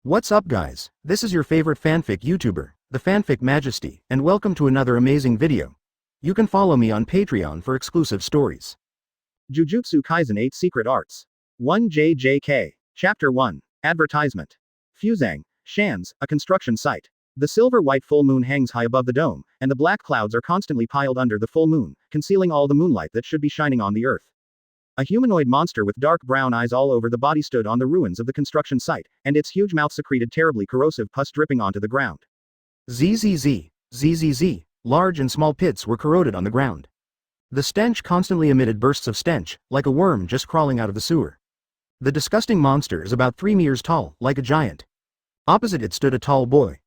What's up guys, this is your favorite fanfic YouTuber, the Fanfic Majesty, and welcome to another amazing video. You can follow me on Patreon for exclusive stories. Jujutsu Kaisen 8 Secret Arts. 1JJK. Chapter 1. Advertisement. Fuzang, Shan's, a construction site. The silver-white full moon hangs high above the dome, and the black clouds are constantly piled under the full moon, concealing all the moonlight that should be shining on the earth. A humanoid monster with dark brown eyes all over the body stood on the ruins of the construction site, and its huge mouth secreted terribly corrosive pus dripping onto the ground. ZZZ. Large and small pits were corroded on the ground. The stench constantly emitted bursts of stench, like a worm just crawling out of the sewer. The disgusting monster is about 3 meters tall, like a giant. Opposite it stood a tall boy.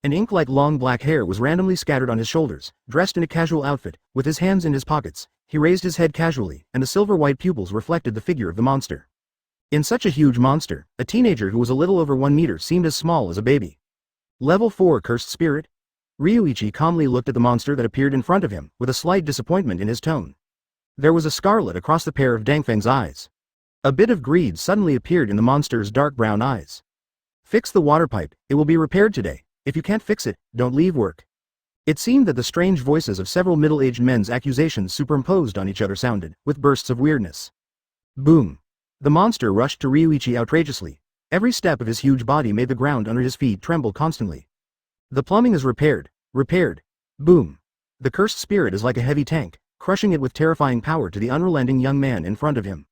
An ink-like long black hair was randomly scattered on his shoulders, dressed in a casual outfit, with his hands in his pockets. He raised his head casually, and the silver-white pupils reflected the figure of the monster. In such a huge monster, a teenager who was a little over 1 meter seemed as small as a baby. Level 4 Cursed Spirit? Ryuichi calmly looked at the monster that appeared in front of him, with a slight disappointment in his tone. There was a scarlet across the pair of Dangfeng's eyes. A bit of greed suddenly appeared in the monster's dark brown eyes. Fix the water pipe, it will be repaired today. If you can't fix it, don't leave work. It seemed that the strange voices of several middle-aged men's accusations superimposed on each other sounded, with bursts of weirdness. Boom! The monster rushed to Ryuichi outrageously. Every step of his huge body made the ground under his feet tremble constantly. The plumbing is repaired. Boom! The cursed spirit is like a heavy tank, crushing it with terrifying power to the unrelenting young man in front of him.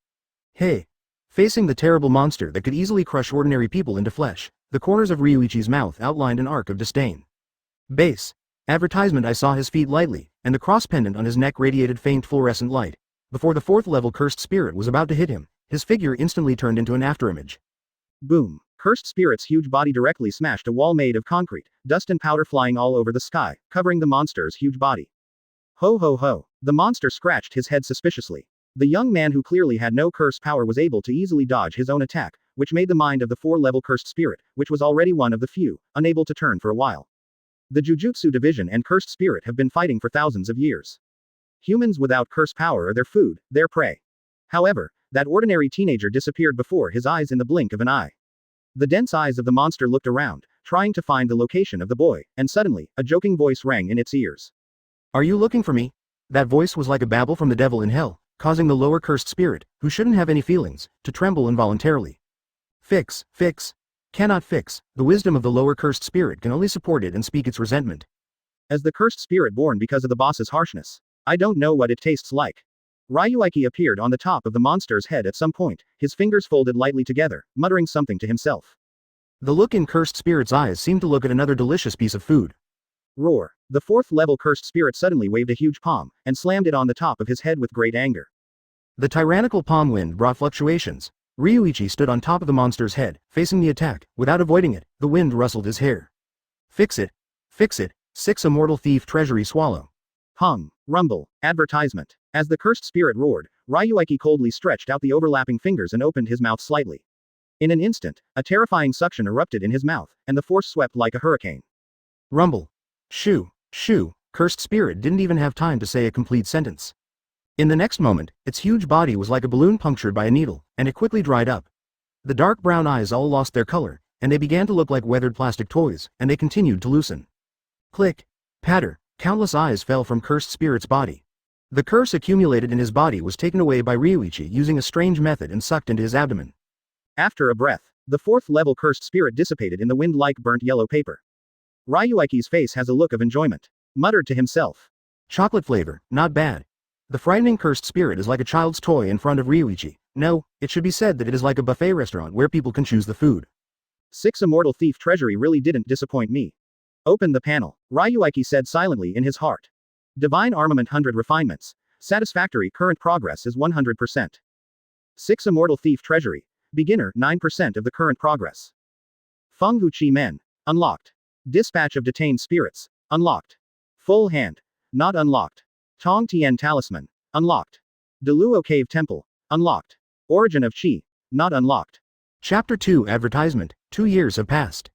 Hey! Facing the terrible monster that could easily crush ordinary people into flesh, the corners of Ryuichi's mouth outlined an arc of disdain. Base. Advertisement. I saw his feet lightly, and the cross pendant on his neck radiated faint fluorescent light. Before the 4th level cursed spirit was about to hit him, his figure instantly turned into an afterimage. Boom! Cursed spirit's huge body directly smashed a wall made of concrete, dust and powder flying all over the sky, covering the monster's huge body. Ho ho ho! The monster scratched his head suspiciously. The young man who clearly had no curse power was able to easily dodge his own attack, which made the mind of the 4-level cursed spirit, which was already one of the few, unable to turn for a while. The Jujutsu division and cursed spirit have been fighting for thousands of years. Humans without curse power are their food, their prey. However, that ordinary teenager disappeared before his eyes in the blink of an eye. The dense eyes of the monster looked around, trying to find the location of the boy, and suddenly, a joking voice rang in its ears. Are you looking for me? That voice was like a babble from the devil in hell, causing the lower cursed spirit, who shouldn't have any feelings, to tremble involuntarily. Fix. Cannot fix. The wisdom of the lower cursed spirit can only support it and speak its resentment. As the cursed spirit born because of the boss's harshness. I don't know what it tastes like. Ryuichi appeared on the top of the monster's head at some point, his fingers folded lightly together, muttering something to himself. The look in cursed spirit's eyes seemed to look at another delicious piece of food. Roar! The 4th level cursed spirit suddenly waved a huge palm, and slammed it on the top of his head with great anger. The tyrannical palm wind brought fluctuations. Ryuichi stood on top of the monster's head, facing the attack. Without avoiding it, the wind rustled his hair. Fix it. 6 Immortal Thief Treasury Swallow. Hung. Rumble. Advertisement. As the cursed spirit roared, Ryuichi coldly stretched out the overlapping fingers and opened his mouth slightly. In an instant, a terrifying suction erupted in his mouth, and the force swept like a hurricane. Rumble. Shoo. Cursed spirit didn't even have time to say a complete sentence. In the next moment, its huge body was like a balloon punctured by a needle, and it quickly dried up. The dark brown eyes all lost their color, and they began to look like weathered plastic toys, and they continued to loosen. Click. Patter. Countless eyes fell from cursed spirit's body. The curse accumulated in his body was taken away by Ryuichi using a strange method and sucked into his abdomen. After a breath, the 4th level cursed spirit dissipated in the wind like burnt yellow paper. Ryuichi's face has a look of enjoyment. Muttered to himself. Chocolate flavor, not bad. The frightening cursed spirit is like a child's toy in front of Ryuichi. No, it should be said that it is like a buffet restaurant where people can choose the food. 6 Immortal Thief Treasury really didn't disappoint me. Open the panel. Ryuichi said silently in his heart. Divine Armament 100 refinements. Satisfactory current progress is 100%. 6 Immortal Thief Treasury. Beginner 9% of the current progress. Feng Hu Chi Men. Unlocked. Dispatch of Detained Spirits. Unlocked. Full Hand. Not unlocked. Tong Tien Talisman. Unlocked. Deluo Cave Temple. Unlocked. Origin of Qi. Not unlocked. Chapter 2 Advertisement. 2 years have passed.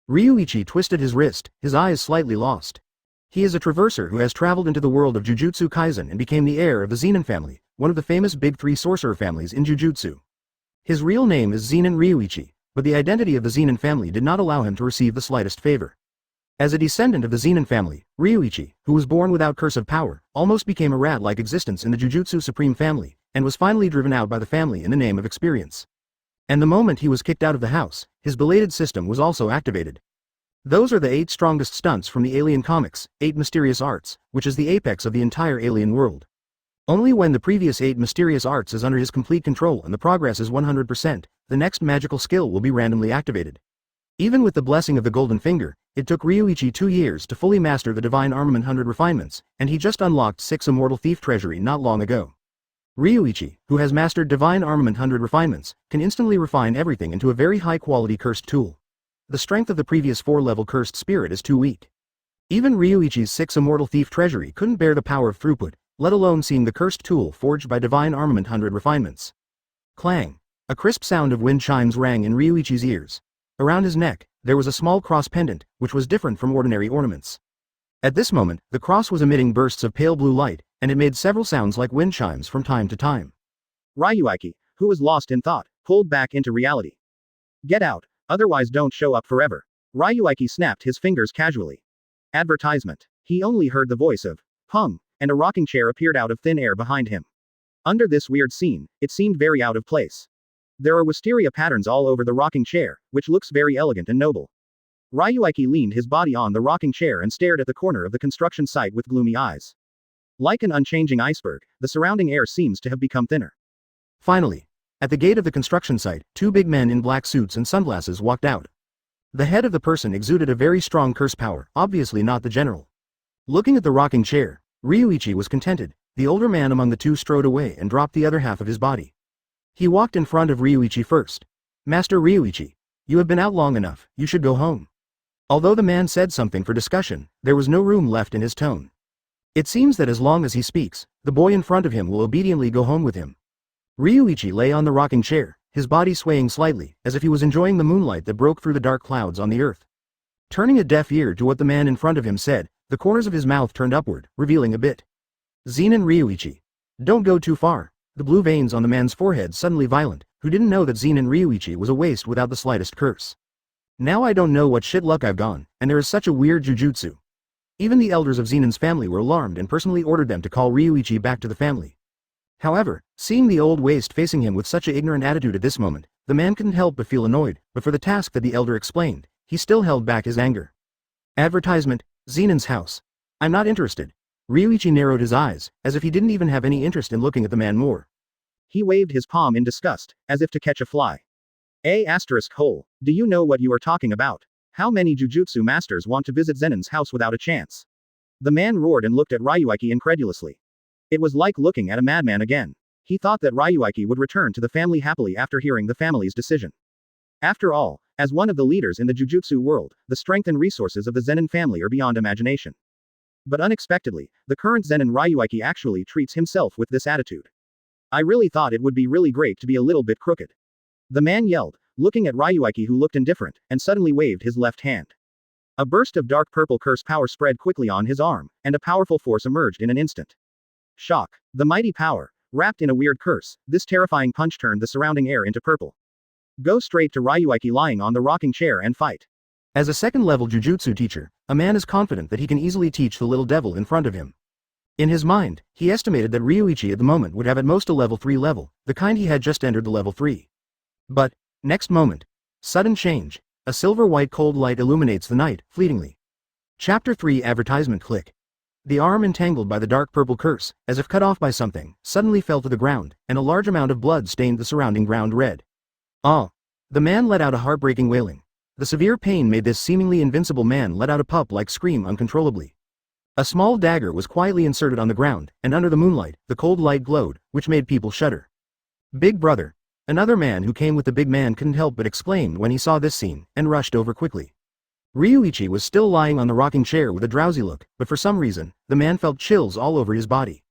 Ryuichi twisted his wrist, his eyes slightly lost. He is a traverser who has traveled into the world of Jujutsu Kaisen and became the heir of the Zenin family, one of the famous big 3 sorcerer families in Jujutsu. His real name is Zenin Ryuichi, but the identity of the Zenin family did not allow him to receive the slightest favor. As a descendant of the Zenin family, Ryuichi, who was born without curse of power, almost became a rat-like existence in the Jujutsu Supreme family, and was finally driven out by the family in the name of experience. And the moment he was kicked out of the house, his belated system was also activated. Those are the 8 strongest stunts from the Alien comics, 8 mysterious arts, which is the apex of the entire Alien world. Only when the previous 8 mysterious arts is under his complete control and the progress is 100%, the next magical skill will be randomly activated. Even with the blessing of the Golden Finger, it took Ryuichi 2 years to fully master the Divine Armament 100 refinements, and he just unlocked 6 Immortal Thief Treasury not long ago. Ryuichi, who has mastered Divine Armament 100 refinements, can instantly refine everything into a very high-quality cursed tool. The strength of the previous 4-level cursed spirit is too weak. Even Ryuichi's 6 Immortal Thief Treasury couldn't bear the power of throughput, let alone seeing the cursed tool forged by Divine Armament 100 refinements. Clang! A crisp sound of wind chimes rang in Ryuichi's ears. Around his neck, there was a small cross pendant, which was different from ordinary ornaments. At this moment, the cross was emitting bursts of pale blue light, and it made several sounds like wind chimes from time to time. Ryuichi, who was lost in thought, pulled back into reality. Get out, otherwise don't show up forever. Ryuichi snapped his fingers casually. Advertisement. He only heard the voice of Pung, and a rocking chair appeared out of thin air behind him. Under this weird scene, it seemed very out of place. There are wisteria patterns all over the rocking chair, which looks very elegant and noble. Ryuichi leaned his body on the rocking chair and stared at the corner of the construction site with gloomy eyes. Like an unchanging iceberg, the surrounding air seems to have become thinner. Finally, at the gate of the construction site, 2 big men in black suits and sunglasses walked out. The head of the person exuded a very strong curse power, obviously not the general. Looking at the rocking chair, Ryuichi was contented. The older man among the two strode away and dropped the other half of his body. He walked in front of Ryuichi first. Master Ryuichi, you have been out long enough, you should go home. Although the man said something for discussion, there was no room left in his tone. It seems that as long as he speaks, the boy in front of him will obediently go home with him. Ryuichi lay on the rocking chair, his body swaying slightly, as if he was enjoying the moonlight that broke through the dark clouds on the earth. Turning a deaf ear to what the man in front of him said, the corners of his mouth turned upward, revealing a bit. Zenin Ryuichi. Don't go too far. The blue veins on the man's forehead suddenly violent, who didn't know that Zenin Ryuichi was a waste without the slightest curse. Now I don't know what shit luck I've gone, and there is such a weird jujutsu. Even the elders of Zenin's family were alarmed and personally ordered them to call Ryuichi back to the family. However, seeing the old waste facing him with such an ignorant attitude at this moment, the man couldn't help but feel annoyed, but for the task that the elder explained, he still held back his anger. Advertisement, Zenin's house. I'm not interested. Ryuichi narrowed his eyes, as if he didn't even have any interest in looking at the man more. He waved his palm in disgust, as if to catch a fly. Do you know what you are talking about? How many jujutsu masters want to visit Zenin's house without a chance? The man roared and looked at Ryuichi incredulously. It was like looking at a madman again. He thought that Ryuichi would return to the family happily after hearing the family's decision. After all, as one of the leaders in the jujutsu world, the strength and resources of the Zenin family are beyond imagination. But unexpectedly, the current Zenin Ryuichi actually treats himself with this attitude. I really thought it would be really great to be a little bit crooked. The man yelled, looking at Ryuichi, who looked indifferent, and suddenly waved his left hand. A burst of dark purple curse power spread quickly on his arm, and a powerful force emerged in an instant. Shock. The mighty power. Wrapped in a weird curse, this terrifying punch turned the surrounding air into purple. Go straight to Ryuichi lying on the rocking chair and fight. As a second-level jujutsu teacher, a man is confident that he can easily teach the little devil in front of him. In his mind, he estimated that Ryuichi at the moment would have at most a level 3 level, the kind he had just entered the level 3. But, next moment, sudden change, a silver-white cold light illuminates the night, fleetingly. Chapter 3 Advertisement Click. The arm entangled by the dark purple curse, as if cut off by something, suddenly fell to the ground, and a large amount of blood stained the surrounding ground red. Ah! The man let out a heartbreaking wailing. The severe pain made this seemingly invincible man let out a pup-like scream uncontrollably. A small dagger was quietly inserted on the ground, and under the moonlight, the cold light glowed, which made people shudder. Big brother. Another man who came with the big man couldn't help but exclaim when he saw this scene, and rushed over quickly. Ryuichi was still lying on the rocking chair with a drowsy look, but for some reason, the man felt chills all over his body.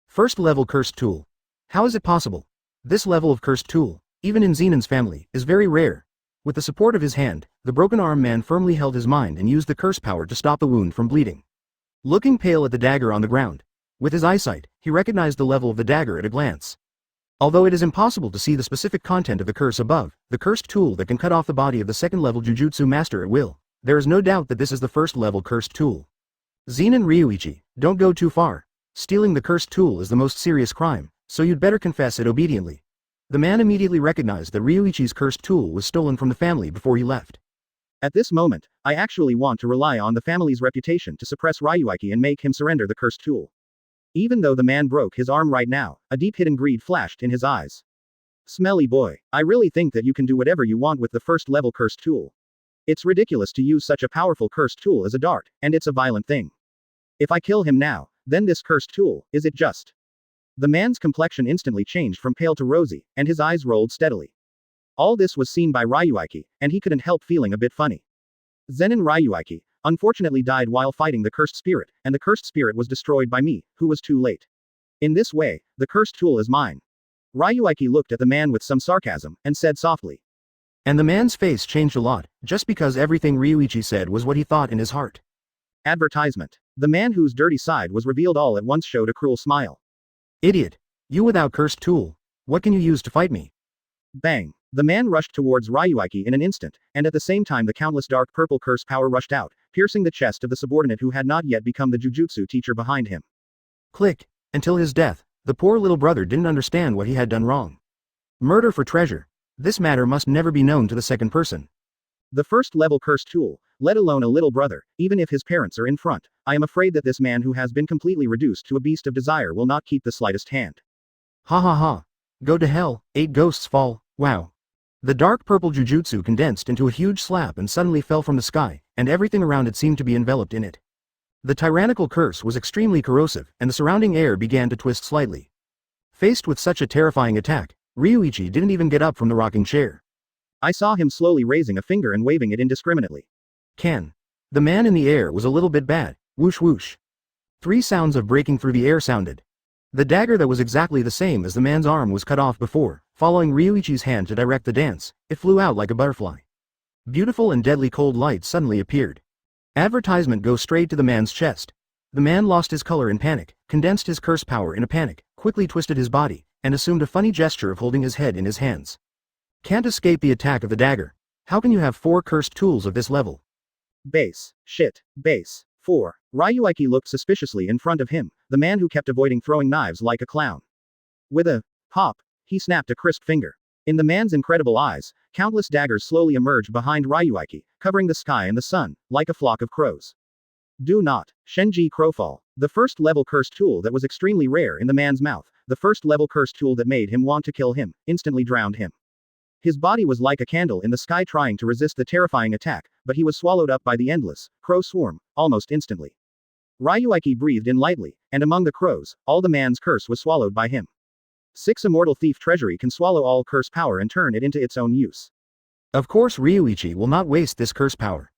First level cursed tool. How is it possible? This level of cursed tool, even in Zenin's family, is very rare. With the support of his hand, the broken arm man firmly held his mind and used the curse power to stop the wound from bleeding. Looking pale at the dagger on the ground, with his eyesight, he recognized the level of the dagger at a glance. Although it is impossible to see the specific content of the curse above, the cursed tool that can cut off the body of the second-level Jujutsu master at will, there is no doubt that this is the first-level cursed tool. Zenin Ryuichi, don't go too far. Stealing the cursed tool is the most serious crime, so you'd better confess it obediently. The man immediately recognized that Ryuichi's cursed tool was stolen from the family before he left. At this moment, I actually want to rely on the family's reputation to suppress Ryuichi and make him surrender the cursed tool. Even though the man broke his arm right now, a deep hidden greed flashed in his eyes. Smelly boy, I really think that you can do whatever you want with the first-level cursed tool. It's ridiculous to use such a powerful cursed tool as a dart, and it's a violent thing. If I kill him now, then this cursed tool, is it just? The man's complexion instantly changed from pale to rosy, and his eyes rolled steadily. All this was seen by Ryuichi, and he couldn't help feeling a bit funny. Zenin Ryuichi, unfortunately died while fighting the cursed spirit, and the cursed spirit was destroyed by me, who was too late. In this way, the cursed tool is mine. Ryuichi looked at the man with some sarcasm, and said softly. And the man's face changed a lot, just because everything Ryuichi said was what he thought in his heart. Advertisement. The man whose dirty side was revealed all at once showed a cruel smile. Idiot. You without cursed tool. What can you use to fight me? Bang. The man rushed towards Ryuichi in an instant, and at the same time the countless dark purple curse power rushed out, piercing the chest of the subordinate who had not yet become the jujutsu teacher behind him. Click. Until his death, the poor little brother didn't understand what he had done wrong. Murder for treasure. This matter must never be known to the second person. The first-level cursed tool, let alone a little brother, even if his parents are in front, I am afraid that this man who has been completely reduced to a beast of desire will not keep the slightest hand. Ha ha ha. Go to hell, 8 ghosts fall, wow. The dark purple jujutsu condensed into a huge slap and suddenly fell from the sky, and everything around it seemed to be enveloped in it. The tyrannical curse was extremely corrosive, and the surrounding air began to twist slightly. Faced with such a terrifying attack, Ryuichi didn't even get up from the rocking chair. I saw him slowly raising a finger and waving it indiscriminately. Can. The man in the air was a little bit bad, whoosh whoosh. 3 sounds of breaking through the air sounded. The dagger that was exactly the same as the man's arm was cut off before, following Ryuichi's hand to direct the dance, it flew out like a butterfly. Beautiful and deadly cold light suddenly appeared. Advertisement goes straight to the man's chest. The man lost his color in panic, condensed his curse power in a panic, quickly twisted his body, and assumed a funny gesture of holding his head in his hands. Can't escape the attack of the dagger. How can you have 4 cursed tools of this level? Base. Shit. Base. 4. Ryuichi looked suspiciously in front of him, the man who kept avoiding throwing knives like a clown. With a pop, he snapped a crisp finger. In the man's incredible eyes, countless daggers slowly emerged behind Ryuichi, covering the sky and the sun, like a flock of crows. Do not. Shenji Crowfall. The first-level cursed tool that was extremely rare in the man's mouth, the first-level cursed tool that made him want to kill him, instantly drowned him. His body was like a candle in the sky trying to resist the terrifying attack, but he was swallowed up by the endless, crow swarm, almost instantly. Ryuichi breathed in lightly, and among the crows, all the man's curse was swallowed by him. 6 Immortal Thief Treasury can swallow all curse power and turn it into its own use. Of course Ryuichi will not waste this curse power.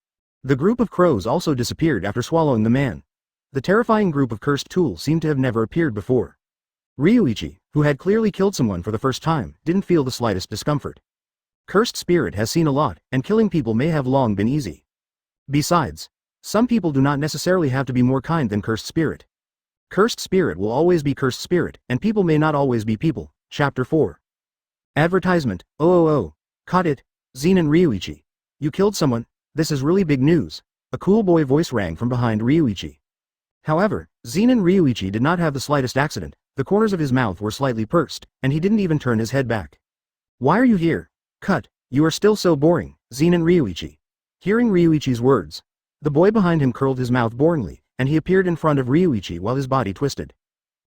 The group of crows also disappeared after swallowing the man. The terrifying group of cursed tools seemed to have never appeared before. Ryuichi, who had clearly killed someone for the first time, didn't feel the slightest discomfort. Cursed spirit has seen a lot, and killing people may have long been easy. Besides, some people do not necessarily have to be more kind than cursed spirit. Cursed spirit will always be cursed spirit, and people may not always be people. Chapter 4. Advertisement. Oh. Caught it. Zenin Ryuichi. You killed someone. This is really big news. A cool boy voice rang from behind Ryuichi. However, Zenin Ryuichi did not have the slightest accident. The corners of his mouth were slightly pursed, and he didn't even turn his head back. Why are you here? Cut. You are still so boring, Zenin Ryuichi. Hearing Ryuichi's words, the boy behind him curled his mouth boringly, and he appeared in front of Ryuichi while his body twisted.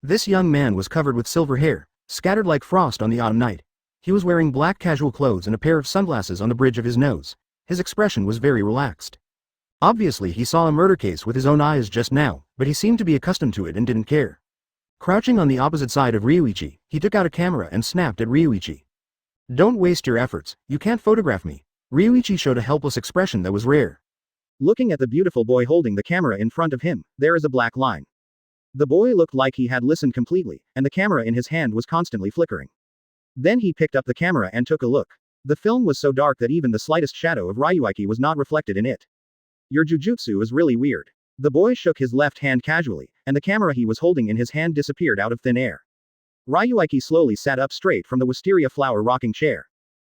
This young man was covered with silver hair, scattered like frost on the autumn night. He was wearing black casual clothes and a pair of sunglasses on the bridge of his nose. His expression was very relaxed. Obviously he saw a murder case with his own eyes just now, but he seemed to be accustomed to it and didn't care. Crouching on the opposite side of Ryuichi, he took out a camera and snapped at Ryuichi. Don't waste your efforts, you can't photograph me. Ryuichi showed a helpless expression that was rare. Looking at the beautiful boy holding the camera in front of him, there is a black line. The boy looked like he had listened completely, and the camera in his hand was constantly flickering. Then he picked up the camera and took a look. The film was so dark that even the slightest shadow of Ryuichi was not reflected in it. Your jujutsu is really weird. The boy shook his left hand casually, and the camera he was holding in his hand disappeared out of thin air. Ryuichi slowly sat up straight from the wisteria flower rocking chair.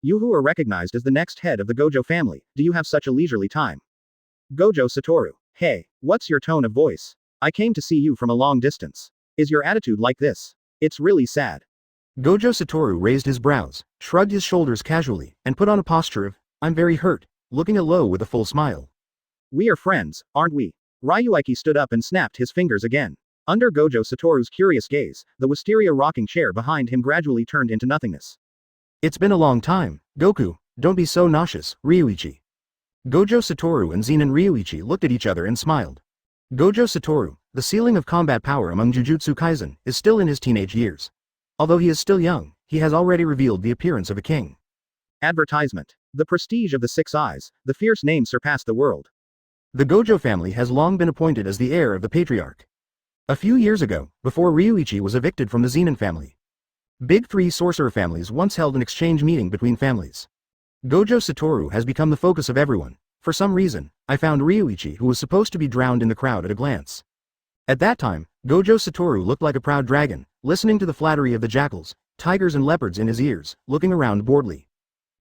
You who are recognized as the next head of the Gojo family, do you have such a leisurely time? Gojo Satoru. Hey, what's your tone of voice? I came to see you from a long distance. Is your attitude like this? It's really sad. Gojo Satoru raised his brows, shrugged his shoulders casually, and put on a posture of, I'm very hurt, looking at Lo with a full smile. We are friends, aren't we? Ryuichi stood up and snapped his fingers again. Under Gojo Satoru's curious gaze, the wisteria rocking chair behind him gradually turned into nothingness. It's been a long time, Goku, don't be so nauseous, Ryuichi. Gojo Satoru and Zenin Ryuichi looked at each other and smiled. Gojo Satoru, the ceiling of combat power among Jujutsu Kaisen, is still in his teenage years. Although he is still young, he has already revealed the appearance of a king. Advertisement. The prestige of the Six Eyes, the fierce name surpassed the world. The Gojo family has long been appointed as the heir of the patriarch. A few years ago, before Ryuichi was evicted from the Zenin family, Big Three sorcerer families once held an exchange meeting between families. Gojo Satoru has become the focus of everyone. For some reason, I found Ryuichi, who was supposed to be drowned in the crowd, at a glance. At that time, Gojo Satoru looked like a proud dragon, listening to the flattery of the jackals, tigers and leopards in his ears, looking around boredly.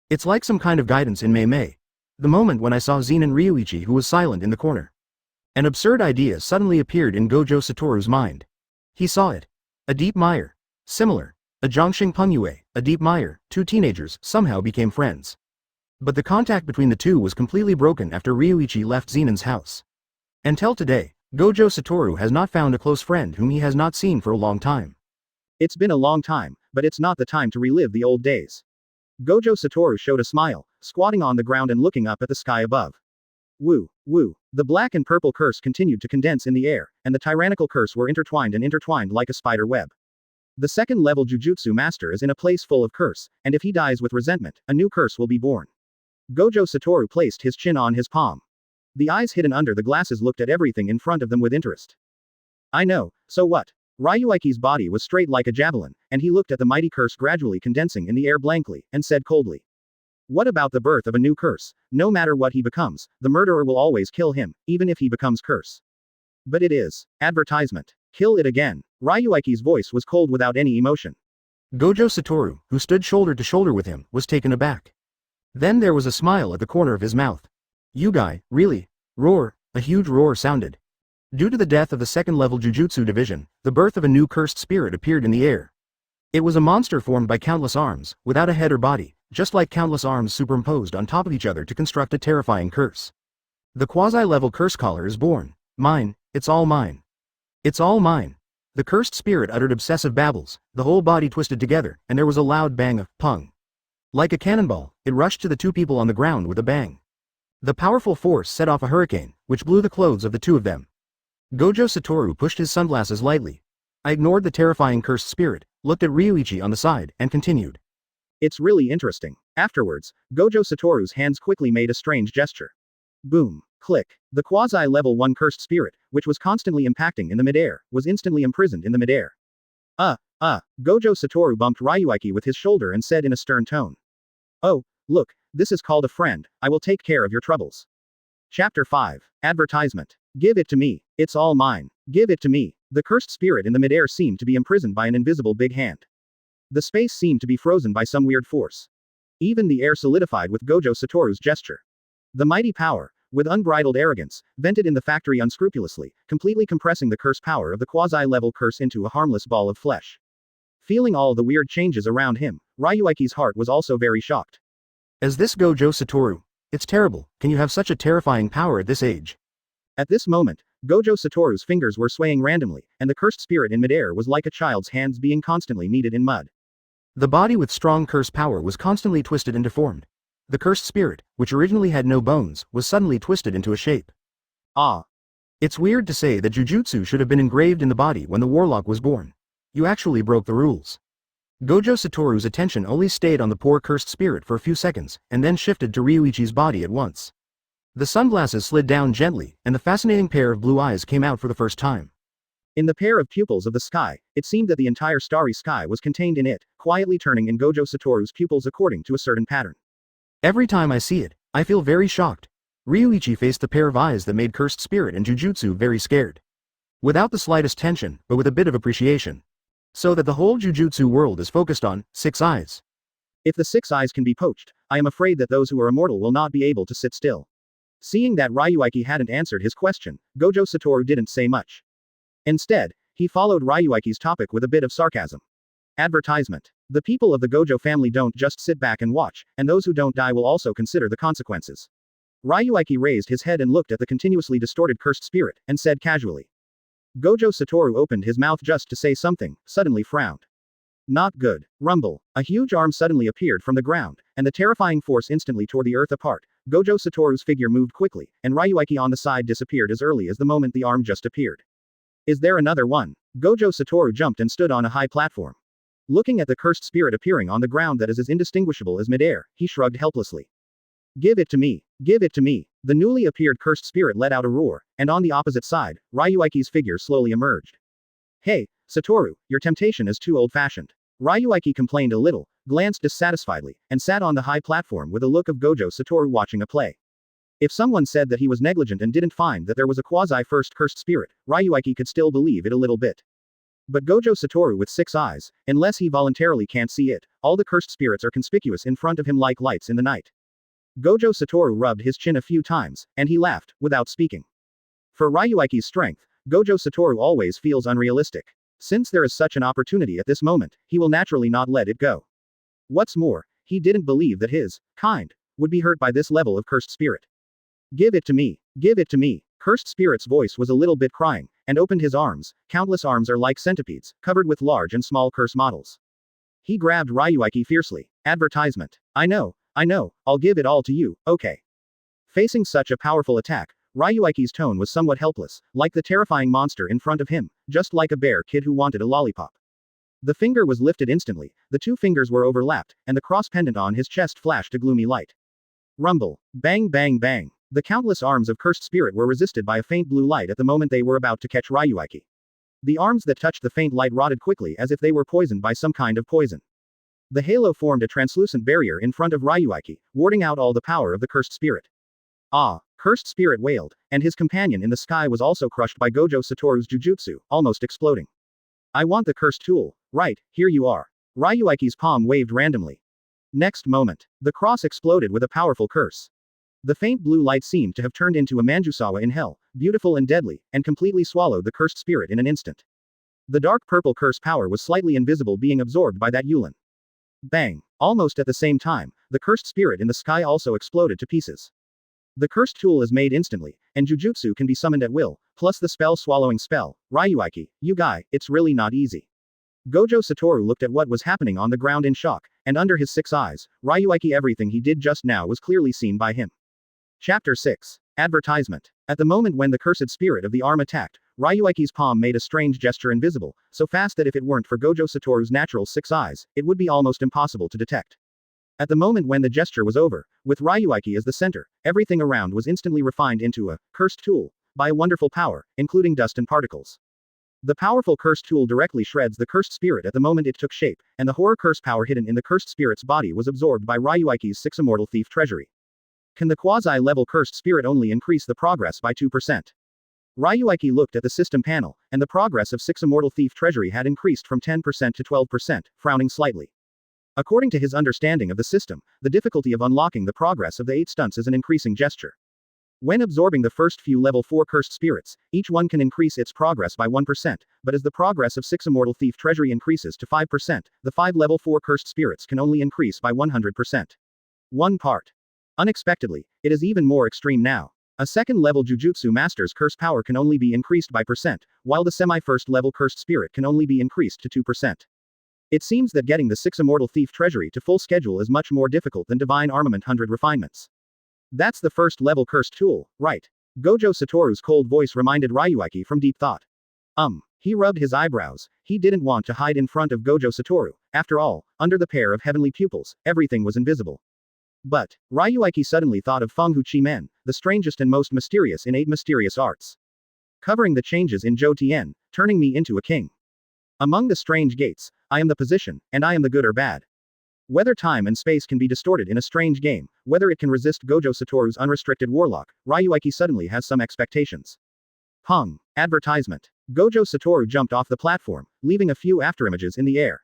It's like some kind of guidance in Mei. The moment when I saw Zenin Ryuichi, who was silent in the corner. An absurd idea suddenly appeared in Gojo Satoru's mind. He saw it. A deep mire. Similar. A Zhongxing Pengyue, a deep mire, two teenagers, somehow became friends. But the contact between the two was completely broken after Ryuichi left Zenin's house. Until today, Gojo Satoru has not found a close friend whom he has not seen for a long time. It's been a long time, but it's not the time to relive the old days. Gojo Satoru showed a smile, squatting on the ground and looking up at the sky above. Woo, woo. The black and purple curse continued to condense in the air, and the tyrannical curse were intertwined like a spider web. The second-level Jujutsu master is in a place full of curse, and if he dies with resentment, a new curse will be born. Gojo Satoru placed his chin on his palm. The eyes hidden under the glasses looked at everything in front of them with interest. I know, so what? Ryuichi's body was straight like a javelin, and he looked at the mighty curse gradually condensing in the air blankly, and said coldly. What about the birth of a new curse? No matter what he becomes, the murderer will always kill him, even if he becomes curse. But it is. Advertisement. Kill it again. Ryuichi's voice was cold without any emotion. Gojo Satoru, who stood shoulder to shoulder with him, was taken aback. Then there was a smile at the corner of his mouth. You guy, really? Roar. A huge roar sounded. Due to the death of the second-level Jujutsu division, the birth of a new cursed spirit appeared in the air. It was a monster formed by countless arms, without a head or body, just like countless arms superimposed on top of each other to construct a terrifying curse. The quasi-level curse caller is born. Mine, it's all mine. It's all mine. The cursed spirit uttered obsessive babbles, the whole body twisted together, and there was a loud bang of pung. Like a cannonball, it rushed to the two people on the ground with a bang. The powerful force set off a hurricane, which blew the clothes of the two of them. Gojo Satoru pushed his sunglasses lightly. I ignored the terrifying cursed spirit, looked at Ryuichi on the side, and continued. It's really interesting. Afterwards, Gojo Satoru's hands quickly made a strange gesture. Boom. Click. The quasi-level 1 cursed spirit, which was constantly impacting in the midair, was instantly imprisoned in the midair. Gojo Satoru bumped Ryuichi with his shoulder and said in a stern tone. Oh, look, this is called a friend, I will take care of your troubles. Chapter 5. Advertisement. Give it to me. It's all mine. Give it to me. The cursed spirit in the midair seemed to be imprisoned by an invisible big hand. The space seemed to be frozen by some weird force. Even the air solidified with Gojo Satoru's gesture. The mighty power, with unbridled arrogance, vented in the factory unscrupulously, completely compressing the curse power of the quasi-level curse into a harmless ball of flesh. Feeling all the weird changes around him, Ryuichi's heart was also very shocked. Is this Gojo Satoru? It's terrible, can you have such a terrifying power at this age? At this moment, Gojo Satoru's fingers were swaying randomly, and the cursed spirit in midair was like a child's hands being constantly kneaded in mud. The body with strong curse power was constantly twisted and deformed. The cursed spirit, which originally had no bones, was suddenly twisted into a shape. Ah. It's weird to say that Jujutsu should have been engraved in the body when the warlock was born. You actually broke the rules. Gojo Satoru's attention only stayed on the poor cursed spirit for a few seconds, and then shifted to Ryuichi's body at once. The sunglasses slid down gently, and the fascinating pair of blue eyes came out for the first time. In the pair of pupils of the sky, it seemed that the entire starry sky was contained in it, quietly turning in Gojo Satoru's pupils according to a certain pattern. Every time I see it, I feel very shocked. Ryuichi faced the pair of eyes that made cursed spirit and Jujutsu very scared. Without the slightest tension, but with a bit of appreciation. So that the whole Jujutsu world is focused on 6 eyes. If the 6 eyes can be poached, I am afraid that those who are immortal will not be able to sit still. Seeing that Ryuichi hadn't answered his question, Gojo Satoru didn't say much. Instead, he followed Ryuichi's topic with a bit of sarcasm. Advertisement. The people of the Gojo family don't just sit back and watch, and those who don't die will also consider the consequences. Ryuichi raised his head and looked at the continuously distorted cursed spirit, and said casually. Gojo Satoru opened his mouth just to say something, suddenly frowned. Not good. Rumble. A huge arm suddenly appeared from the ground, and the terrifying force instantly tore the earth apart. Gojo Satoru's figure moved quickly, and Ryuichi on the side disappeared as early as the moment the arm just appeared. Is there another one? Gojo Satoru jumped and stood on a high platform. Looking at the cursed spirit appearing on the ground that is as indistinguishable as midair, he shrugged helplessly. Give it to me. Give it to me. The newly appeared cursed spirit let out a roar, and on the opposite side, Ryuichi's figure slowly emerged. Hey, Satoru, your temptation is too old-fashioned. Ryuichi complained a little, glanced dissatisfiedly, and sat on the high platform with a look of Gojo Satoru watching a play. If someone said that he was negligent and didn't find that there was a quasi-first cursed spirit, Ryuichi could still believe it a little bit. But Gojo Satoru with 6 eyes, unless he voluntarily can't see it, all the cursed spirits are conspicuous in front of him like lights in the night. Gojo Satoru rubbed his chin a few times, and he laughed, without speaking. For Ryuichi's strength, Gojo Satoru always feels unrealistic. Since there is such an opportunity at this moment, he will naturally not let it go. What's more, he didn't believe that his kind would be hurt by this level of cursed spirit. Give it to me. Give it to me. Cursed spirit's voice was a little bit crying, and opened his arms. Countless arms are like centipedes, covered with large and small curse models. He grabbed Ryuichi fiercely. Advertisement. I know, I'll give it all to you, okay. Facing such a powerful attack, Ryuichi's tone was somewhat helpless, like the terrifying monster in front of him, just like a bear kid who wanted a lollipop. The finger was lifted instantly, the 2 fingers were overlapped, and the cross pendant on his chest flashed a gloomy light. Rumble. Bang bang bang. The countless arms of cursed spirit were resisted by a faint blue light at the moment they were about to catch Ryuichi. The arms that touched the faint light rotted quickly as if they were poisoned by some kind of poison. The halo formed a translucent barrier in front of Ryuichi, warding out all the power of the cursed spirit. Ah! Cursed spirit wailed, and his companion in the sky was also crushed by Gojo Satoru's jujutsu, almost exploding. I want the cursed tool. Right, here you are. Ryuichi's palm waved randomly. Next moment, the cross exploded with a powerful curse. The faint blue light seemed to have turned into a Manjusawa in hell, beautiful and deadly, and completely swallowed the cursed spirit in an instant. The dark purple curse power was slightly invisible being absorbed by that Yulin. Bang! Almost at the same time, the cursed spirit in the sky also exploded to pieces. The cursed tool is made instantly, and Jujutsu can be summoned at will, plus the spell swallowing spell. Ryuichi, you guy, it's really not easy. Gojo Satoru looked at what was happening on the ground in shock, and under his 6 eyes, Ryuichi everything he did just now was clearly seen by him. Chapter 6. Advertisement. At the moment when the cursed spirit of the arm attacked, Ryuichi's palm made a strange gesture invisible, so fast that if it weren't for Gojo Satoru's natural 6 eyes, it would be almost impossible to detect. At the moment when the gesture was over, with Ryuichi as the center, everything around was instantly refined into a cursed tool by a wonderful power, including dust and particles. The powerful cursed tool directly shreds the cursed spirit at the moment it took shape, and the horror curse power hidden in the cursed spirit's body was absorbed by Ryuichi's 6 Immortal Thief Treasury. Can the quasi-level cursed spirit only increase the progress by 2%? Ryuichi looked at the system panel, and the progress of 6 Immortal Thief Treasury had increased from 10% to 12%, frowning slightly. According to his understanding of the system, the difficulty of unlocking the progress of the 8 stunts is an increasing gesture. When absorbing the first few level 4 cursed spirits, each one can increase its progress by 1%, but as the progress of 6 Immortal Thief Treasury increases to 5%, the 5 level 4 cursed spirits can only increase by 100%. 1 part. Unexpectedly, it is even more extreme now. A second level Jujutsu Master's curse power can only be increased by %, while the semi-first level cursed spirit can only be increased to 2%. It seems that getting the 6 Immortal Thief Treasury to full schedule is much more difficult than Divine Armament 100 refinements. That's the first level cursed tool, right? Gojo Satoru's cold voice reminded Ryuichi from deep thought. He rubbed his eyebrows. He didn't want to hide in front of Gojo Satoru. After all, under the pair of heavenly pupils, everything was invisible. But Ryuichi suddenly thought of Feng Men, the strangest and most mysterious in 8 mysterious arts. Covering the changes in Zhou Tian, turning me into a king. Among the strange gates, I am the position, and I am the good or bad. Whether time and space can be distorted in a strange game, whether it can resist Gojo Satoru's unrestricted warlock, Ryuichi suddenly has some expectations. Pung. Advertisement. Gojo Satoru jumped off the platform, leaving a few afterimages in the air.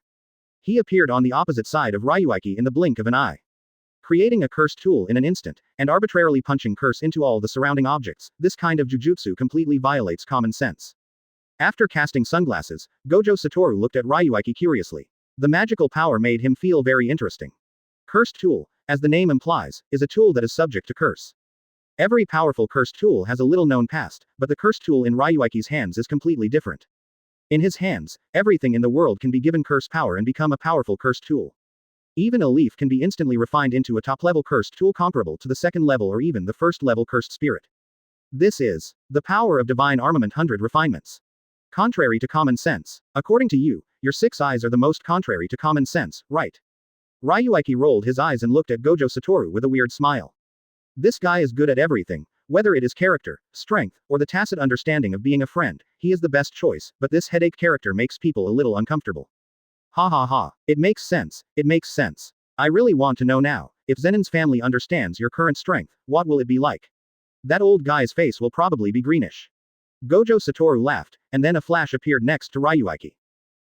He appeared on the opposite side of Ryuichi in the blink of an eye. Creating a curse tool in an instant, and arbitrarily punching curse into all the surrounding objects, this kind of jujutsu completely violates common sense. After casting sunglasses, Gojo Satoru looked at Ryuichi curiously. The magical power made him feel very interesting. Cursed tool, as the name implies, is a tool that is subject to curse. Every powerful cursed tool has a little known past, but the cursed tool in Ryuichi's hands is completely different. In his hands, everything in the world can be given curse power and become a powerful cursed tool. Even a leaf can be instantly refined into a top-level cursed tool comparable to the second level or even the first-level cursed spirit. This is the power of divine armament 100 refinements. Contrary to common sense. According to you, your 6 eyes are the most contrary to common sense, right? Ryuichi rolled his eyes and looked at Gojo Satoru with a weird smile. This guy is good at everything, whether it is character, strength, or the tacit understanding of being a friend, he is the best choice, but this headache character makes people a little uncomfortable. Ha ha ha. It makes sense, it makes sense. I really want to know now, if Zenin's family understands your current strength, what will it be like? That old guy's face will probably be greenish. Gojo Satoru laughed, and then a flash appeared next to Ryuichi.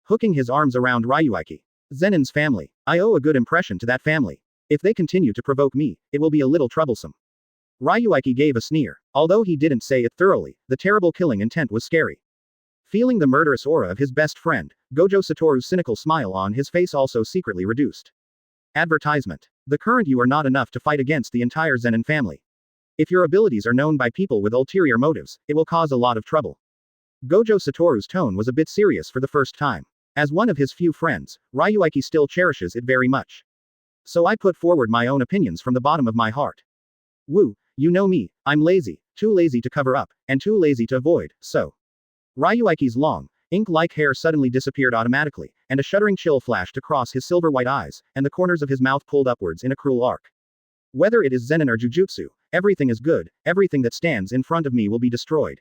Hooking his arms around Ryuichi. Zenin's family. I owe a good impression to that family. If they continue to provoke me, it will be a little troublesome. Ryuichi gave a sneer. Although he didn't say it thoroughly, the terrible killing intent was scary. Feeling the murderous aura of his best friend, Gojo Satoru's cynical smile on his face also secretly reduced. Advertisement. The current you are not enough to fight against the entire Zenin family. If your abilities are known by people with ulterior motives, it will cause a lot of trouble. Gojo Satoru's tone was a bit serious for the first time. As one of his few friends, Ryuichi still cherishes it very much. So I put forward my own opinions from the bottom of my heart. Woo, you know me, I'm lazy, too lazy to cover up, and too lazy to avoid, so. Ryuichi's long, ink-like hair suddenly disappeared automatically, and a shuddering chill flashed across his silver-white eyes, and the corners of his mouth pulled upwards in a cruel arc. Whether it is Zenin or Jujutsu, everything is good, everything that stands in front of me will be destroyed.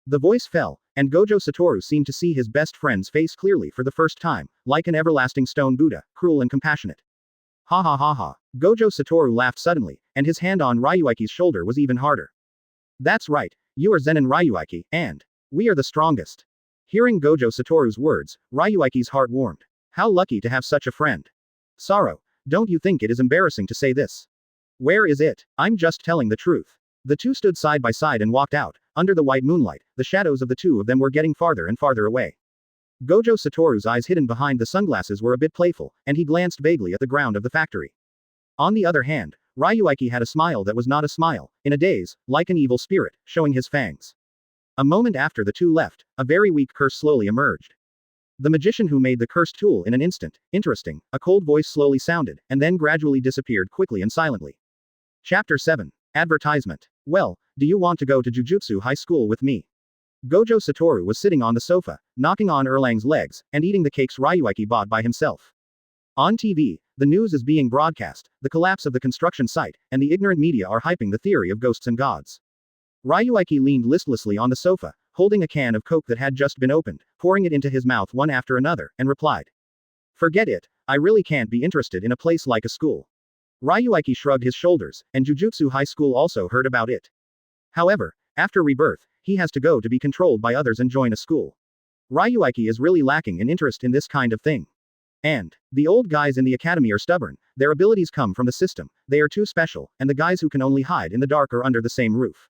The voice fell, and Gojo Satoru seemed to see his best friend's face clearly for the first time, like an everlasting stone Buddha, cruel and compassionate. Ha ha ha ha. Gojo Satoru laughed suddenly, and his hand on Ryuichi's shoulder was even harder. That's right, you are Zenin Ryuichi, and we are the strongest. Hearing Gojo Satoru's words, Ryuichi's heart warmed. How lucky to have such a friend. Sorrow, don't you think it is embarrassing to say this? Where is it? I'm just telling the truth. The two stood side by side and walked out. Under the white moonlight, the shadows of the two of them were getting farther and farther away. Gojo Satoru's eyes hidden behind the sunglasses were a bit playful, and he glanced vaguely at the ground of the factory. On the other hand, Ryuichi had a smile that was not a smile, in a daze, like an evil spirit, showing his fangs. A moment after the two left, a very weak curse slowly emerged. The magician who made the cursed tool in an instant, interesting, a cold voice slowly sounded, and then gradually disappeared quickly and silently. Chapter 7. Advertisement. Well, do you want to go to Jujutsu High School with me? Gojo Satoru was sitting on the sofa, knocking on Erlang's legs, and eating the cakes Ryuichi bought by himself. On TV, the news is being broadcast, the collapse of the construction site, and the ignorant media are hyping the theory of ghosts and gods. Ryuichi leaned listlessly on the sofa, holding a can of Coke that had just been opened, pouring it into his mouth one after another, and replied. Forget it, I really can't be interested in a place like a school. Ryuichi shrugged his shoulders, and Jujutsu High School also heard about it. However, after rebirth, he has to go to be controlled by others and join a school. Ryuichi is really lacking in interest in this kind of thing. And the old guys in the academy are stubborn, their abilities come from the system, they are too special, and the guys who can only hide in the dark are under the same roof.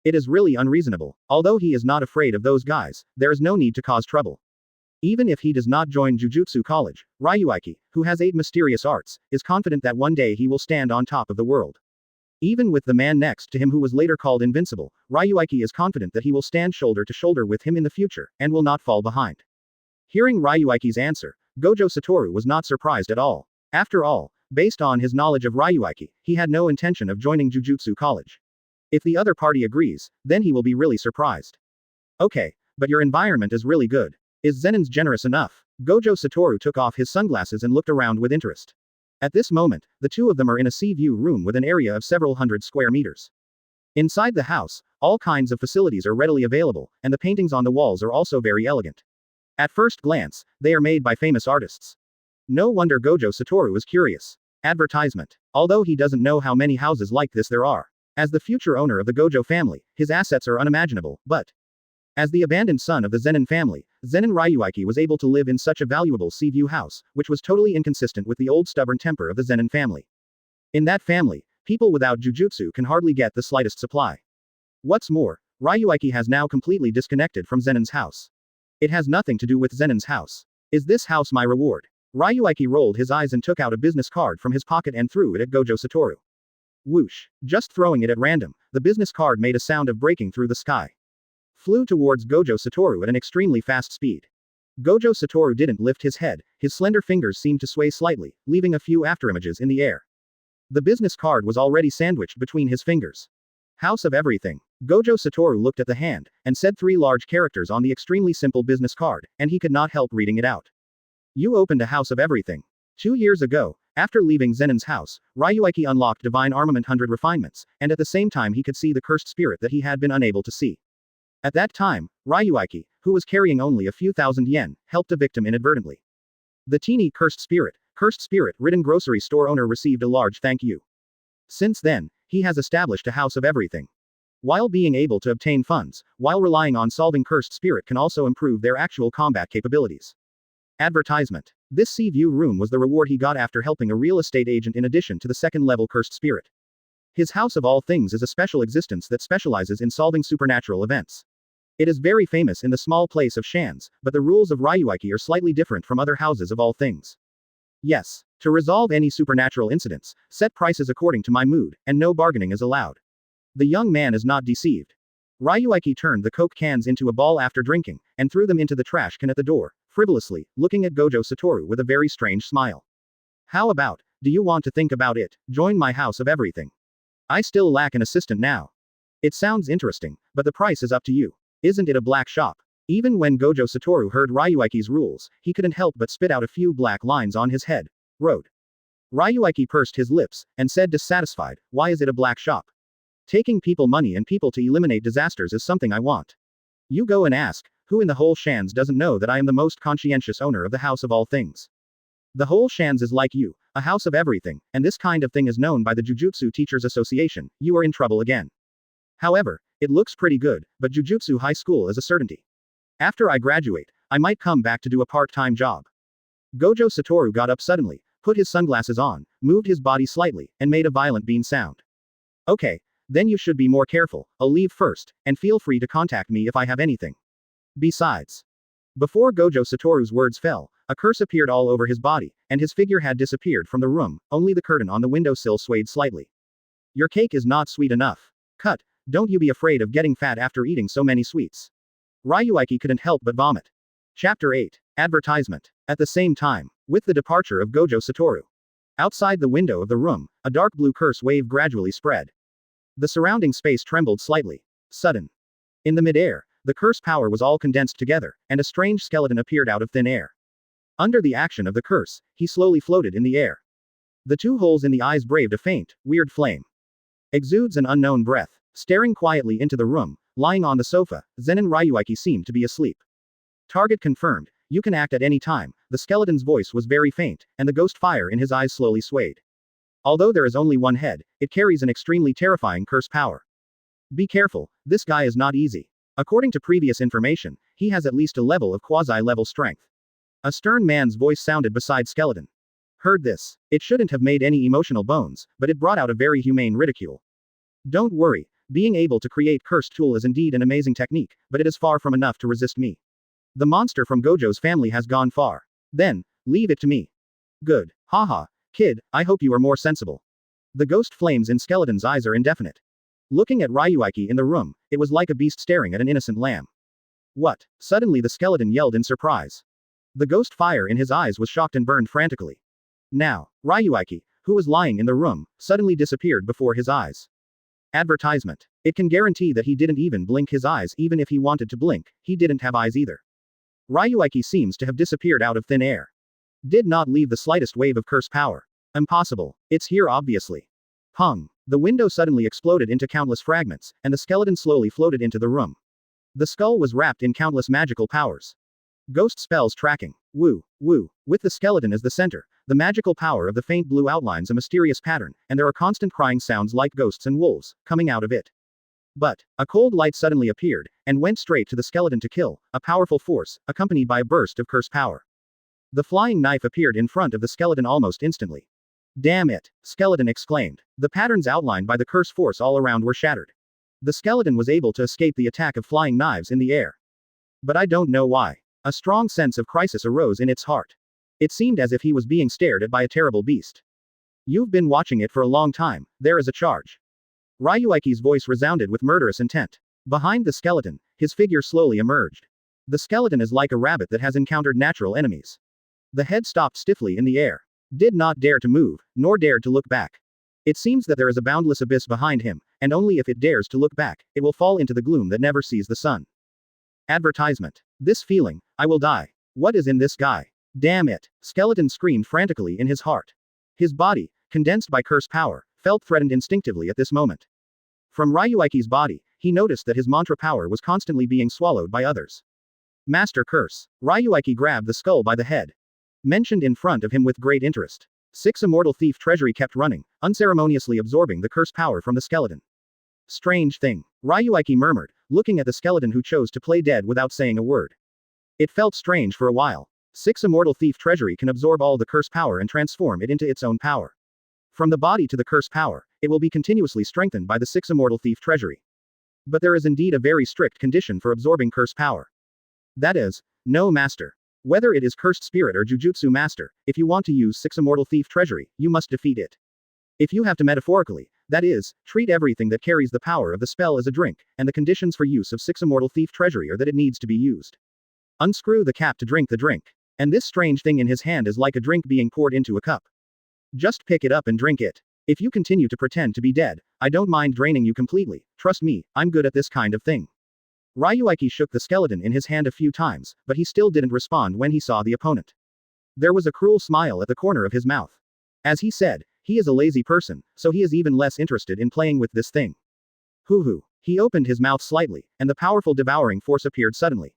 It is really unreasonable. Although he is not afraid of those guys, there is no need to cause trouble. Even if he does not join Jujutsu College, Ryuichi, who has 8 mysterious arts, is confident that one day he will stand on top of the world. Even with the man next to him who was later called Invincible, Ryuichi is confident that he will stand shoulder to shoulder with him in the future, and will not fall behind. Hearing Ryuichi's answer, Gojo Satoru was not surprised at all. After all, based on his knowledge of Ryuichi, he had no intention of joining Jujutsu College. If the other party agrees, then he will be really surprised. Okay, but your environment is really good. Is Zenin's generous enough? Gojo Satoru took off his sunglasses and looked around with interest. At this moment, the two of them are in a sea view room with an area of several hundred square meters. Inside the house, all kinds of facilities are readily available, and the paintings on the walls are also very elegant. At first glance, they are made by famous artists. No wonder Gojo Satoru is curious. Advertisement. Although he doesn't know how many houses like this there are. As the future owner of the Gojo family, his assets are unimaginable, but As the abandoned son of the Zenin family, Zenin Ryuichi was able to live in such a valuable sea view house, which was totally inconsistent with the old stubborn temper of the Zenin family. In that family, people without jujutsu can hardly get the slightest supply. What's more, Ryuichi has now completely disconnected from Zenin's house. It has nothing to do with Zenin's house. Is this house my reward? Ryuichi rolled his eyes and took out a business card from his pocket and threw it at Gojo Satoru. Whoosh. Just throwing it at random, the business card made a sound of breaking through the sky. Flew towards Gojo Satoru at an extremely fast speed. Gojo Satoru didn't lift his head, his slender fingers seemed to sway slightly, leaving a few afterimages in the air. The business card was already sandwiched between his fingers. House of Everything. Gojo Satoru looked at the hand, and said 3 large characters on the extremely simple business card, and he could not help reading it out. You opened a House of Everything. 2 years ago, after leaving Zenin's house, Ryuichi unlocked Divine Armament 100 refinements, and at the same time he could see the cursed spirit that he had been unable to see. At that time, Ryuichi, who was carrying only a few thousand yen, helped a victim inadvertently. The teeny cursed spirit-ridden grocery store owner received a large thank you. Since then, he has established a House of Everything. While being able to obtain funds, while relying on solving cursed spirit can also improve their actual combat capabilities. Advertisement. This sea view room was the reward he got after helping a real estate agent in addition to the second-level cursed spirit. His House of All Things is a special existence that specializes in solving supernatural events. It is very famous in the small place of Shans, but the rules of Ryuichi are slightly different from other houses of all things. Yes. To resolve any supernatural incidents, set prices according to my mood, and no bargaining is allowed. The young man is not deceived. Ryuichi turned the Coke cans into a ball after drinking, and threw them into the trash can at the door, frivolously, looking at Gojo Satoru with a very strange smile. How about, do you want to think about it, join my House of Everything? I still lack an assistant now. It sounds interesting, but the price is up to you. Isn't it a black shop? Even when Gojo Satoru heard Ryuichi's rules, he couldn't help but spit out a few black lines on his head. Road. Ryuichi pursed his lips, and said dissatisfied, why is it a black shop? Taking people money and people to eliminate disasters is something I want. You go and ask, who in the whole Shans doesn't know that I am the most conscientious owner of the House of All Things? The whole Shans is like you, a house of everything, and this kind of thing is known by the Jujutsu Teachers Association, you are in trouble again. However, it looks pretty good, but Jujutsu High School is a certainty. After I graduate, I might come back to do a part-time job. Gojo Satoru got up suddenly, put his sunglasses on, moved his body slightly, and made a violent bean sound. Okay, then you should be more careful, I'll leave first, and feel free to contact me if I have anything. Besides. Before Gojo Satoru's words fell, a curse appeared all over his body, and his figure had disappeared from the room, only the curtain on the windowsill swayed slightly. Your cake is not sweet enough. Cut. Don't you be afraid of getting fat after eating so many sweets. Ryuichi couldn't help but vomit. Chapter 8. Advertisement. At the same time, with the departure of Gojo Satoru. Outside the window of the room, a dark blue curse wave gradually spread. The surrounding space trembled slightly. Sudden. In the midair, the curse power was all condensed together, and a strange skeleton appeared out of thin air. Under the action of the curse, he slowly floated in the air. The 2 holes in the eyes braved a faint, weird flame. Exudes an unknown breath. Staring quietly into the room, lying on the sofa, Zenin Ryuichi seemed to be asleep. Target confirmed, you can act at any time, the skeleton's voice was very faint, and the ghost fire in his eyes slowly swayed. Although there is only one head, it carries an extremely terrifying curse power. Be careful, this guy is not easy. According to previous information, he has at least a level of quasi-level strength. A stern man's voice sounded beside skeleton. Heard this. It shouldn't have made any emotional bones, but it brought out a very humane ridicule. Don't worry, being able to create cursed tool is indeed an amazing technique, but it is far from enough to resist me. The monster from Gojo's family has gone far. Then, leave it to me. Good. Haha, kid, I hope you are more sensible. The ghost flames in skeleton's eyes are indefinite. Looking at Ryuichi in the room, it was like a beast staring at an innocent lamb. What? Suddenly the skeleton yelled in surprise. The ghost fire in his eyes was shocked and burned frantically. Now, Ryuichi, who was lying in the room, suddenly disappeared before his eyes. Advertisement. It can guarantee that he didn't even blink his eyes even if he wanted to blink, he didn't have eyes either. Ryuichi seems to have disappeared out of thin air. Did not leave the slightest wave of curse power. Impossible. It's here obviously. Pung. The window suddenly exploded into countless fragments, and the skeleton slowly floated into the room. The skull was wrapped in countless magical powers. Ghost spells tracking. Woo, woo. With the skeleton as the center, the magical power of the faint blue outlines a mysterious pattern, and there are constant crying sounds like ghosts and wolves, coming out of it. But, a cold light suddenly appeared, and went straight to the skeleton to kill, a powerful force, accompanied by a burst of curse power. The flying knife appeared in front of the skeleton almost instantly. Damn it! Skeleton exclaimed. The patterns outlined by the curse force all around were shattered. The skeleton was able to escape the attack of flying knives in the air. But I don't know why. A strong sense of crisis arose in its heart. It seemed as if he was being stared at by a terrible beast. You've been watching it for a long time, there is a charge. Ryuichi's voice resounded with murderous intent. Behind the skeleton, his figure slowly emerged. The skeleton is like a rabbit that has encountered natural enemies. The head stopped stiffly in the air. Did not dare to move, nor dared to look back. It seems that there is a boundless abyss behind him, and only if it dares to look back, it will fall into the gloom that never sees the sun. Advertisement. This feeling, I will die. What is in this guy? Damn it! Skeleton screamed frantically in his heart. His body, condensed by curse power, felt threatened instinctively at this moment. From Ryuichi's body, he noticed that his mantra power was constantly being swallowed by others. Master Curse. Ryuichi grabbed the skull by the head. Mentioned in front of him with great interest. 6 Immortal Thief Treasury kept running, unceremoniously absorbing the curse power from the skeleton. Strange thing. Ryuichi murmured, looking at the skeleton who chose to play dead without saying a word. It felt strange for a while. 6 Immortal Thief Treasury can absorb all the curse power and transform it into its own power. From the body to the curse power, it will be continuously strengthened by the 6 Immortal Thief Treasury. But there is indeed a very strict condition for absorbing curse power. That is, no master. Whether it is Cursed Spirit or Jujutsu Master, if you want to use 6 Immortal Thief Treasury, you must defeat it. If you have to metaphorically, that is, treat everything that carries the power of the spell as a drink, and the conditions for use of 6 Immortal Thief Treasury are that it needs to be used. Unscrew the cap to drink the drink. And this strange thing in his hand is like a drink being poured into a cup. Just pick it up and drink it. If you continue to pretend to be dead, I don't mind draining you completely, trust me, I'm good at this kind of thing. Ryuichi shook the skeleton in his hand a few times, but he still didn't respond when he saw the opponent. There was a cruel smile at the corner of his mouth. As he said, he is a lazy person, so he is even less interested in playing with this thing. Hoo-hoo. He opened his mouth slightly, and the powerful devouring force appeared suddenly.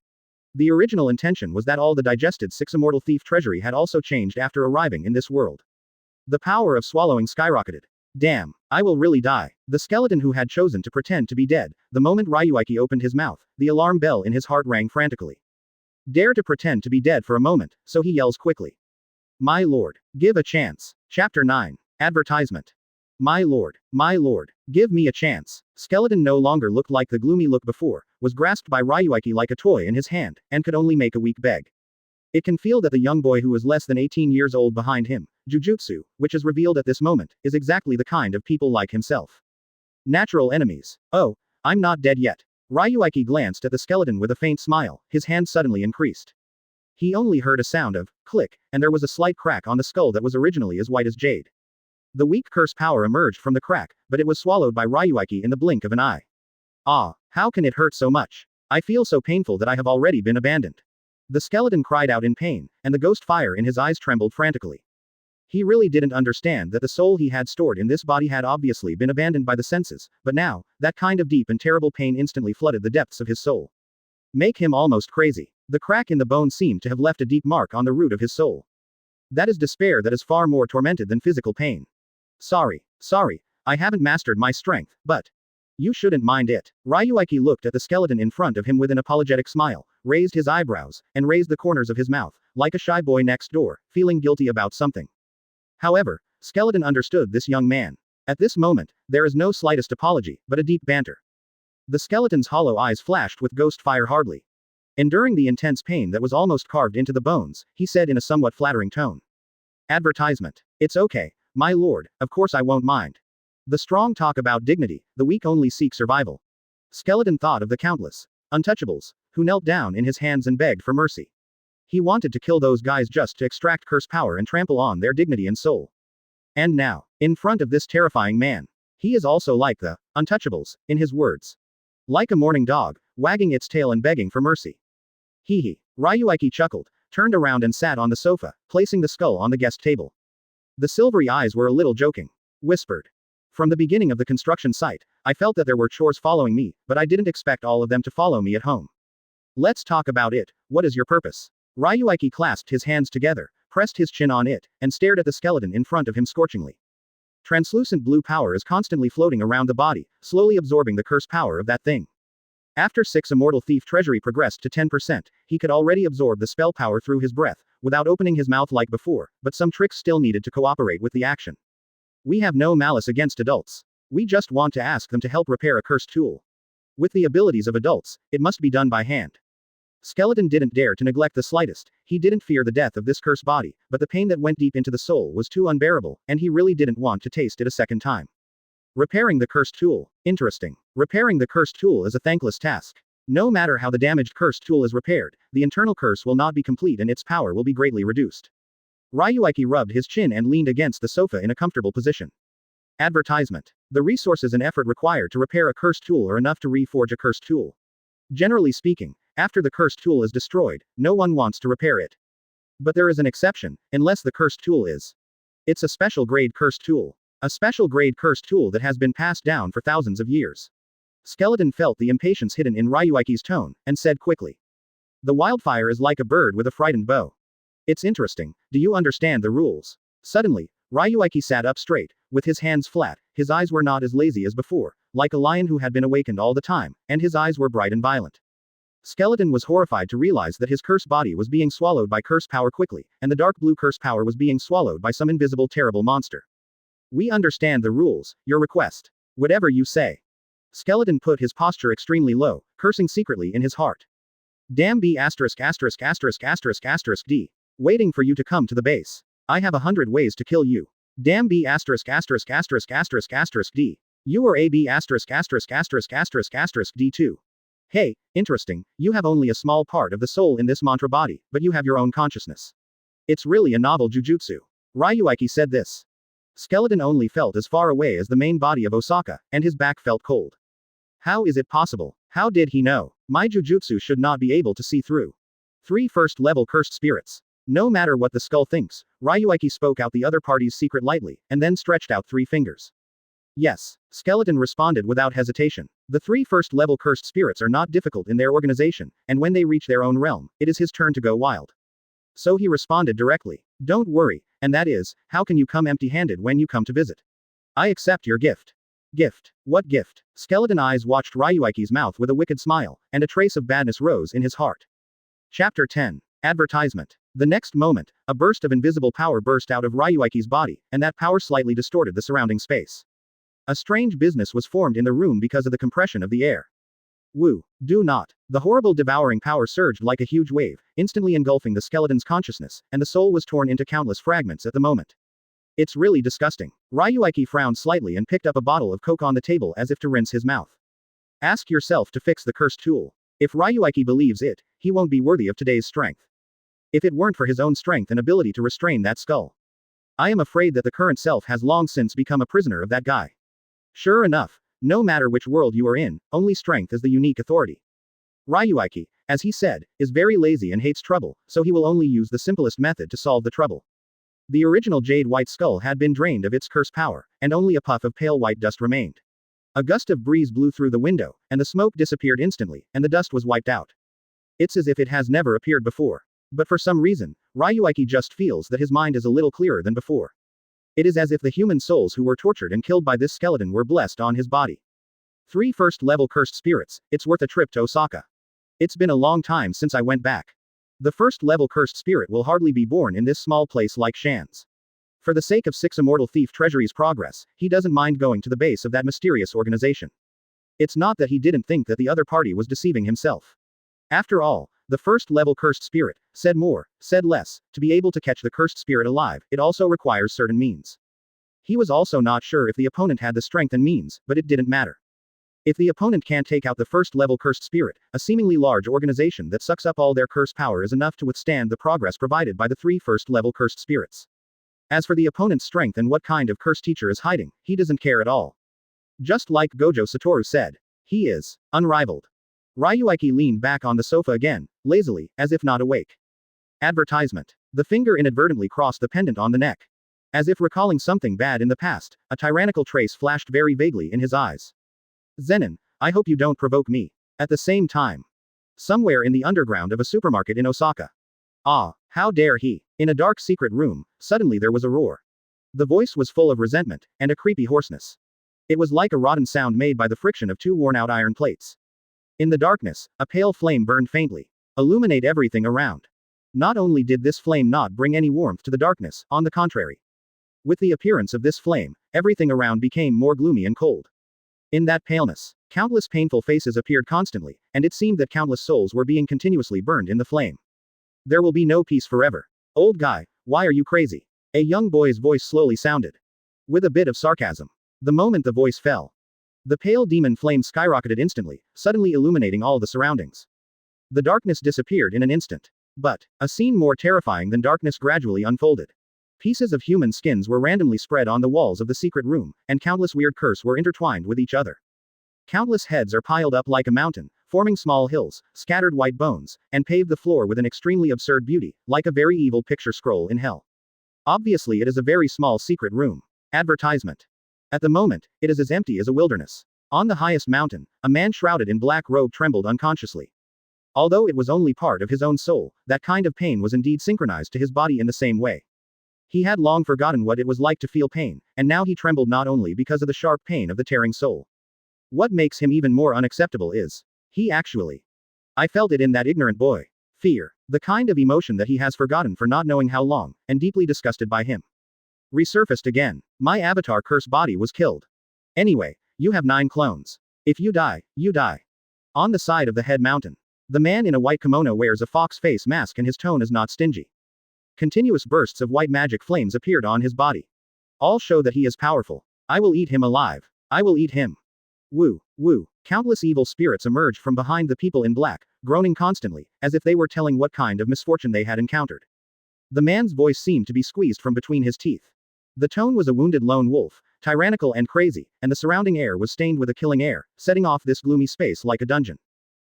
The original intention was that all the digested 6 Immortal Thief Treasury had also changed after arriving in this world. The power of swallowing skyrocketed. Damn, I will really die. The skeleton who had chosen to pretend to be dead, the moment Ryuichi opened his mouth, the alarm bell in his heart rang frantically. Dare to pretend to be dead for a moment, so he yells quickly. My lord, give a chance. Chapter 9. Advertisement. My lord, give me a chance. Skeleton no longer looked like the gloomy look before, was grasped by Ryuichi like a toy in his hand, and could only make a weak beg. It can feel that the young boy who was less than 18 years old behind him, Jujutsu, which is revealed at this moment, is exactly the kind of people like himself. Natural enemies. Oh, I'm not dead yet. Ryuichi glanced at the skeleton with a faint smile, his hand suddenly increased. He only heard a sound of click, and there was a slight crack on the skull that was originally as white as jade. The weak curse power emerged from the crack, but it was swallowed by Ryuichi in the blink of an eye. Ah, how can it hurt so much? I feel so painful that I have already been abandoned. The skeleton cried out in pain, and the ghost fire in his eyes trembled frantically. He really didn't understand that the soul he had stored in this body had obviously been abandoned by the senses, but now, that kind of deep and terrible pain instantly flooded the depths of his soul. Make him almost crazy. The crack in the bone seemed to have left a deep mark on the root of his soul. That is despair that is far more tormented than physical pain. Sorry, I haven't mastered my strength, but you shouldn't mind it. Ryuichi looked at the skeleton in front of him with an apologetic smile, raised his eyebrows, and raised the corners of his mouth, like a shy boy next door, feeling guilty about something. However, Skeleton understood this young man. At this moment, there is no slightest apology, but a deep banter. The skeleton's hollow eyes flashed with ghost fire hardly. Enduring the intense pain that was almost carved into the bones, he said in a somewhat flattering tone. Advertisement. It's okay, my lord, of course I won't mind. The strong talk about dignity, the weak only seek survival. Skeleton thought of the countless untouchables, who knelt down in his hands and begged for mercy. He wanted to kill those guys just to extract curse power and trample on their dignity and soul. And now, in front of this terrifying man, he is also like the untouchables, in his words. Like a mourning dog, wagging its tail and begging for mercy. Hee. Ryuichi chuckled, turned around and sat on the sofa, placing the skull on the guest table. The silvery eyes were a little joking. Whispered. From the beginning of the construction site, I felt that there were chores following me, but I didn't expect all of them to follow me at home. Let's talk about it. What is your purpose? Ryuichi clasped his hands together, pressed his chin on it, and stared at the skeleton in front of him scorchingly. Translucent blue power is constantly floating around the body, slowly absorbing the curse power of that thing. After 6 Immortal Thief Treasury progressed to 10%, he could already absorb the spell power through his breath, without opening his mouth like before, but some tricks still needed to cooperate with the action. We have no malice against adults. We just want to ask them to help repair a cursed tool. With the abilities of adults, it must be done by hand. Skeleton didn't dare to neglect the slightest. He didn't fear the death of this cursed body, but the pain that went deep into the soul was too unbearable, and he really didn't want to taste it a second time. Repairing the cursed tool. Interesting. Repairing the cursed tool is a thankless task. No matter how the damaged cursed tool is repaired, the internal curse will not be complete and its power will be greatly reduced. Ryuichi rubbed his chin and leaned against the sofa in a comfortable position. Advertisement. The resources and effort required to repair a cursed tool are enough to reforge a cursed tool. Generally speaking, after the cursed tool is destroyed, no one wants to repair it. But there is an exception, unless the cursed tool is. It's a special grade cursed tool. A special grade cursed tool that has been passed down for thousands of years. Skeleton felt the impatience hidden in Ryuichi's tone, and said quickly. The wildfire is like a bird with a frightened bow. It's interesting, do you understand the rules? Suddenly, Ryuichi sat up straight, with his hands flat, his eyes were not as lazy as before, like a lion who had been awakened all the time, and his eyes were bright and violent. Skeleton was horrified to realize that his cursed body was being swallowed by curse power quickly, and the dark blue curse power was being swallowed by some invisible terrible monster. We understand the rules, your request. Whatever you say. Skeleton put his posture extremely low, cursing secretly in his heart. Damn B************** D. Waiting for you to come to the base. I have 100 ways to kill you. Damn B********** D. You are a B******* D too. Hey, interesting, you have only a small part of the soul in this mantra body, but you have your own consciousness. It's really a novel jujutsu. Ryuichi said this. Skeleton only felt as far away as the main body of Osaka, and his back felt cold. How is it possible? How did he know? My jujutsu should not be able to see through. 3 first-level cursed spirits. No matter what the skull thinks, Ryuichi spoke out the other party's secret lightly, and then stretched out 3 fingers. Yes. Skeleton responded without hesitation. The 3 first-level cursed spirits are not difficult in their organization, and when they reach their own realm, it is his turn to go wild. So he responded directly. Don't worry, and that is, how can you come empty-handed when you come to visit? I accept your gift. Gift? What gift? Skeleton eyes watched Ryuichi's mouth with a wicked smile, and a trace of badness rose in his heart. Chapter 10. Advertisement. The next moment, a burst of invisible power burst out of Ryuichi's body, and that power slightly distorted the surrounding space. A strange business was formed in the room because of the compression of the air. Woo. Do not. The horrible devouring power surged like a huge wave, instantly engulfing the skeleton's consciousness, and the soul was torn into countless fragments at the moment. It's really disgusting. Ryuichi frowned slightly and picked up a bottle of coke on the table as if to rinse his mouth. Ask yourself to fix the cursed tool. If Ryuichi believes it, he won't be worthy of today's strength. If it weren't for his own strength and ability to restrain that skull. I am afraid that the current self has long since become a prisoner of that guy. Sure enough, no matter which world you are in, only strength is the unique authority. Ryuichi, as he said, is very lazy and hates trouble, so he will only use the simplest method to solve the trouble. The original jade white skull had been drained of its curse power, and only a puff of pale white dust remained. A gust of breeze blew through the window, and the smoke disappeared instantly, and the dust was wiped out. It's as if it has never appeared before. But for some reason, Ryuichi just feels that his mind is a little clearer than before. It is as if the human souls who were tortured and killed by this skeleton were blessed on his body. 3 first-level cursed spirits, it's worth a trip to Osaka. It's been a long time since I went back. The first-level cursed spirit will hardly be born in this small place like Shan's. For the sake of 6 Immortal Thief Treasury's progress, he doesn't mind going to the base of that mysterious organization. It's not that he didn't think that the other party was deceiving himself. After all, the first-level cursed spirit, said more, said less, to be able to catch the cursed spirit alive, it also requires certain means. He was also not sure if the opponent had the strength and means, but it didn't matter. If the opponent can't take out the first-level cursed spirit, a seemingly large organization that sucks up all their curse power is enough to withstand the progress provided by the 3 first-level cursed spirits. As for the opponent's strength and what kind of curse teacher is hiding, he doesn't care at all. Just like Gojo Satoru said. He is unrivaled. Ryuichi leaned back on the sofa again, lazily, as if not awake. Advertisement. The finger inadvertently crossed the pendant on the neck. As if recalling something bad in the past, a tyrannical trace flashed very vaguely in his eyes. Zenin, I hope you don't provoke me. At the same time. Somewhere in the underground of a supermarket in Osaka. Ah, how dare he. In a dark secret room, suddenly there was a roar. The voice was full of resentment, and a creepy hoarseness. It was like a rotten sound made by the friction of two worn-out iron plates. In the darkness, a pale flame burned faintly. Illuminate everything around. Not only did this flame not bring any warmth to the darkness, on the contrary. With the appearance of this flame, everything around became more gloomy and cold. In that paleness, countless painful faces appeared constantly, and it seemed that countless souls were being continuously burned in the flame. There will be no peace forever. Old guy, why are you crazy? A young boy's voice slowly sounded. With a bit of sarcasm. The moment the voice fell, the pale demon flame skyrocketed instantly, suddenly illuminating all the surroundings. The darkness disappeared in an instant. But a scene more terrifying than darkness gradually unfolded. Pieces of human skins were randomly spread on the walls of the secret room, and countless weird curses were intertwined with each other. Countless heads are piled up like a mountain, forming small hills, scattered white bones, and paved the floor with an extremely absurd beauty, like a very evil picture scroll in hell. Obviously it is a very small secret room. Advertisement. At the moment, it is as empty as a wilderness. On the highest mountain, a man shrouded in black robe trembled unconsciously. Although it was only part of his own soul, that kind of pain was indeed synchronized to his body in the same way. He had long forgotten what it was like to feel pain, and now he trembled not only because of the sharp pain of the tearing soul. What makes him even more unacceptable is, he actually. I felt it in that ignorant boy. Fear. The kind of emotion that he has forgotten for not knowing how long, and deeply disgusted by him. Resurfaced again. My avatar curse body was killed. Anyway, you have 9 clones. If you die, you die. On the side of the head mountain. The man in a white kimono wears a fox face mask and his tone is not stingy. Continuous bursts of white magic flames appeared on his body. All show that he is powerful. I will eat him alive. I will eat him. Woo, woo. Countless evil spirits emerged from behind the people in black, groaning constantly, as if they were telling what kind of misfortune they had encountered. The man's voice seemed to be squeezed from between his teeth. The tone was a wounded lone wolf, tyrannical and crazy, and the surrounding air was stained with a killing air, setting off this gloomy space like a dungeon.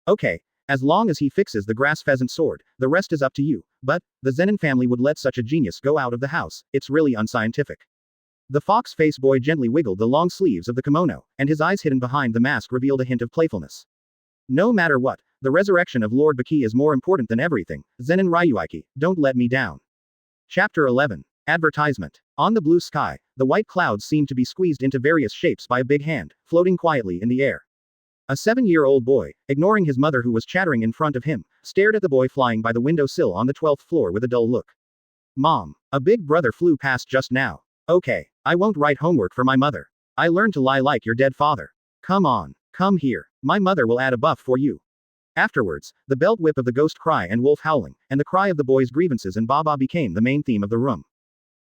Okay. As long as he fixes the grass pheasant sword, the rest is up to you, but, the Zenin family would let such a genius go out of the house, it's really unscientific. The fox-faced boy gently wiggled the long sleeves of the kimono, and his eyes hidden behind the mask revealed a hint of playfulness. No matter what, the resurrection of Lord Baki is more important than everything. Zenin Ryuichi, don't let me down. Chapter 11. Advertisement. On the blue sky, the white clouds seemed to be squeezed into various shapes by a big hand, floating quietly in the air. A 7-year-old boy, ignoring his mother who was chattering in front of him, stared at the boy flying by the window sill on the 12th floor with a dull look. Mom, a big brother flew past just now. Okay, I won't write homework for my mother. I learned to lie like your dead father. Come on, come here, my mother will add a buff for you. Afterwards, the belt whip of the ghost cry and wolf howling, and the cry of the boy's grievances and Baba became the main theme of the room.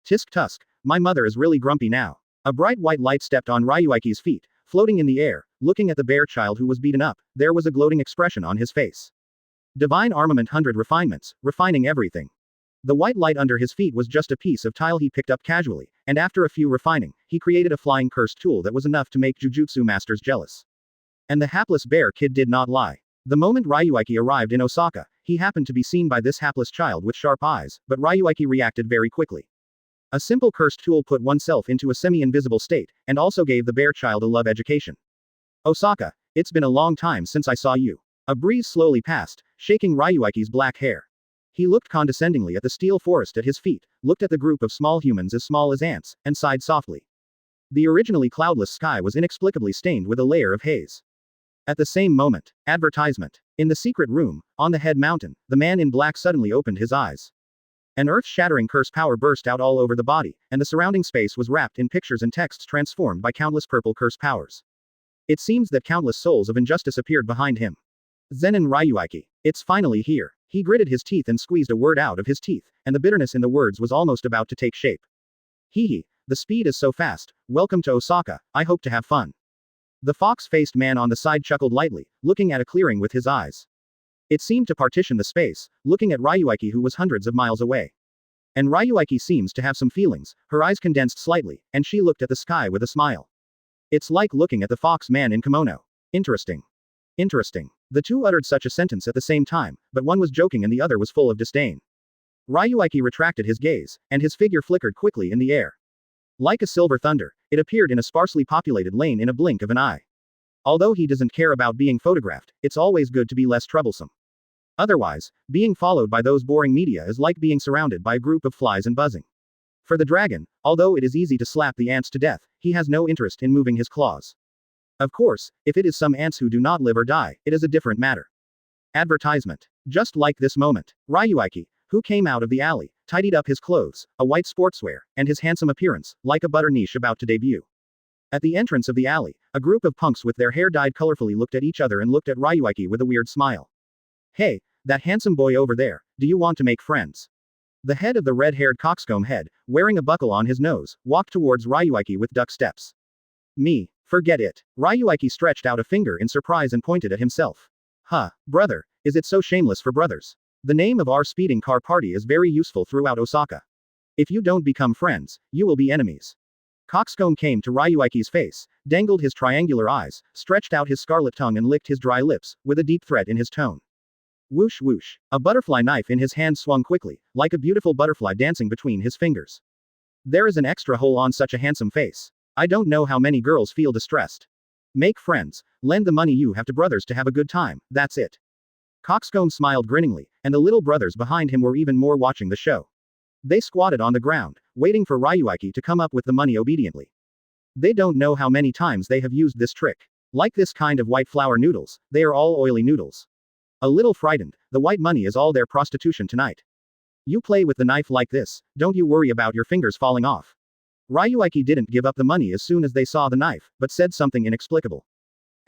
Tisk tusk, my mother is really grumpy now. A bright white light stepped on Ryuichi's feet, floating in the air. Looking at the bear child who was beaten up, there was a gloating expression on his face. Divine armament 100 refinements, refining everything. The white light under his feet was just a piece of tile he picked up casually, and after a few refining, he created a flying cursed tool that was enough to make Jujutsu masters jealous. And the hapless bear kid did not lie. The moment Ryuichi arrived in Osaka, he happened to be seen by this hapless child with sharp eyes, but Ryuichi reacted very quickly. A simple cursed tool put oneself into a semi-invisible state, and also gave the bear child a love education. Osaka, it's been a long time since I saw you. A breeze slowly passed, shaking Ryuichi's black hair. He looked condescendingly at the steel forest at his feet, looked at the group of small humans as small as ants, and sighed softly. The originally cloudless sky was inexplicably stained with a layer of haze. At the same moment, advertisement. In the secret room, on the head mountain, the man in black suddenly opened his eyes. An earth-shattering curse power burst out all over the body, and the surrounding space was wrapped in pictures and texts transformed by countless purple curse powers. It seems that countless souls of injustice appeared behind him. Zenin Ryuichi. It's finally here. He gritted his teeth and squeezed a word out of his teeth, and the bitterness in the words was almost about to take shape. Hee hee, the speed is so fast. Welcome to Osaka, I hope to have fun. The fox-faced man on the side chuckled lightly, looking at a clearing with his eyes. It seemed to partition the space, looking at Ryuichi who was hundreds of miles away. And Ryuichi seems to have some feelings, her eyes condensed slightly, and she looked at the sky with a smile. It's like looking at the fox man in kimono. Interesting. Interesting. The two uttered such a sentence at the same time, but one was joking and the other was full of disdain. Ryuichi retracted his gaze, and his figure flickered quickly in the air. Like a silver thunder, it appeared in a sparsely populated lane in a blink of an eye. Although he doesn't care about being photographed, it's always good to be less troublesome. Otherwise, being followed by those boring media is like being surrounded by a group of flies and buzzing. For the dragon, although it is easy to slap the ants to death, he has no interest in moving his claws. Of course, if it is some ants who do not live or die, it is a different matter. Advertisement. Just like this moment, Ryuichi, who came out of the alley, tidied up his clothes, a white sportswear, and his handsome appearance, like a butter niche about to debut. At the entrance of the alley, a group of punks with their hair dyed colorfully looked at each other and looked at Ryuichi with a weird smile. Hey, that handsome boy over there, do you want to make friends? The head of the red-haired coxcomb head, wearing a buckle on his nose, walked towards Ryuichi with duck steps. Me, forget it. Ryuichi stretched out a finger in surprise and pointed at himself. Huh, brother, is it so shameless for brothers? The name of our speeding car party is very useful throughout Osaka. If you don't become friends, you will be enemies. Coxcomb came to Ryuichi's face, dangled his triangular eyes, stretched out his scarlet tongue and licked his dry lips, with a deep threat in his tone. Whoosh whoosh. A butterfly knife in his hand swung quickly, like a beautiful butterfly dancing between his fingers. There is an extra hole on such a handsome face. I don't know how many girls feel distressed. Make friends, lend the money you have to brothers to have a good time, that's it. Coxcomb smiled grinningly, and the little brothers behind him were even more watching the show. They squatted on the ground, waiting for Ryuichi to come up with the money obediently. They don't know how many times they have used this trick. Like this kind of white flour noodles, they are all oily noodles. A little frightened, the white money is all their prostitution tonight. You play with the knife like this, don't you worry about your fingers falling off. Ryuichi didn't give up the money as soon as they saw the knife, but said something inexplicable.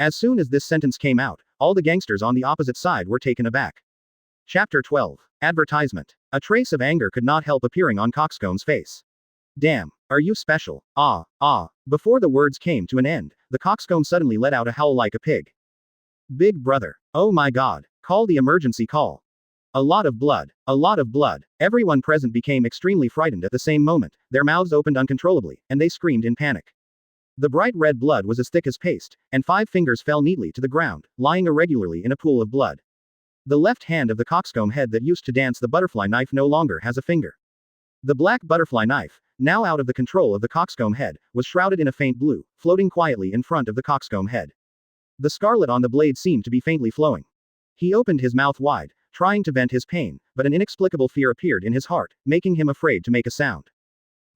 As soon as this sentence came out, all the gangsters on the opposite side were taken aback. Chapter 12. Advertisement. A trace of anger could not help appearing on Coxcomb's face. Damn, are you special? Ah. Before the words came to an end, the coxcomb suddenly let out a howl like a pig. Big brother. Oh my god. Call the emergency call. A lot of blood. A lot of blood. Everyone present became extremely frightened at the same moment, their mouths opened uncontrollably, and they screamed in panic. The bright red blood was as thick as paste, and 5 fingers fell neatly to the ground, lying irregularly in a pool of blood. The left hand of the coxcomb head that used to dance the butterfly knife no longer has a finger. The black butterfly knife, now out of the control of the coxcomb head, was shrouded in a faint blue, floating quietly in front of the coxcomb head. The scarlet on the blade seemed to be faintly flowing. He opened his mouth wide, trying to vent his pain, but an inexplicable fear appeared in his heart, making him afraid to make a sound.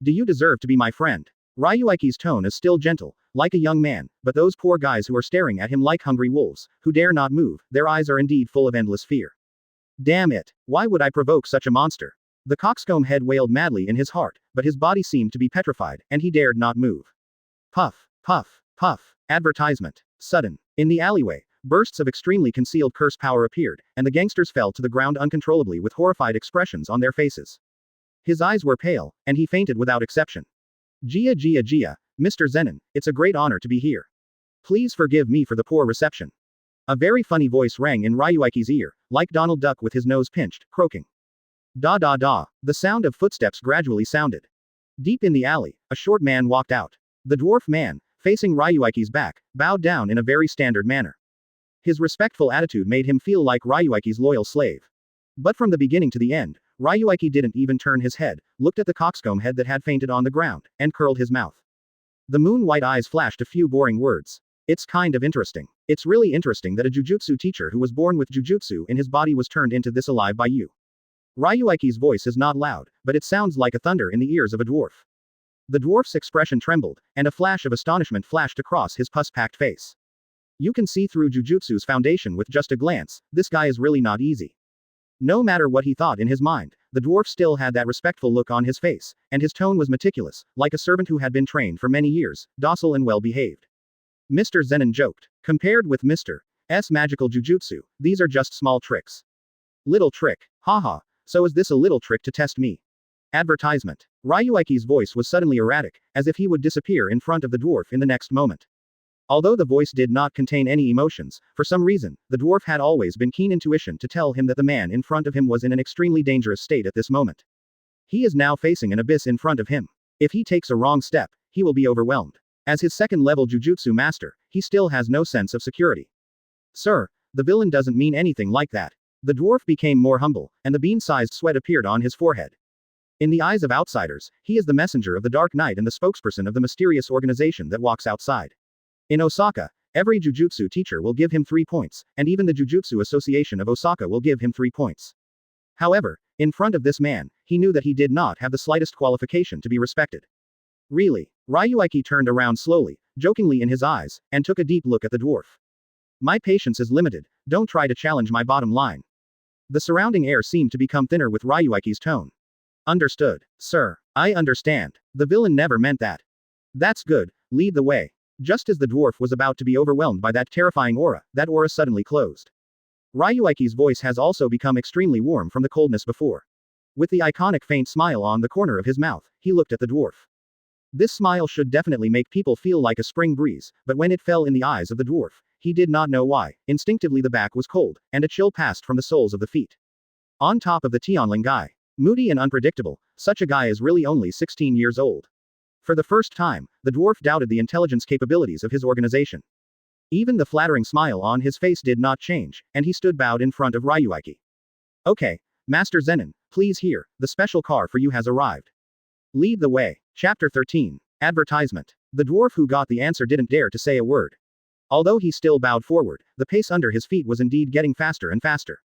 Do you deserve to be my friend? Ryuichi's tone is still gentle, like a young man, but those poor guys who are staring at him like hungry wolves, who dare not move, their eyes are indeed full of endless fear. Damn it, why would I provoke such a monster? The coxcomb head wailed madly in his heart, but his body seemed to be petrified, and he dared not move. Puff, puff, puff. Advertisement. Sudden. In the alleyway, bursts of extremely concealed curse power appeared, and the gangsters fell to the ground uncontrollably with horrified expressions on their faces. His eyes were pale, and he fainted without exception. Gia, Mr. Zenin, it's a great honor to be here. Please forgive me for the poor reception. A very funny voice rang in Ryuichi's ear, like Donald Duck with his nose pinched, croaking. Da da da. The sound of footsteps gradually sounded. Deep in the alley, a short man walked out. The dwarf man, facing Ryuichi's back, bowed down in a very standard manner. His respectful attitude made him feel like Ryuichi's loyal slave. But from the beginning to the end, Ryuichi didn't even turn his head, looked at the coxcomb head that had fainted on the ground, and curled his mouth. The moon-white eyes flashed a few boring words. It's kind of interesting. It's really interesting that a jujutsu teacher who was born with jujutsu in his body was turned into this alive by you. Ryuichi's voice is not loud, but it sounds like a thunder in the ears of a dwarf. The dwarf's expression trembled, and a flash of astonishment flashed across his pus-packed face. You can see through jujutsu's foundation with just a glance, this guy is really not easy. No matter what he thought in his mind, the dwarf still had that respectful look on his face, and his tone was meticulous, like a servant who had been trained for many years, docile and well-behaved. Mr. Zenin joked. Compared with Mr. S magical jujutsu, these are just small tricks. Little trick. Haha, so is this a little trick to test me? Advertisement. Ryuichi's voice was suddenly erratic, as if he would disappear in front of the dwarf in the next moment. Although the voice did not contain any emotions, for some reason, the dwarf had always been keen intuition to tell him that the man in front of him was in an extremely dangerous state at this moment. He is now facing an abyss in front of him. If he takes a wrong step, he will be overwhelmed. As his second-level jujutsu master, he still has no sense of security. Sir, the villain doesn't mean anything like that. The dwarf became more humble, and the bean-sized sweat appeared on his forehead. In the eyes of outsiders, he is the messenger of the Dark Knight and the spokesperson of the mysterious organization that walks outside. In Osaka, every jujutsu teacher will give him 3 points, and even the Jujutsu Association of Osaka will give him 3 points. However, in front of this man, he knew that he did not have the slightest qualification to be respected. Really? Ryuichi turned around slowly, jokingly in his eyes, and took a deep look at the dwarf. My patience is limited, don't try to challenge my bottom line. The surrounding air seemed to become thinner with Ryuichi's tone. Understood, sir. I understand. The villain never meant that. That's good, lead the way. Just as the dwarf was about to be overwhelmed by that terrifying aura, that aura suddenly closed. Ryuichi's voice has also become extremely warm from the coldness before. With the iconic faint smile on the corner of his mouth, he looked at the dwarf. This smile should definitely make people feel like a spring breeze, but when it fell in the eyes of the dwarf, he did not know why. Instinctively the back was cold, and a chill passed from the soles of the feet. On top of the Tianling guy. Moody and unpredictable, such a guy is really only 16 years old. For the first time, the dwarf doubted the intelligence capabilities of his organization. Even the flattering smile on his face did not change, and he stood bowed in front of Ryuichi. Okay, Master Zenin, please here, the special car for you has arrived. Lead the way. Chapter 13. Advertisement. The dwarf who got the answer didn't dare to say a word. Although he still bowed forward, the pace under his feet was indeed getting faster and faster.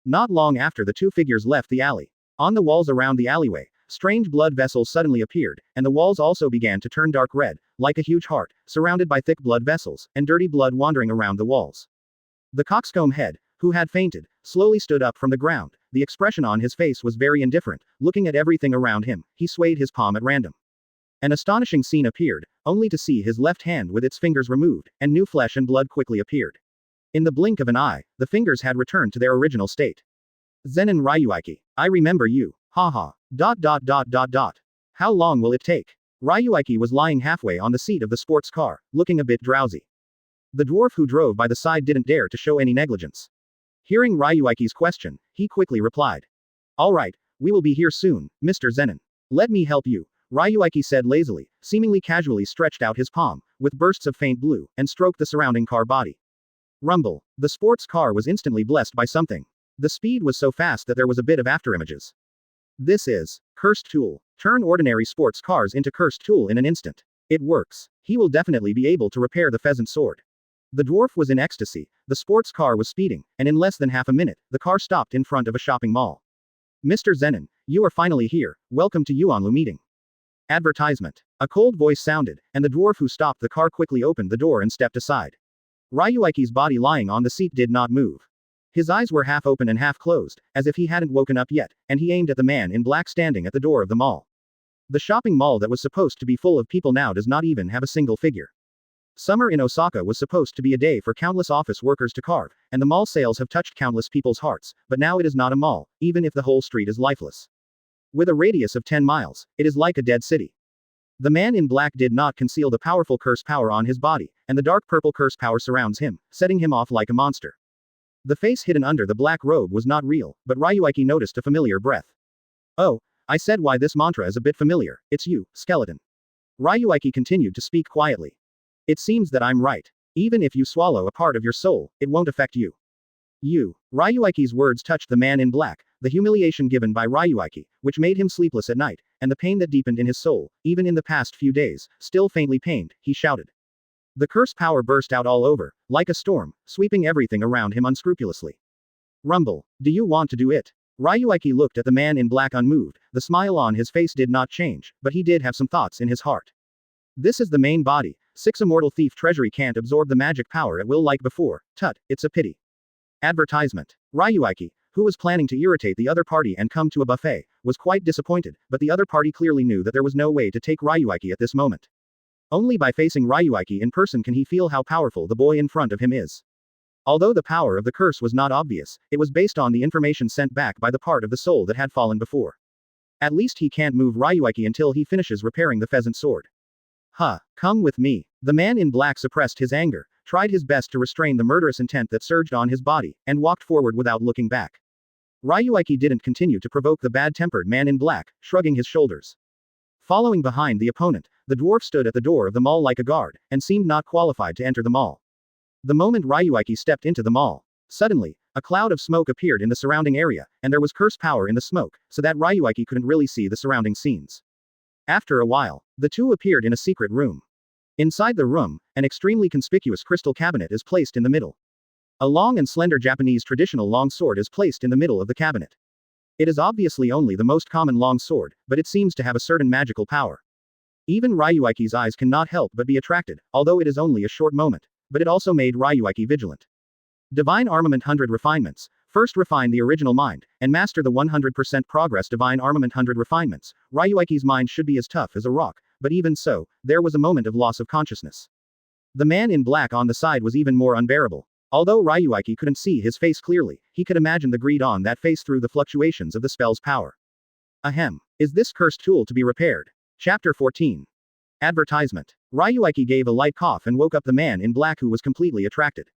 Not long after the two figures left the alley. On the walls around the alleyway, strange blood vessels suddenly appeared, and the walls also began to turn dark red, like a huge heart, surrounded by thick blood vessels, and dirty blood wandering around the walls. The coxcomb head, who had fainted, slowly stood up from the ground. The expression on his face was very indifferent, looking at everything around him. He swayed his palm at random. An astonishing scene appeared, only to see his left hand with its fingers removed, and new flesh and blood quickly appeared. In the blink of an eye, the fingers had returned to their original state. Zenin Ryuichi, I remember you. Haha. ... How long will it take? Ryuichi was lying halfway on the seat of the sports car, looking a bit drowsy. The dwarf who drove by the side didn't dare to show any negligence. Hearing Ryuichi's question, he quickly replied. Alright, we will be here soon, Mr. Zenin. Let me help you, Ryuichi said lazily, seemingly casually stretched out his palm, with bursts of faint blue, and stroked the surrounding car body. Rumble. The sports car was instantly blessed by something. The speed was so fast that there was a bit of afterimages. This is Cursed Tool. Turn ordinary sports cars into Cursed Tool in an instant. It works. He will definitely be able to repair the pheasant sword. The dwarf was in ecstasy. The sports car was speeding, and in less than half a minute, the car stopped in front of a shopping mall. Mr. Zenin, you are finally here. Welcome to Yuanlu meeting. Advertisement. A cold voice sounded, and the dwarf who stopped the car quickly opened the door and stepped aside. Ryuichi's body lying on the seat did not move. His eyes were half open and half closed, as if he hadn't woken up yet, and he aimed at the man in black standing at the door of the mall. The shopping mall that was supposed to be full of people now does not even have a single figure. Summer in Osaka was supposed to be a day for countless office workers to carve, and the mall sales have touched countless people's hearts, but now it is not a mall, even if the whole street is lifeless. With a radius of 10 miles, it is like a dead city. The man in black did not conceal the powerful curse power on his body, and the dark purple curse power surrounds him, setting him off like a monster. The face hidden under the black robe was not real, but Ryuichi noticed a familiar breath. Oh, I said why this mantra is a bit familiar, it's you, skeleton. Ryuichi continued to speak quietly. It seems that I'm right. Even if you swallow a part of your soul, it won't affect you. You. Ryuichi's words touched the man in black, the humiliation given by Ryuichi, which made him sleepless at night, and the pain that deepened in his soul, even in the past few days, still faintly pained, he shouted. The curse power burst out all over, like a storm, sweeping everything around him unscrupulously. Rumble. Do you want to do it? Ryuichi looked at the man in black unmoved, the smile on his face did not change, but he did have some thoughts in his heart. This is the main body. 6 Immortal Thief Treasury can't absorb the magic power at will like before, tut, it's a pity. Advertisement. Ryuichi, who was planning to irritate the other party and come to a buffet, was quite disappointed, but the other party clearly knew that there was no way to take Ryuichi at this moment. Only by facing Ryuichi in person can he feel how powerful the boy in front of him is. Although the power of the curse was not obvious, it was based on the information sent back by the part of the soul that had fallen before. At least he can't move Ryuichi until he finishes repairing the pheasant sword. Huh, come with me. The man in black suppressed his anger, tried his best to restrain the murderous intent that surged on his body, and walked forward without looking back. Ryuichi didn't continue to provoke the bad-tempered man in black, shrugging his shoulders. Following behind the opponent, the dwarf stood at the door of the mall like a guard, and seemed not qualified to enter the mall. The moment Ryuichi stepped into the mall, suddenly, a cloud of smoke appeared in the surrounding area, and there was curse power in the smoke, so that Ryuichi couldn't really see the surrounding scenes. After a while, the two appeared in a secret room. Inside the room, an extremely conspicuous crystal cabinet is placed in the middle. A long and slender Japanese traditional long sword is placed in the middle of the cabinet. It is obviously only the most common long sword, but it seems to have a certain magical power. Even Ryuichi's eyes cannot help but be attracted, although it is only a short moment. But it also made Ryuichi vigilant. Divine Armament 100 Refinements. First refine the original mind, and master the 100% progress Divine Armament 100 Refinements. Ryuichi's mind should be as tough as a rock, but even so, there was a moment of loss of consciousness. The man in black on the side was even more unbearable. Although Ryuichi couldn't see his face clearly, he could imagine the greed on that face through the fluctuations of the spell's power. Ahem. Is this cursed tool to be repaired? Chapter 14. Advertisement. Ryuichi gave a light cough and woke up the man in black, who was completely attracted.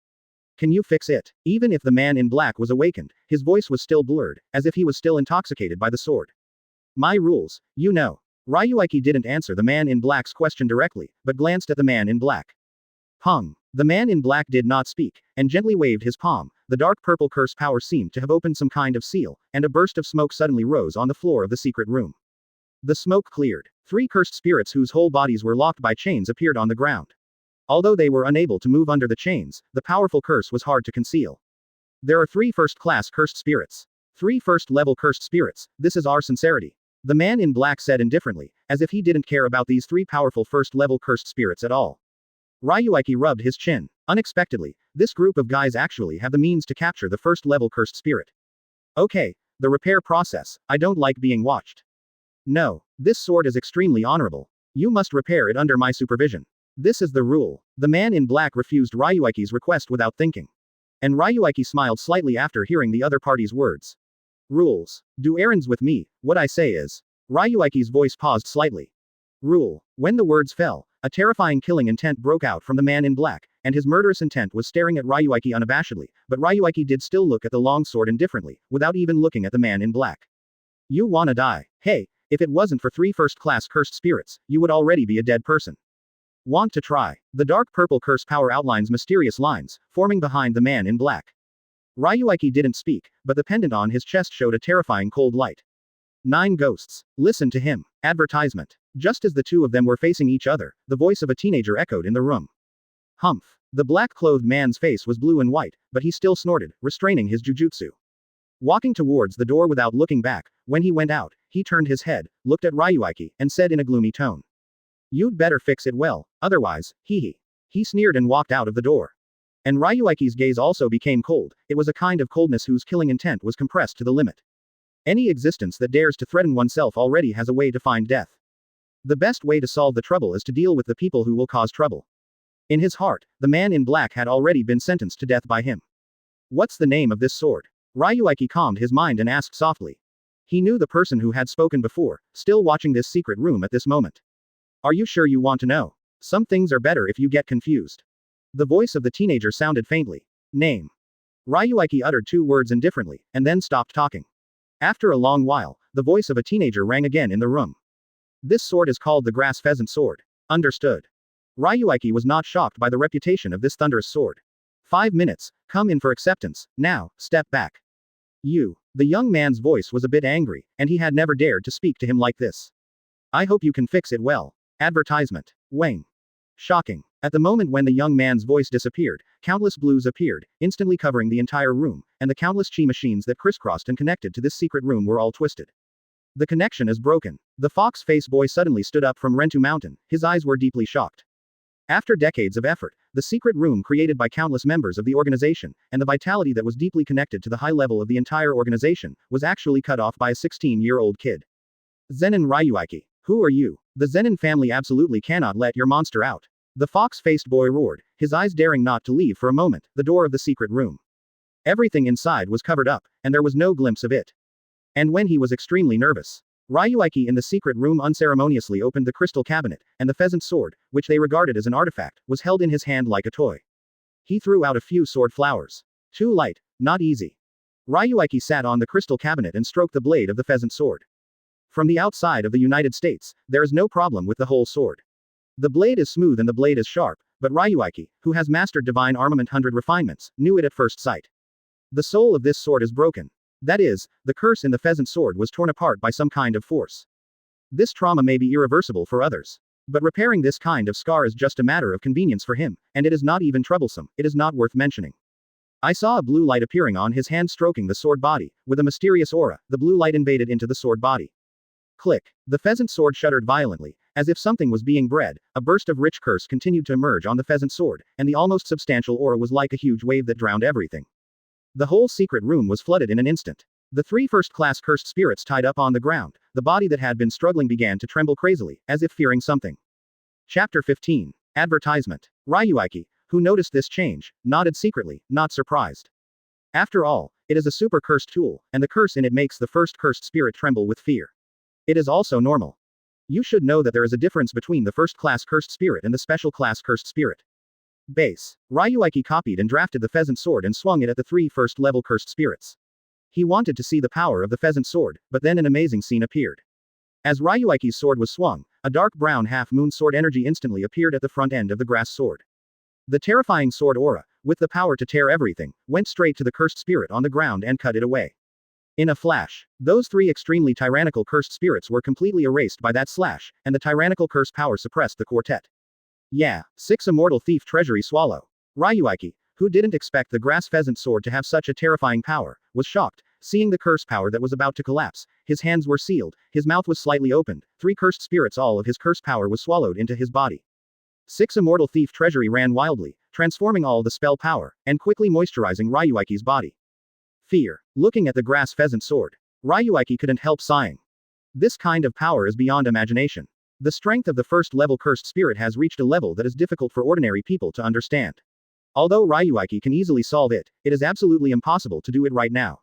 Can you fix it? Even if the man in black was awakened, his voice was still blurred, as if he was still intoxicated by the sword. My rules, you know. Ryuichi didn't answer the man in black's question directly, but glanced at the man in black. Pong. The man in black did not speak, and gently waved his palm. The dark purple curse power seemed to have opened some kind of seal, and a burst of smoke suddenly rose on the floor of the secret room. The smoke cleared. 3 cursed spirits whose whole bodies were locked by chains appeared on the ground. Although they were unable to move under the chains, the powerful curse was hard to conceal. There are 3 first-class cursed spirits. 3 first-level cursed spirits. This is our sincerity. The man in black said indifferently, as if he didn't care about these 3 powerful first-level cursed spirits at all. Ryuichi rubbed his chin. Unexpectedly, this group of guys actually have the means to capture the first-level cursed spirit. Okay, the repair process. I don't like being watched. No, this sword is extremely honorable. You must repair it under my supervision. This is the rule. The man in black refused Ryuichi's request without thinking. And Ryuichi smiled slightly after hearing the other party's words. Rules. Do errands with me, what I say is. Ryuichi's voice paused slightly. Rule. When the words fell, a terrifying killing intent broke out from the man in black, and his murderous intent was staring at Ryuichi unabashedly, but Ryuichi did still look at the long sword indifferently, without even looking at the man in black. You wanna die? Hey, if it wasn't for 3 first-class cursed spirits, you would already be a dead person. Want to try? The dark purple curse power outlines mysterious lines, forming behind the man in black. Ryuichi didn't speak, but the pendant on his chest showed a terrifying cold light. 9 ghosts. Listen to him. Advertisement. Just as the two of them were facing each other, the voice of a teenager echoed in the room. Humph. The black-clothed man's face was blue and white, but he still snorted, restraining his jujutsu. Walking towards the door without looking back, when he went out, he turned his head, looked at Ryuichi, and said in a gloomy tone. You'd better fix it well, otherwise, hee. He sneered and walked out of the door. And Ryuichi's gaze also became cold. It was a kind of coldness whose killing intent was compressed to the limit. Any existence that dares to threaten oneself already has a way to find death. The best way to solve the trouble is to deal with the people who will cause trouble. In his heart, the man in black had already been sentenced to death by him. What's the name of this sword? Ryuichi calmed his mind and asked softly. He knew the person who had spoken before, still watching this secret room at this moment. Are you sure you want to know? Some things are better if you get confused. The voice of the teenager sounded faintly. Name. Ryuichi uttered 2 words indifferently, and then stopped talking. After a long while, the voice of a teenager rang again in the room. This sword is called the Grass Pheasant Sword. Understood. Ryuichi was not shocked by the reputation of this thunderous sword. 5 minutes, come in for acceptance, now, step back. You. The young man's voice was a bit angry, and he had never dared to speak to him like this. I hope you can fix it well. Advertisement. Wang. Shocking. At the moment when the young man's voice disappeared, countless blues appeared, instantly covering the entire room, and the countless chi machines that crisscrossed and connected to this secret room were all twisted. The connection is broken. The fox face boy suddenly stood up from Rentu Mountain, his eyes were deeply shocked. After decades of effort, the secret room created by countless members of the organization, and the vitality that was deeply connected to the high level of the entire organization, was actually cut off by a 16-year-old kid. Zenin Ryuichi. Who are you? The Zenin family absolutely cannot let your monster out. The fox-faced boy roared, his eyes daring not to leave for a moment, the door of the secret room. Everything inside was covered up, and there was no glimpse of it. And when he was extremely nervous, Ryuichi in the secret room unceremoniously opened the crystal cabinet, and the pheasant sword, which they regarded as an artifact, was held in his hand like a toy. He threw out a few sword flowers. Too light, not easy. Ryuichi sat on the crystal cabinet and stroked the blade of the pheasant sword. From the outside of the United States, there is no problem with the whole sword. The blade is smooth and the blade is sharp, but Ryuichi, who has mastered Divine Armament 100 refinements, knew it at first sight. The soul of this sword is broken. That is, the curse in the pheasant sword was torn apart by some kind of force. This trauma may be irreversible for others. But repairing this kind of scar is just a matter of convenience for him, and it is not even troublesome, it is not worth mentioning. I saw a blue light appearing on his hand stroking the sword body. With a mysterious aura, the blue light invaded into the sword body. Click. The pheasant sword shuddered violently, as if something was being bred. A burst of rich curse continued to emerge on the pheasant sword, and the almost substantial aura was like a huge wave that drowned everything. The whole secret room was flooded in an instant. The 3 first-class cursed spirits tied up on the ground. The body that had been struggling began to tremble crazily, as if fearing something. Chapter 15. Advertisement. Ryuichi, who noticed this change, nodded secretly, not surprised. After all, it is a super cursed tool, and the curse in it makes the first cursed spirit tremble with fear. It is also normal. You should know that there is a difference between the first-class cursed spirit and the special-class cursed spirit. Base. Ryuichi copied and drafted the pheasant sword and swung it at the 3 first-level cursed spirits. He wanted to see the power of the pheasant sword, but then an amazing scene appeared. As Ryuichi's sword was swung, a dark brown half-moon sword energy instantly appeared at the front end of the grass sword. The terrifying sword aura, with the power to tear everything, went straight to the cursed spirit on the ground and cut it away. In a flash, those 3 extremely tyrannical cursed spirits were completely erased by that slash, and the tyrannical curse power suppressed the quartet. Yeah, 6 immortal thief treasury swallow. Ryuichi, who didn't expect the grass pheasant sword to have such a terrifying power, was shocked, seeing the curse power that was about to collapse. His hands were sealed, his mouth was slightly opened, 3 cursed spirits, all of his curse power was swallowed into his body. 6 immortal thief treasury ran wildly, transforming all the spell power, and quickly moisturizing Ryuichi's body. Fear. Looking at the grass pheasant sword, Ryuichi couldn't help sighing. This kind of power is beyond imagination. The strength of the first-level cursed spirit has reached a level that is difficult for ordinary people to understand. Although Ryuichi can easily solve it, it is absolutely impossible to do it right now.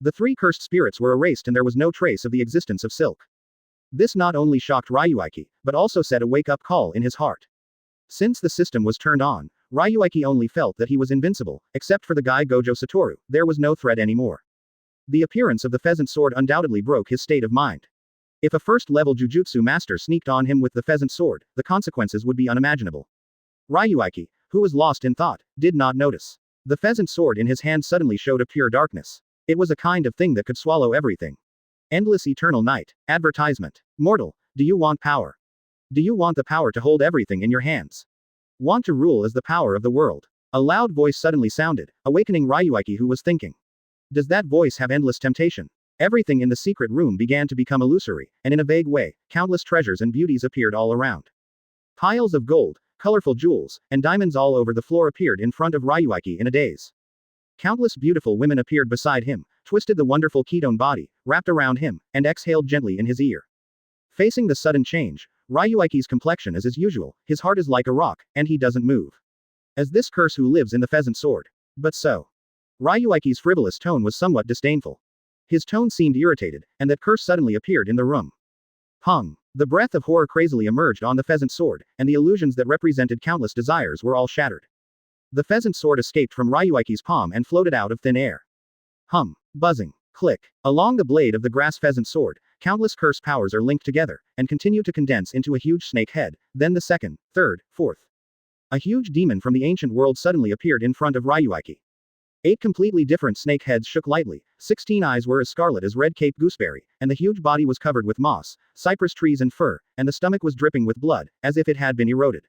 The 3 cursed spirits were erased and there was no trace of the existence of Silk. This not only shocked Ryuichi, but also set a wake-up call in his heart. Since the system was turned on, Ryuichi only felt that he was invincible, except for the guy Gojo Satoru, there was no threat anymore. The appearance of the pheasant sword undoubtedly broke his state of mind. If a first-level jujutsu master sneaked on him with the pheasant sword, the consequences would be unimaginable. Ryuichi, who was lost in thought, did not notice. The pheasant sword in his hand suddenly showed a pure darkness. It was a kind of thing that could swallow everything. Endless eternal night. Advertisement. Mortal, do you want power? Do you want the power to hold everything in your hands? Want to rule as the power of the world? A loud voice suddenly sounded, awakening Ryuichi, who was thinking. Does that voice have endless temptation? Everything in the secret room began to become illusory, and in a vague way, countless treasures and beauties appeared all around. Piles of gold, colorful jewels, and diamonds all over the floor appeared in front of Ryuichi in a daze. Countless beautiful women appeared beside him, twisted the wonderful ketone body, wrapped around him, and exhaled gently in his ear. Facing the sudden change, Ryuichi's complexion is as usual, his heart is like a rock, and he doesn't move. As this curse who lives in the pheasant sword. But so. Ryuichi's frivolous tone was somewhat disdainful. His tone seemed irritated, and that curse suddenly appeared in the room. Pung. The breath of horror crazily emerged on the pheasant sword, and the illusions that represented countless desires were all shattered. The pheasant sword escaped from Ryuichi's palm and floated out of thin air. Buzzing. Click. Along the blade of the grass pheasant sword, countless curse powers are linked together, and continue to condense into a huge snake head, then the second, third, fourth. A huge demon from the ancient world suddenly appeared in front of Ryuichi. 8 completely different snake heads shook lightly, 16 eyes were as scarlet as red cape gooseberry, and the huge body was covered with moss, cypress trees and fur, and the stomach was dripping with blood, as if it had been eroded.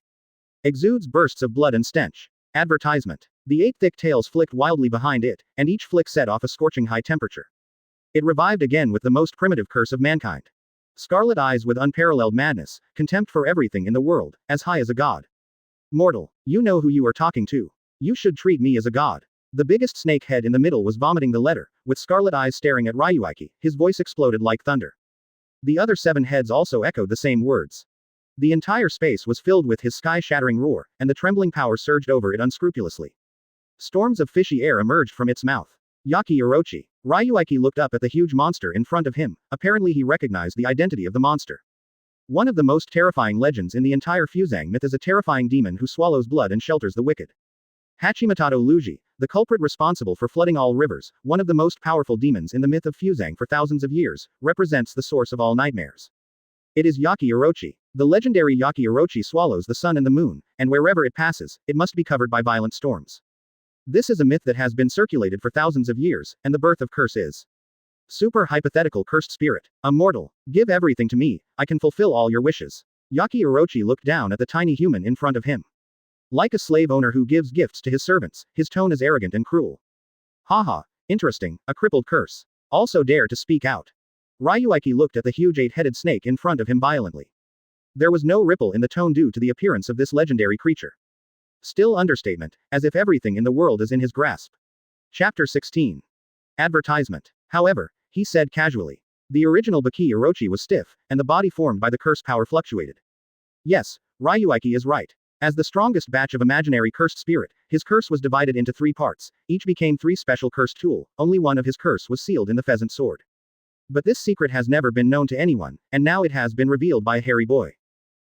Exudes bursts of blood and stench. Advertisement. The 8 thick tails flicked wildly behind it, and each flick set off a scorching high temperature. It revived again with the most primitive curse of mankind. Scarlet eyes with unparalleled madness, contempt for everything in the world, as high as a god. Mortal, you know who you are talking to. You should treat me as a god. The biggest snake head in the middle was vomiting the letter, with scarlet eyes staring at Ryuichi, his voice exploded like thunder. The other 7 heads also echoed the same words. The entire space was filled with his sky-shattering roar, and the trembling power surged over it unscrupulously. Storms of fishy air emerged from its mouth. Yaki Orochi. Ryuichi looked up at the huge monster in front of him, apparently he recognized the identity of the monster. One of the most terrifying legends in the entire Fusang myth is a terrifying demon who swallows blood and shelters the wicked. Hachimatato Luji, the culprit responsible for flooding all rivers, one of the most powerful demons in the myth of Fusang for thousands of years, represents the source of all nightmares. It is Yaki Orochi. The legendary Yaki Orochi swallows the sun and the moon, and wherever it passes, it must be covered by violent storms. This is a myth that has been circulated for thousands of years, and the birth of curse is. Super hypothetical cursed spirit. Immortal. Give everything to me, I can fulfill all your wishes. Yaki Orochi looked down at the tiny human in front of him. Like a slave owner who gives gifts to his servants, his tone is arrogant and cruel. Haha, interesting, a crippled curse. Also dare to speak out. Ryuichi looked at the huge 8-headed snake in front of him violently. There was no ripple in the tone due to the appearance of this legendary creature. Still understatement, as if everything in the world is in his grasp. Chapter 16. Advertisement. However, he said casually. The original Baki Orochi was stiff, and the body formed by the curse power fluctuated. Yes, Ryuichi is right. As the strongest batch of imaginary cursed spirit, his curse was divided into 3 parts, each became 3 special cursed tool, only one of his curse was sealed in the pheasant sword. But this secret has never been known to anyone, and now it has been revealed by a hairy boy.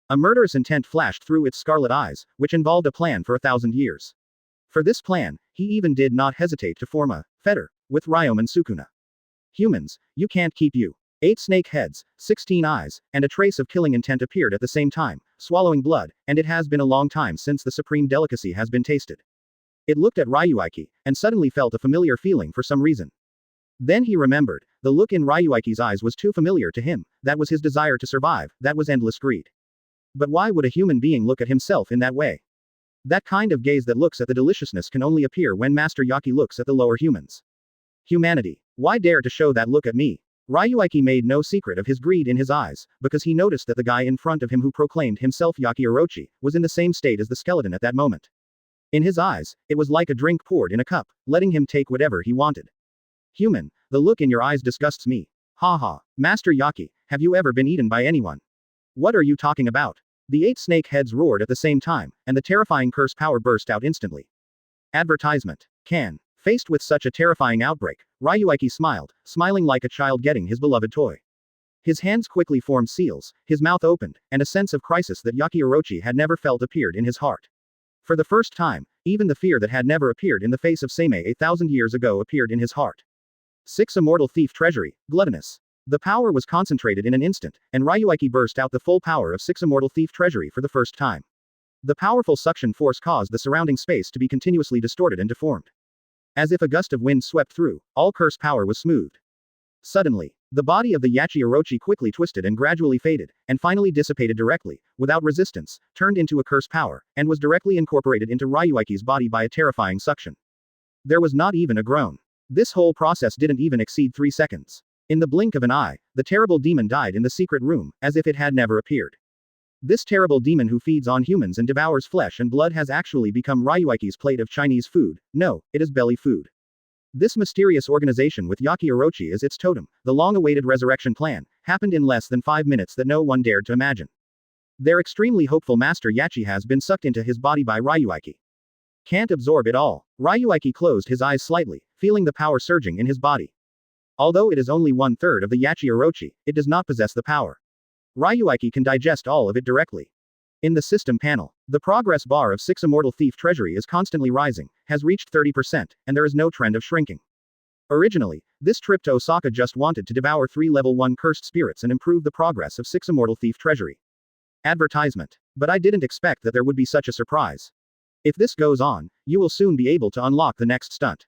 A murderous intent flashed through its scarlet eyes, which involved a plan for 1,000 years. For this plan, he even did not hesitate to form a fetter with Ryōmen Sukuna. Humans, you can't keep you. 8 snake heads, 16 eyes, and a trace of killing intent appeared at the same time, swallowing blood, and it has been a long time since the supreme delicacy has been tasted. It looked at Ryuichi, and suddenly felt a familiar feeling for some reason. Then he remembered, the look in Ryuichi's eyes was too familiar to him, that was his desire to survive, that was endless greed. But why would a human being look at himself in that way? That kind of gaze that looks at the deliciousness can only appear when Master Yaki looks at the lower humans. Humanity, why dare to show that look at me? Ryuichi made no secret of his greed in his eyes, because he noticed that the guy in front of him who proclaimed himself Yaki Orochi, was in the same state as the skeleton at that moment. In his eyes, it was like a drink poured in a cup, letting him take whatever he wanted. Human, the look in your eyes disgusts me. Ha ha, Master Yaki, have you ever been eaten by anyone? What are you talking about? The 8 snake heads roared at the same time, and the terrifying curse power burst out instantly. Advertisement. Can. Faced with such a terrifying outbreak, Ryuichi smiled, smiling like a child getting his beloved toy. His hands quickly formed seals, his mouth opened, and a sense of crisis that Yaki Orochi had never felt appeared in his heart. For the first time, even the fear that had never appeared in the face of Seimei 8,000 years ago appeared in his heart. 6 Immortal Thief Treasury, Gluttonous. The power was concentrated in an instant, and Ryuichi burst out the full power of 6 Immortal Thief Treasury for the first time. The powerful suction force caused the surrounding space to be continuously distorted and deformed. As if a gust of wind swept through, all curse power was smoothed. Suddenly, the body of the Yachi Orochi quickly twisted and gradually faded, and finally dissipated directly, without resistance, turned into a curse power, and was directly incorporated into Ryuichi's body by a terrifying suction. There was not even a groan. This whole process didn't even exceed 3 seconds. In the blink of an eye, the terrible demon died in the secret room, as if it had never appeared. This terrible demon who feeds on humans and devours flesh and blood has actually become Ryuichi's plate of Chinese food. No, it is belly food. This mysterious organization with Yaki Orochi as its totem, the long-awaited resurrection plan, happened in less than 5 minutes that no one dared to imagine. Their extremely hopeful master Yachi has been sucked into his body by Ryuichi. Can't absorb it all. Ryuichi closed his eyes slightly, feeling the power surging in his body. Although it is only 1/3 of the Yachi Orochi, it does not possess the power. Ryuichi can digest all of it directly. In the system panel, the progress bar of 6 Immortal Thief Treasury is constantly rising, has reached 30%, and there is no trend of shrinking. Originally, this trip to Osaka just wanted to devour 3 level 1 cursed spirits and improve the progress of 6 Immortal Thief Treasury. Advertisement. But I didn't expect that there would be such a surprise. If this goes on, you will soon be able to unlock the next stunt.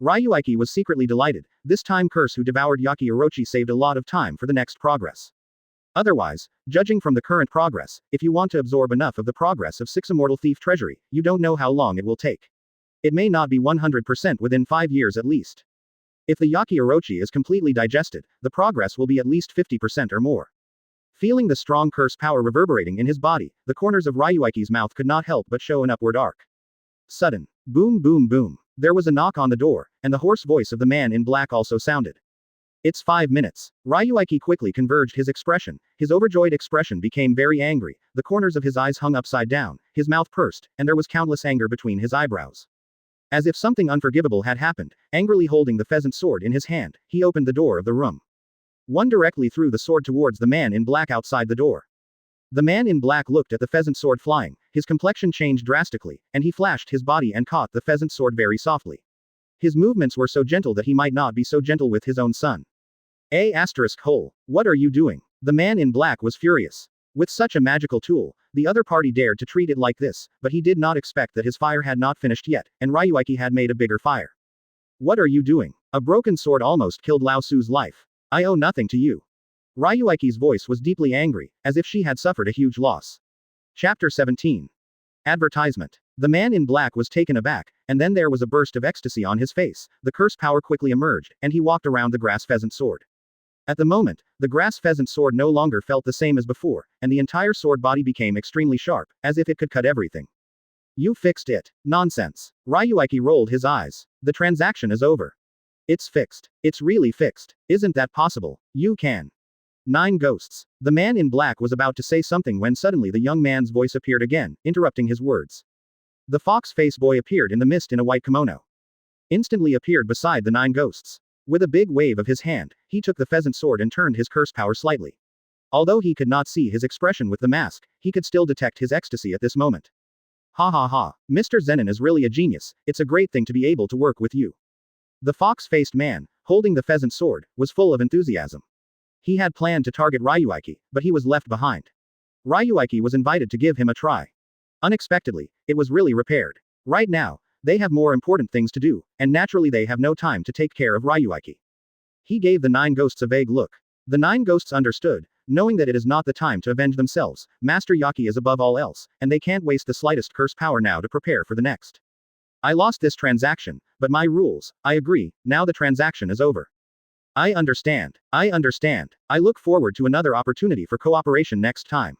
Ryuichi was secretly delighted. This time curse who devoured Yaki Orochi saved a lot of time for the next progress. Otherwise, judging from the current progress, if you want to absorb enough of the progress of 6 Immortal Thief Treasury, you don't know how long it will take. It may not be 100% within 5 years at least. If the Yaki Orochi is completely digested, the progress will be at least 50% or more. Feeling the strong curse power reverberating in his body, the corners of Ryuichi's mouth could not help but show an upward arc. Sudden. Boom boom boom. There was a knock on the door, and the hoarse voice of the man in black also sounded. It's 5 minutes. Ryuichi quickly converged his expression. His overjoyed expression became very angry, the corners of his eyes hung upside down, his mouth pursed, and there was countless anger between his eyebrows. As if something unforgivable had happened, angrily holding the pheasant sword in his hand, he opened the door of the room. One directly threw the sword towards the man in black outside the door. The man in black looked at the pheasant sword flying, his complexion changed drastically, and he flashed his body and caught the pheasant sword very softly. His movements were so gentle that he might not be so gentle with his own son. What are you doing? The man in black was furious. With such a magical tool, the other party dared to treat it like this, but he did not expect that his fire had not finished yet, and Ryuichi had made a bigger fire. What are you doing? A broken sword almost killed Lao Su's life. I owe nothing to you. Ryuichi's voice was deeply angry, as if she had suffered a huge loss. Chapter 17. Advertisement. The man in black was taken aback, and then there was a burst of ecstasy on his face. The curse power quickly emerged, and he walked around the grass pheasant sword. At the moment, the grass pheasant sword no longer felt the same as before, and the entire sword body became extremely sharp, as if it could cut everything. You fixed it. Nonsense. Ryuichi rolled his eyes. The transaction is over. It's fixed. It's really fixed. Isn't that possible? You can. 9 ghosts. The man in black was about to say something when suddenly the young man's voice appeared again, interrupting his words. The fox face boy appeared in the mist in a white kimono. Instantly appeared beside the 9 ghosts. With a big wave of his hand, he took the pheasant sword and turned his curse power slightly. Although he could not see his expression with the mask, he could still detect his ecstasy at this moment. Ha ha ha. Mr. Zenin is really a genius. It's a great thing to be able to work with you. The fox-faced man, holding the pheasant sword, was full of enthusiasm. He had planned to target Ryuichi, but he was left behind. Ryuichi was invited to give him a try. Unexpectedly, it was really repaired. Right now, they have more important things to do, and naturally they have no time to take care of Ryuichi. He gave the 9 ghosts a vague look. The 9 ghosts understood, knowing that it is not the time to avenge themselves. Master Yaki is above all else, and they can't waste the slightest curse power now to prepare for the next. I lost this transaction, but my rules, I agree, now the transaction is over. I understand. I understand. I look forward to another opportunity for cooperation next time.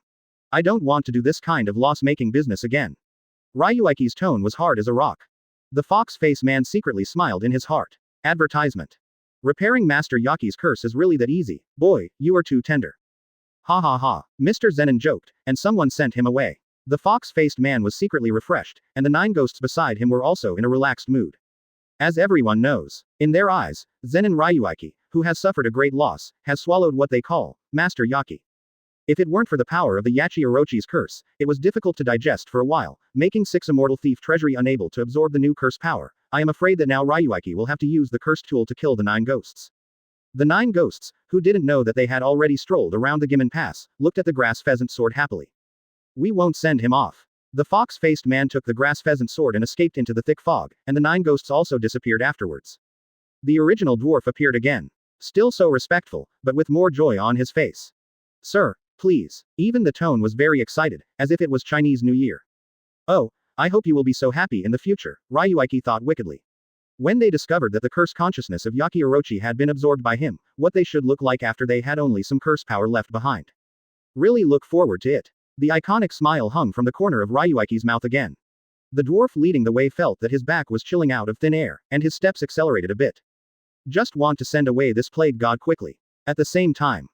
I don't want to do this kind of loss-making business again. Ryuichi's tone was hard as a rock. The fox-face man secretly smiled in his heart. Advertisement. Repairing Master Yaki's curse is really that easy. Boy, you are too tender. Ha ha ha. Mr. Zenin joked, and someone sent him away. The fox-faced man was secretly refreshed, and the 9 ghosts beside him were also in a relaxed mood. As everyone knows, in their eyes, Zenin Ryuichi, who has suffered a great loss, has swallowed what they call Master Yaki. If it weren't for the power of the Yachi Orochi's curse, it was difficult to digest for a while, making 6 Immortal Thief Treasury unable to absorb the new curse power. I am afraid that now Ryuichi will have to use the cursed tool to kill the 9 ghosts. The 9 ghosts, who didn't know that they had already strolled around the Gimmon Pass, looked at the grass pheasant sword happily. We won't send him off. The fox-faced man took the grass pheasant sword and escaped into the thick fog, and the 9 ghosts also disappeared afterwards. The original dwarf appeared again. Still so respectful, but with more joy on his face. Sir, please. Even the tone was very excited, as if it was Chinese New Year. Oh, I hope you will be so happy in the future, Ryuichi thought wickedly. When they discovered that the curse consciousness of Yaki Orochi had been absorbed by him, what they should look like after they had only some curse power left behind. Really look forward to it. The iconic smile hung from the corner of Ryuichi's mouth again. The dwarf leading the way felt that his back was chilling out of thin air, and his steps accelerated a bit. Just want to send away this plague god quickly. At the same time.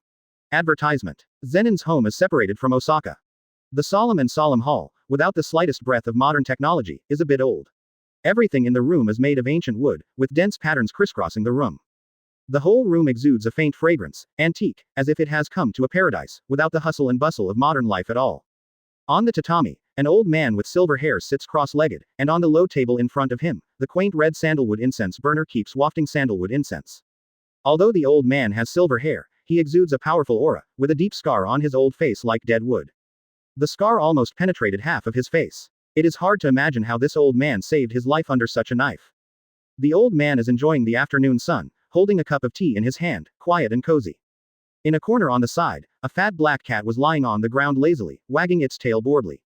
Advertisement. Zenin's home is separated from Osaka. The solemn hall, without the slightest breath of modern technology, is a bit old. Everything in the room is made of ancient wood, with dense patterns crisscrossing the room. The whole room exudes a faint fragrance, antique, as if it has come to a paradise, without the hustle and bustle of modern life at all. On the tatami, an old man with silver hair sits cross-legged, and on the low table in front of him, the quaint red sandalwood incense burner keeps wafting sandalwood incense. Although the old man has silver hair, he exudes a powerful aura, with a deep scar on his old face like dead wood. The scar almost penetrated half of his face. It is hard to imagine how this old man saved his life under such a knife. The old man is enjoying the afternoon sun, holding a cup of tea in his hand, quiet and cozy. In a corner on the side, a fat black cat was lying on the ground lazily, wagging its tail boredly.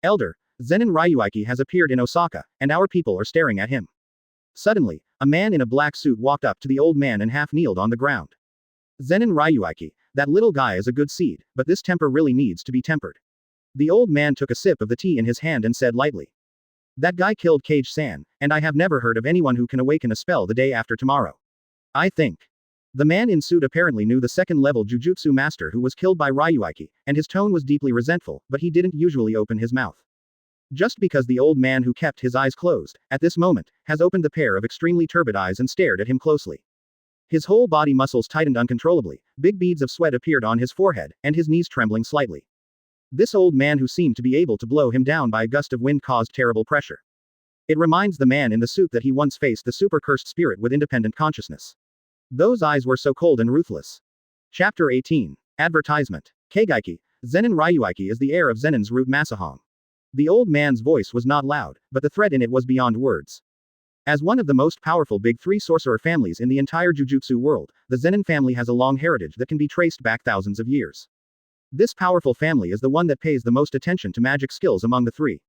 Elder, Zenin Ryuichi has appeared in Osaka, and our people are staring at him. Suddenly, a man in a black suit walked up to the old man and half-kneeled on the ground. Zenin Ryuichi, that little guy is a good seed, but this temper really needs to be tempered. The old man took a sip of the tea in his hand and said lightly. That guy killed Kage-san, and I have never heard of anyone who can awaken a spell the day after tomorrow. I think. The man in suit apparently knew the second-level Jujutsu master who was killed by Ryuichi, and his tone was deeply resentful, but he didn't usually open his mouth. Just because the old man who kept his eyes closed, at this moment, has opened the pair of extremely turbid eyes and stared at him closely. His whole body muscles tightened uncontrollably, big beads of sweat appeared on his forehead, and his knees trembling slightly. This old man who seemed to be able to blow him down by a gust of wind caused terrible pressure. It reminds the man in the suit that he once faced the super cursed spirit with independent consciousness. Those eyes were so cold and ruthless. Chapter 18. Advertisement. Keigaiki, Zenin Ryuichi is the heir of Zenin's root Masahong. The old man's voice was not loud, but the threat in it was beyond words. As one of the most powerful big three sorcerer families in the entire Jujutsu world, the Zenin family has a long heritage that can be traced back thousands of years. This powerful family is the one that pays the most attention to magic skills among the three.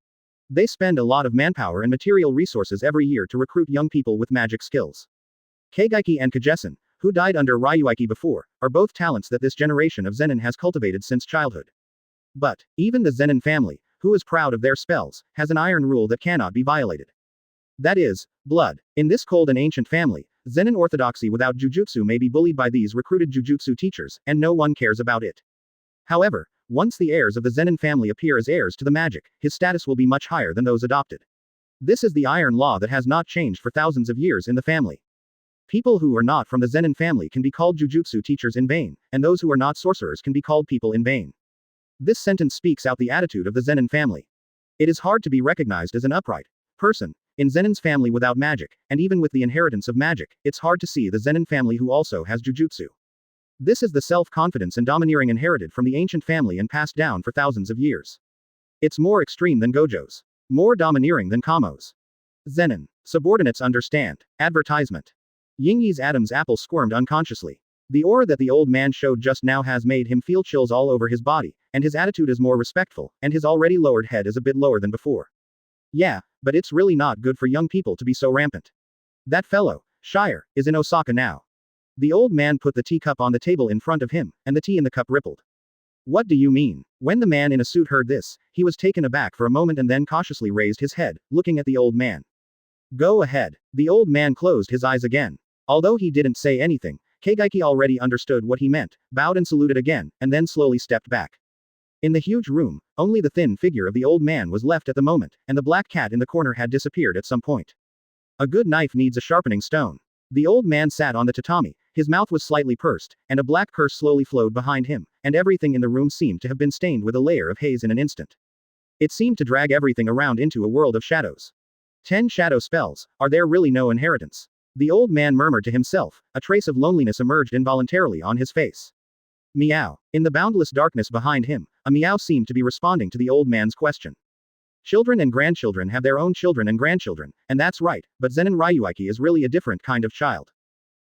They spend a lot of manpower and material resources every year to recruit young people with magic skills. Keigeiki and Kagesan, who died under Ryuichi before, are both talents that this generation of Zenin has cultivated since childhood. But, even the Zenin family, who is proud of their spells, has an iron rule that cannot be violated. That is, blood. In this cold and ancient family, Zenin orthodoxy without jujutsu may be bullied by these recruited jujutsu teachers, and no one cares about it. However, once the heirs of the Zenin family appear as heirs to the magic, his status will be much higher than those adopted. This is the iron law that has not changed for thousands of years in the family. People who are not from the Zenin family can be called jujutsu teachers in vain, and those who are not sorcerers can be called people in vain. This sentence speaks out the attitude of the Zenin family. It is hard to be recognized as an upright person in Zenin's family without magic, and even with the inheritance of magic, it's hard to see the Zenin family who also has jujutsu. This is the self-confidence and domineering inherited from the ancient family and passed down for thousands of years. It's more extreme than Gojo's. More domineering than Kamo's. Zenin. Subordinates understand. Advertisement. Yingyi's Adam's apple squirmed unconsciously. The aura that the old man showed just now has made him feel chills all over his body, and his attitude is more respectful, and his already lowered head is a bit lower than before. Yeah, but it's really not good for young people to be so rampant. That fellow, Shire, is in Osaka now. The old man put the teacup on the table in front of him, and the tea in the cup rippled. What do you mean? When the man in a suit heard this, he was taken aback for a moment and then cautiously raised his head, looking at the old man. Go ahead. The old man closed his eyes again. Although he didn't say anything, Keigeiki already understood what he meant, bowed and saluted again, and then slowly stepped back. In the huge room, only the thin figure of the old man was left at the moment, and the black cat in the corner had disappeared at some point. A good knife needs a sharpening stone. The old man sat on the tatami, his mouth was slightly pursed, and a black curse slowly flowed behind him, and everything in the room seemed to have been stained with a layer of haze in an instant. It seemed to drag everything around into a world of shadows. 10 shadow spells, are there really no inheritance? The old man murmured to himself, a trace of loneliness emerged involuntarily on his face. Meow. In the boundless darkness behind him, a meow seemed to be responding to the old man's question. Children and grandchildren have their own children and grandchildren, and that's right, but Zenin Ryuichi is really a different kind of child.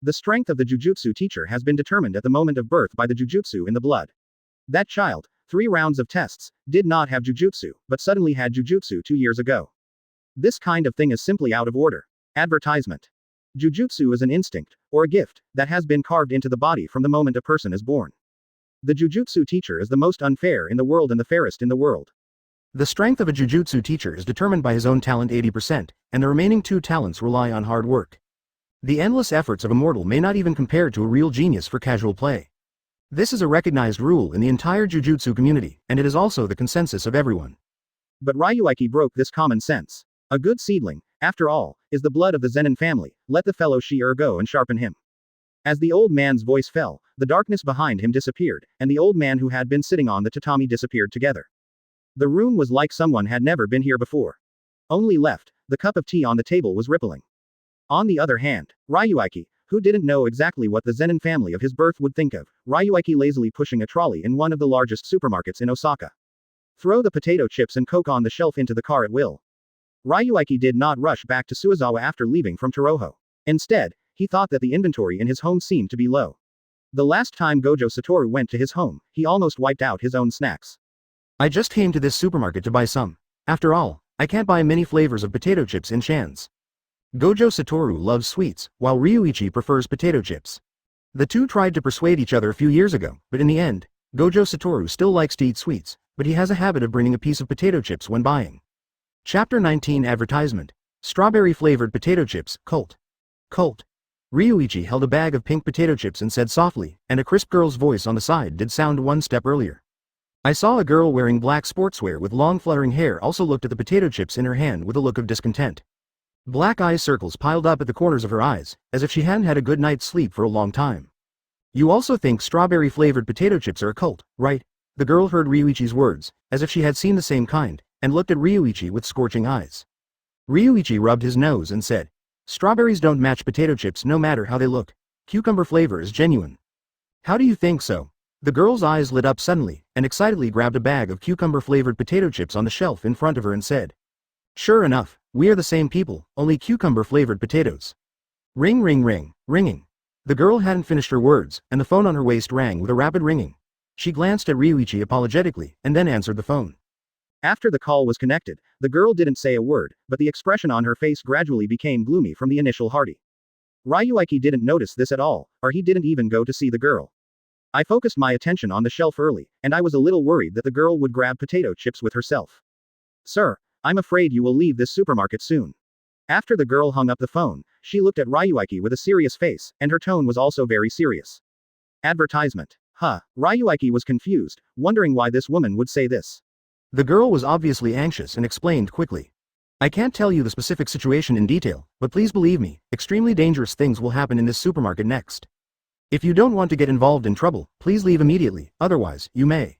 The strength of the jujutsu teacher has been determined at the moment of birth by the jujutsu in the blood. That child, 3 rounds of tests, did not have jujutsu, but suddenly had jujutsu 2 years ago. This kind of thing is simply out of order. Advertisement. Jujutsu is an instinct, or a gift, that has been carved into the body from the moment a person is born. The jujutsu teacher is the most unfair in the world and the fairest in the world. The strength of a jujutsu teacher is determined by his own talent 80%, and the remaining 2 talents rely on hard work. The endless efforts of Immortal may not even compare to a real genius for casual play. This is a recognized rule in the entire jujutsu community, and it is also the consensus of everyone. But Ryuichi broke this common sense. A good seedling, after all, is the blood of the Zenin family, let the fellow Shi-er go and sharpen him. As the old man's voice fell, the darkness behind him disappeared, and the old man who had been sitting on the tatami disappeared together. The room was like someone had never been here before. Only left, the cup of tea on the table was rippling. On the other hand, Ryuichi, who didn't know exactly what the Zenin family of his birth would think of, Ryuichi lazily pushing a trolley in one of the largest supermarkets in Osaka. Throw the potato chips and Coke on the shelf into the car at will. Ryuichi did not rush back to Suizawa after leaving from Toroho. Instead, he thought that the inventory in his home seemed to be low. The last time Gojo Satoru went to his home, he almost wiped out his own snacks. I just came to this supermarket to buy some. After all, I can't buy many flavors of potato chips in Shan's. Gojo Satoru loves sweets, while Ryuichi prefers potato chips. The two tried to persuade each other a few years ago, but in the end, Gojo Satoru still likes to eat sweets, but he has a habit of bringing a piece of potato chips when buying. Chapter 19 Advertisement. Strawberry-flavored potato chips, cult. Cult. Ryuichi held a bag of pink potato chips and said softly, and a crisp girl's voice on the side did sound one step earlier. I saw a girl wearing black sportswear with long fluttering hair also looked at the potato chips in her hand with a look of discontent. Black eye circles piled up at the corners of her eyes, as if she hadn't had a good night's sleep for a long time. You also think strawberry-flavored potato chips are a cult, right? The girl heard Ryuichi's words, as if she had seen the same kind, and looked at Ryuichi with scorching eyes. Ryuichi rubbed his nose and said, strawberries don't match potato chips no matter how they look. Cucumber flavor is genuine. How do you think so? The girl's eyes lit up suddenly, and excitedly grabbed a bag of cucumber-flavored potato chips on the shelf in front of her and said, sure enough, we are the same people, only cucumber-flavored potatoes. Ring ring ring, ringing. The girl hadn't finished her words, and the phone on her waist rang with a rapid ringing. She glanced at Ryuichi apologetically, and then answered the phone. After the call was connected, the girl didn't say a word, but the expression on her face gradually became gloomy from the initial hearty. Ryuichi didn't notice this at all, or he didn't even go to see the girl. I focused my attention on the shelf early, and I was a little worried that the girl would grab potato chips with herself. Sir, I'm afraid you will leave this supermarket soon. After the girl hung up the phone, she looked at Ryuichi with a serious face, and her tone was also very serious. Advertisement. Ryuichi was confused, wondering why this woman would say this. The girl was obviously anxious and explained quickly. I can't tell you the specific situation in detail, but please believe me, extremely dangerous things will happen in this supermarket next. If you don't want to get involved in trouble, please leave immediately, otherwise, you may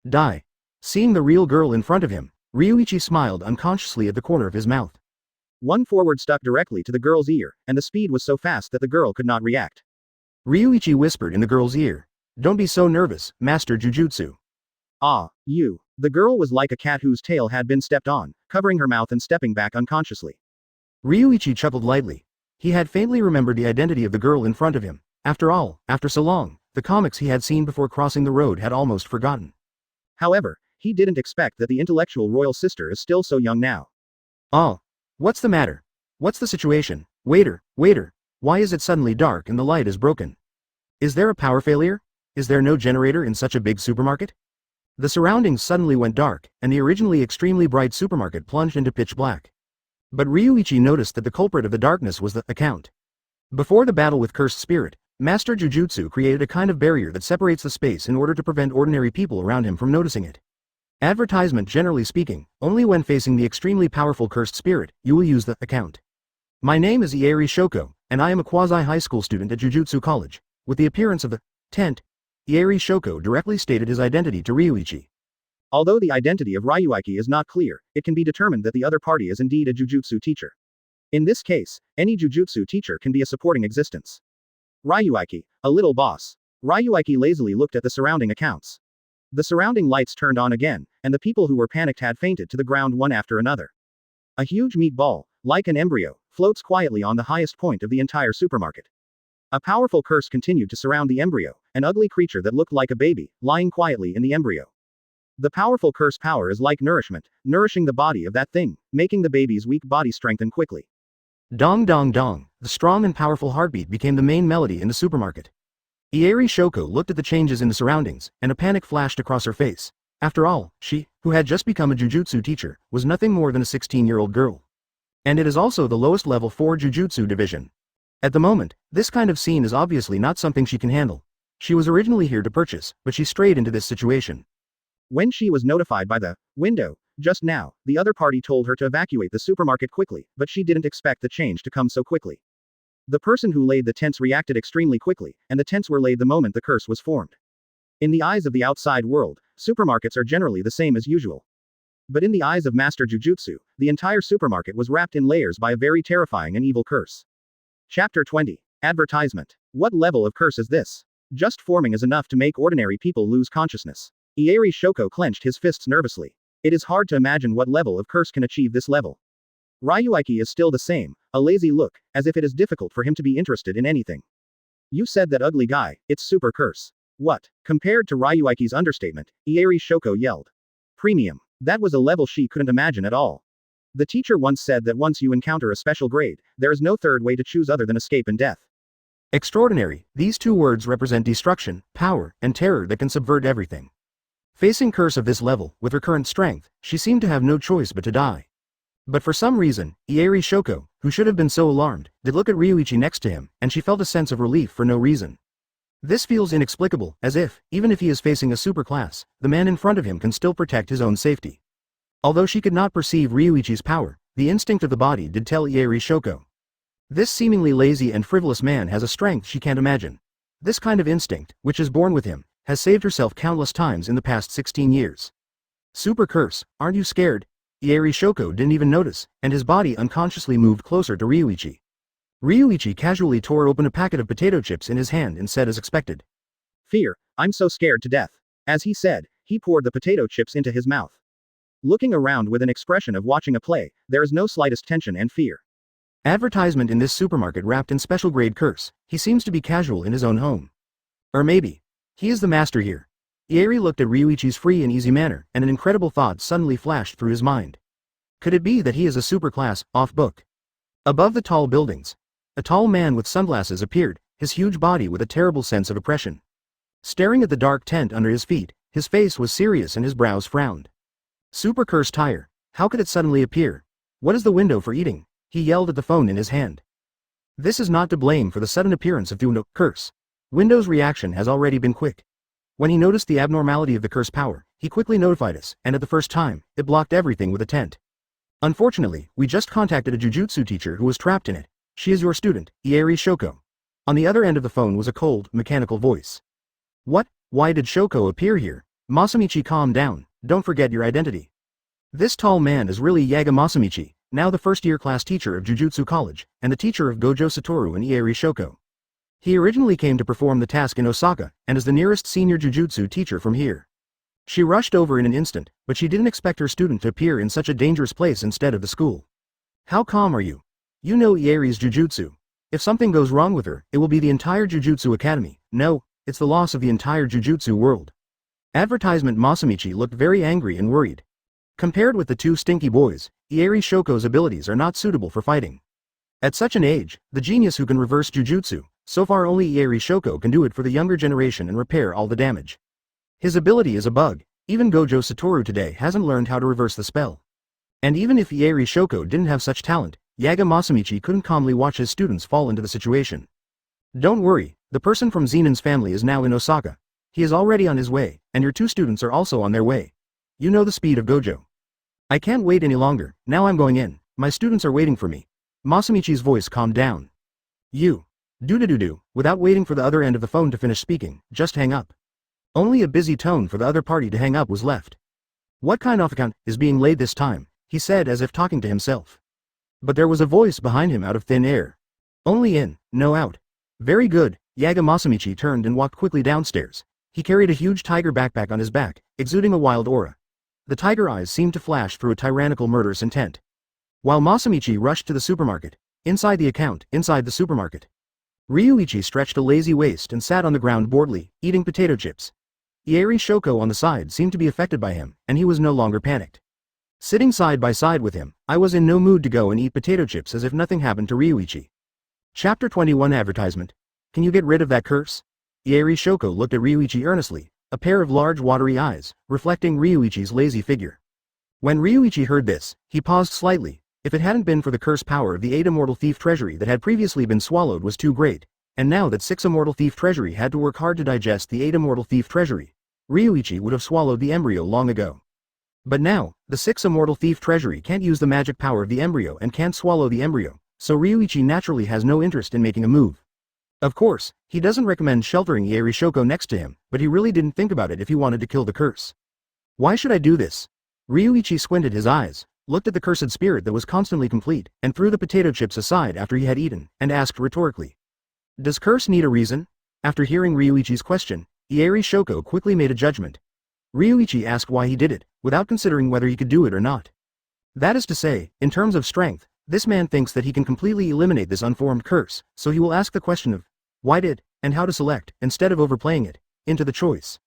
die. Seeing the real girl in front of him, Ryuichi smiled unconsciously at the corner of his mouth. One forward stuck directly to the girl's ear, and the speed was so fast that the girl could not react. Ryuichi whispered in the girl's ear. Don't be so nervous, Master Jujutsu. You. The girl was like a cat whose tail had been stepped on, covering her mouth and stepping back unconsciously. Ryuichi chuckled lightly. He had faintly remembered the identity of the girl in front of him. After all, after so long, the comics he had seen before crossing the road had almost forgotten. However, he didn't expect that the intellectual royal sister is still so young now. What's the matter? What's the situation? Waiter, why is it suddenly dark and the light is broken? Is there a power failure? Is there no generator in such a big supermarket? The surroundings suddenly went dark, and the originally extremely bright supermarket plunged into pitch black. But Ryuichi noticed that the culprit of the darkness was the account. Before the battle with Cursed Spirit, Master Jujutsu created a kind of barrier that separates the space in order to prevent ordinary people around him from noticing it. Advertisement generally speaking, only when facing the extremely powerful Cursed Spirit, you will use the account. My name is Ieri Shoko, and I am a quasi-high school student at Jujutsu College. With the appearance of the tent, Ieri Shoko directly stated his identity to Ryuichi. Although the identity of Ryuichi is not clear, it can be determined that the other party is indeed a jujutsu teacher. In this case, any jujutsu teacher can be a supporting existence. Ryuichi, a little boss. Ryuichi lazily looked at the surrounding accounts. The surrounding lights turned on again, and the people who were panicked had fainted to the ground one after another. A huge meatball, like an embryo, floats quietly on the highest point of the entire supermarket. A powerful curse continued to surround the embryo, an ugly creature that looked like a baby, lying quietly in the embryo. The powerful curse power is like nourishment, nourishing the body of that thing, making the baby's weak body strengthen quickly. Dong dong dong, the strong and powerful heartbeat became the main melody in the supermarket. Ieri Shoko looked at the changes in the surroundings, and a panic flashed across her face. After all, she, who had just become a jujutsu teacher, was nothing more than a 16-year-old girl. And it is also the lowest level 4 jujutsu division. At the moment, this kind of scene is obviously not something she can handle. She was originally here to purchase, but she strayed into this situation. When she was notified by the window, just now, the other party told her to evacuate the supermarket quickly, but she didn't expect the change to come so quickly. The person who laid the tents reacted extremely quickly, and the tents were laid the moment the curse was formed. In the eyes of the outside world, supermarkets are generally the same as usual. But in the eyes of Master Jujutsu, the entire supermarket was wrapped in layers by a very terrifying and evil curse. Chapter 20. Advertisement. What level of curse is this? Just forming is enough to make ordinary people lose consciousness. Ieri Shoko clenched his fists nervously. It is hard to imagine what level of curse can achieve this level. Ryuichi is still the same, a lazy look, as if it is difficult for him to be interested in anything. You said that ugly guy, it's super curse. What? Compared to Ryuichi's understatement, Ieri Shoko yelled. Premium. That was a level she couldn't imagine at all. The teacher once said that once you encounter a special grade, there is no third way to choose other than escape and death. Extraordinary, these two words represent destruction, power, and terror that can subvert everything. Facing curse of this level, with her current strength, she seemed to have no choice but to die. But for some reason, Ieri Shoko, who should have been so alarmed, did look at Ryuichi next to him, and she felt a sense of relief for no reason. This feels inexplicable, as if, even if he is facing a superclass, the man in front of him can still protect his own safety. Although she could not perceive Ryuichi's power, the instinct of the body did tell Ieri Shoko. This seemingly lazy and frivolous man has a strength she can't imagine. This kind of instinct, which is born with him, has saved herself countless times in the past 16 years. Super curse, aren't you scared? Ieri Shoko didn't even notice, and his body unconsciously moved closer to Ryuichi. Ryuichi casually tore open a packet of potato chips in his hand and said as expected. Fear, I'm so scared to death. As he said, he poured the potato chips into his mouth. Looking around with an expression of watching a play, there is no slightest tension and fear. Advertisement in this supermarket wrapped in special grade curse, he seems to be casual in his own home. Or maybe, he is the master here. Ieri looked at Ryuichi's free and easy manner, and an incredible thought suddenly flashed through his mind. Could it be that he is a superclass, off-book? Above the tall buildings, a tall man with sunglasses appeared, his huge body with a terrible sense of oppression. Staring at the dark tent under his feet, his face was serious and his brows frowned. Super curse tire. How could it suddenly appear? What is the window for eating? He yelled at the phone in his hand. This is not to blame for the sudden appearance of the curse. Window's reaction has already been quick. When he noticed the abnormality of the curse power, he quickly notified us, and at the first time, it blocked everything with a tent. Unfortunately, we just contacted a jujutsu teacher who was trapped in it. She is your student, Ieri Shoko. On the other end of the phone was a cold, mechanical voice. What? Why did Shoko appear here? Masamichi, calm down, don't forget your identity. This tall man is really Yaga Masamichi, now the first-year class teacher of Jujutsu College, and the teacher of Gojo Satoru and Ieri Shoko. He originally came to perform the task in Osaka, and is the nearest senior jujutsu teacher from here. She rushed over in an instant, but she didn't expect her student to appear in such a dangerous place instead of the school. How calm are you? You know Ieri's jujutsu. If something goes wrong with her, it will be the entire Jujutsu Academy. No, it's the loss of the entire Jujutsu world. Advertisement. Masamichi looked very angry and worried. Compared with the two stinky boys, Ieri Shoko's abilities are not suitable for fighting. At such an age, the genius who can reverse jujutsu, so far only Ieri Shoko can do it for the younger generation and repair all the damage. His ability is a bug, even Gojo Satoru today hasn't learned how to reverse the spell. And even if Ieri Shoko didn't have such talent, Yaga Masamichi couldn't calmly watch his students fall into the situation. Don't worry, the person from Zenin's family is now in Osaka. He is already on his way, and your two students are also on their way. You know the speed of Gojo. I can't wait any longer, now I'm going in, my students are waiting for me. Masamichi's voice calmed down. You. Do, without waiting for the other end of the phone to finish speaking, just hang up. Only a busy tone for the other party to hang up was left. What kind of account is being laid this time? He said as if talking to himself. But there was a voice behind him out of thin air. Only in, no out. Very good, Yaga Masamichi turned and walked quickly downstairs. He carried a huge tiger backpack on his back, exuding a wild aura. The tiger eyes seemed to flash through a tyrannical murderous intent. While Masamichi rushed to the supermarket, inside the supermarket, Ryuichi stretched a lazy waist and sat on the ground boredly, eating potato chips. Ieri Shoko on the side seemed to be affected by him, and he was no longer panicked. Sitting side by side with him, I was in no mood to go and eat potato chips as if nothing happened to Ryuichi. Chapter 21 Advertisement. Can you get rid of that curse? Ieri Shoko looked at Ryuichi earnestly, a pair of large watery eyes, reflecting Ryuichi's lazy figure. When Ryuichi heard this, he paused slightly. If it hadn't been for the curse power of the 8 Immortal Thief Treasury that had previously been swallowed was too great, and now that 6 Immortal Thief Treasury had to work hard to digest the 8 Immortal Thief Treasury, Ryuichi would have swallowed the embryo long ago. But now, the 6 Immortal Thief Treasury can't use the magic power of the embryo and can't swallow the embryo, so Ryuichi naturally has no interest in making a move. Of course, he doesn't recommend sheltering Ieri Shoko next to him, but he really didn't think about it if he wanted to kill the curse. Why should I do this? Ryuichi squinted his eyes, looked at the cursed spirit that was constantly complete, and threw the potato chips aside after he had eaten, and asked rhetorically. Does curse need a reason? After hearing Ryuichi's question, Ieri Shoko quickly made a judgment. Ryuichi asked why he did it, without considering whether he could do it or not. That is to say, in terms of strength, this man thinks that he can completely eliminate this unformed curse, so he will ask the question of, why did, and how to select, instead of overplaying it, into the choice.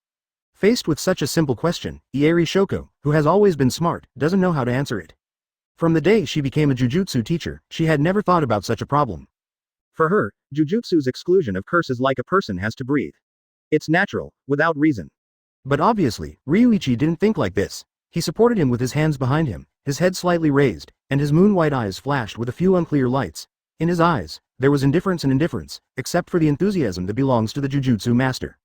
Faced with such a simple question, Ieri Shoko, who has always been smart, doesn't know how to answer it. From the day she became a jujutsu teacher, she had never thought about such a problem. For her, jujutsu's exclusion of curse is like a person has to breathe. It's natural, without reason. But obviously, Ryuichi didn't think like this. He supported him with his hands behind him, his head slightly raised, and his moon-white eyes flashed with a few unclear lights. In his eyes, there was indifference and indifference, except for the enthusiasm that belongs to the jujutsu master.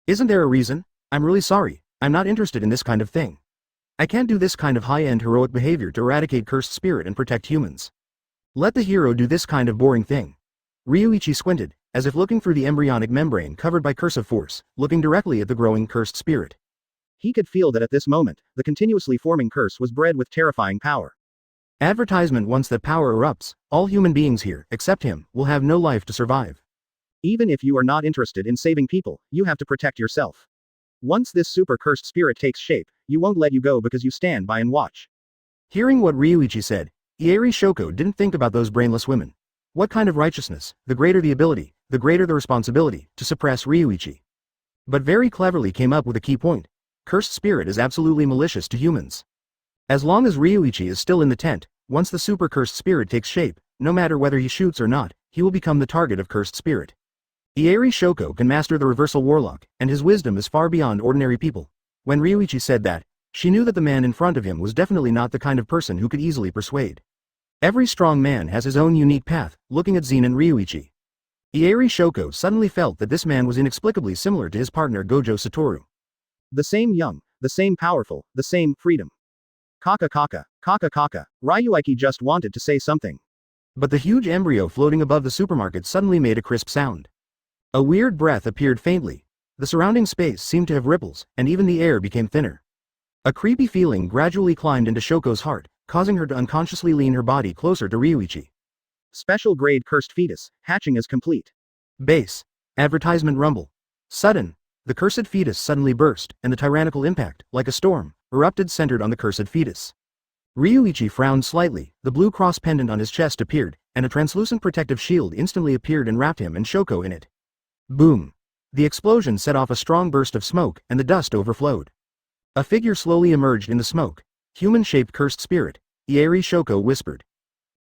Isn't there a reason? I'm really sorry, I'm not interested in this kind of thing. I can't do this kind of high-end heroic behavior to eradicate cursed spirit and protect humans. Let the hero do this kind of boring thing. Ryuichi squinted, as if looking through the embryonic membrane covered by cursive force, looking directly at the growing cursed spirit. He could feel that at this moment, the continuously forming curse was bred with terrifying power. Advertisement. Once that power erupts, all human beings here, except him, will have no life to survive. Even if you are not interested in saving people, you have to protect yourself. Once this super cursed spirit takes shape, you won't let you go because you stand by and watch. Hearing what Ryuichi said, Ieri Shoko didn't think about those brainless women. What kind of righteousness, the greater the ability, the greater the responsibility, to suppress Ryuichi. but very cleverly came up with a key point. Cursed spirit is absolutely malicious to humans. As long as Ryuichi is still in the tent, once the super cursed spirit takes shape, no matter whether he shoots or not, he will become the target of cursed spirit. Ieri Shoko can master the reversal warlock, and his wisdom is far beyond ordinary people. When Ryuichi said that, she knew that the man in front of him was definitely not the kind of person who could easily persuade. Every strong man has his own unique path. Looking at Zenin Ryuichi, Ieri Shoko suddenly felt that this man was inexplicably similar to his partner Gojo Satoru. The same young, the same powerful, the same freedom. Kaka kaka, kaka kaka, Ryuichi just wanted to say something. But the huge embryo floating above the supermarket suddenly made a crisp sound. A weird breath appeared faintly. The surrounding space seemed to have ripples, and even the air became thinner. A creepy feeling gradually climbed into Shoko's heart, causing her to unconsciously lean her body closer to Ryuichi. Special grade cursed fetus, hatching is complete. Base. Advertisement rumble. Sudden. The cursed fetus suddenly burst, and the tyrannical impact, like a storm, erupted centered on the cursed fetus. Ryuichi frowned slightly, the blue cross pendant on his chest appeared, and a translucent protective shield instantly appeared and wrapped him and Shoko in it. Boom. The explosion set off a strong burst of smoke, and the dust overflowed. A figure slowly emerged in the smoke. Human-shaped cursed spirit, Ieri Shoko whispered.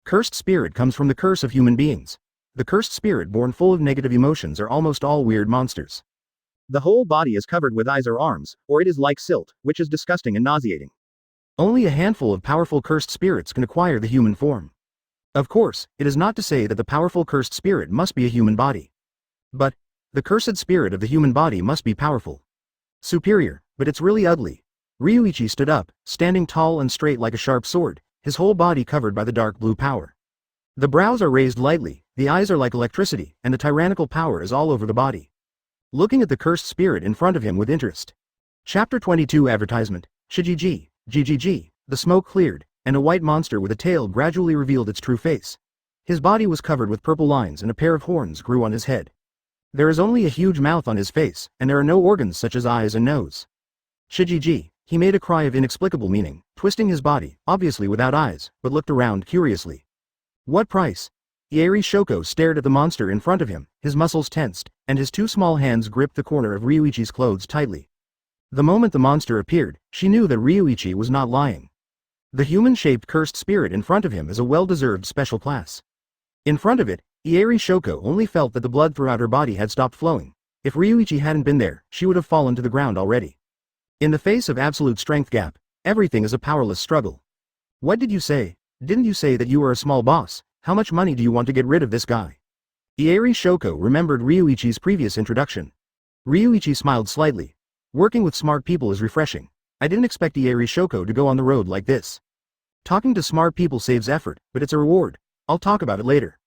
Cursed spirit comes from the curse of human beings. The cursed spirit born full of negative emotions are almost all weird monsters. The whole body is covered with eyes or arms, or it is like silt, which is disgusting and nauseating. Only a handful of powerful cursed spirits can acquire the human form. Of course, it is not to say that the powerful cursed spirit must be a human body. But, the cursed spirit of the human body must be powerful. Superior, but it's really ugly. Ryuichi stood up, standing tall and straight like a sharp sword, his whole body covered by the dark blue power. The brows are raised lightly, the eyes are like electricity, and the tyrannical power is all over the body. Looking at the cursed spirit in front of him with interest. Chapter 22 Advertisement. Shijiji, GGG. The smoke cleared, and a white monster with a tail gradually revealed its true face. His body was covered with purple lines and a pair of horns grew on his head. There is only a huge mouth on his face, and there are no organs such as eyes and nose. Shijiji. He made a cry of inexplicable meaning, twisting his body, obviously without eyes, but looked around curiously. What price? Ieri Shoko stared at the monster in front of him, his muscles tensed, and his two small hands gripped the corner of Ryuichi's clothes tightly. The moment the monster appeared, she knew that Ryuichi was not lying. The human-shaped cursed spirit in front of him is a well-deserved special class. In front of it, Ieri Shoko only felt that the blood throughout her body had stopped flowing. If Ryuichi hadn't been there, she would have fallen to the ground already. In the face of absolute strength gap, everything is a powerless struggle. What did you say? Didn't you say that you were a small boss? How much money do you want to get rid of this guy? Ieri Shoko remembered Ryuichi's previous introduction. Ryuichi smiled slightly. Working with smart people is refreshing. I didn't expect Ieri Shoko to go on the road like this. Talking to smart people saves effort, but it's a reward. I'll talk about it later.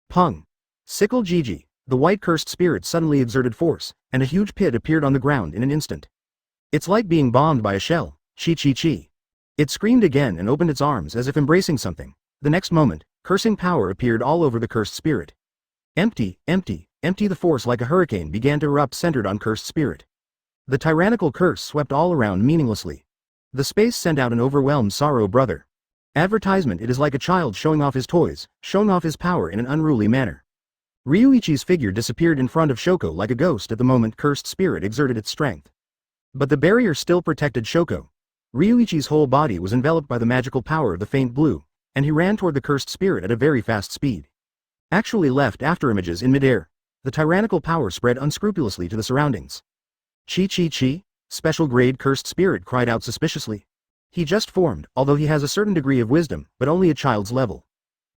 Pung. Sickle Gigi. The white cursed spirit suddenly exerted force, and a huge pit appeared on the ground in an instant. It's like being bombed by a shell. Chi chi chi. It screamed again and opened its arms as if embracing something. The next moment, cursing power appeared all over the cursed spirit. Empty, empty, empty. The force like a hurricane began to erupt centered on cursed spirit. The tyrannical curse swept all around meaninglessly. The space sent out an overwhelmed sorrow brother. Advertisement. It is like a child showing off his toys, showing off his power in an unruly manner. Ryuichi's figure disappeared in front of Shoko like a ghost at the moment cursed spirit exerted its strength. But the barrier still protected Shoko. Ryuichi's whole body was enveloped by the magical power of the faint blue, and he ran toward the cursed spirit at a very fast speed. Actually left afterimages in midair. The tyrannical power spread unscrupulously to the surroundings. Chi chi chi? Special grade cursed spirit cried out suspiciously. He just formed, although he has a certain degree of wisdom, but only a child's level.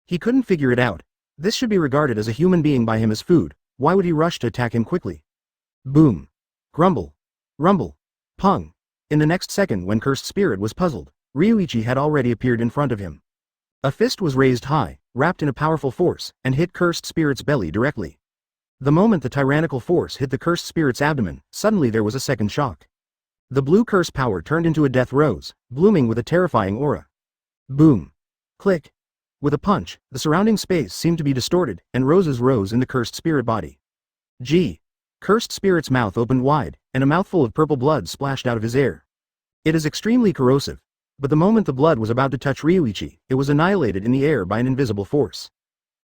He couldn't figure it out. This should be regarded as a human being by him as food. Why would he rush to attack him quickly? Boom. Grumble. Rumble. Pung. In the next second when cursed spirit was puzzled, Ryuichi had already appeared in front of him. A fist was raised high, wrapped in a powerful force, and hit cursed spirit's belly directly. The moment the tyrannical force hit the cursed spirit's abdomen, suddenly there was a second shock. The blue curse power turned into a death rose, blooming with a terrifying aura. Boom. Click. With a punch, the surrounding space seemed to be distorted, and roses rose in the cursed spirit body. Gee. Cursed spirit's mouth opened wide, and a mouthful of purple blood splashed out of his air. It is extremely corrosive, but the moment the blood was about to touch Ryuichi, it was annihilated in the air by an invisible force.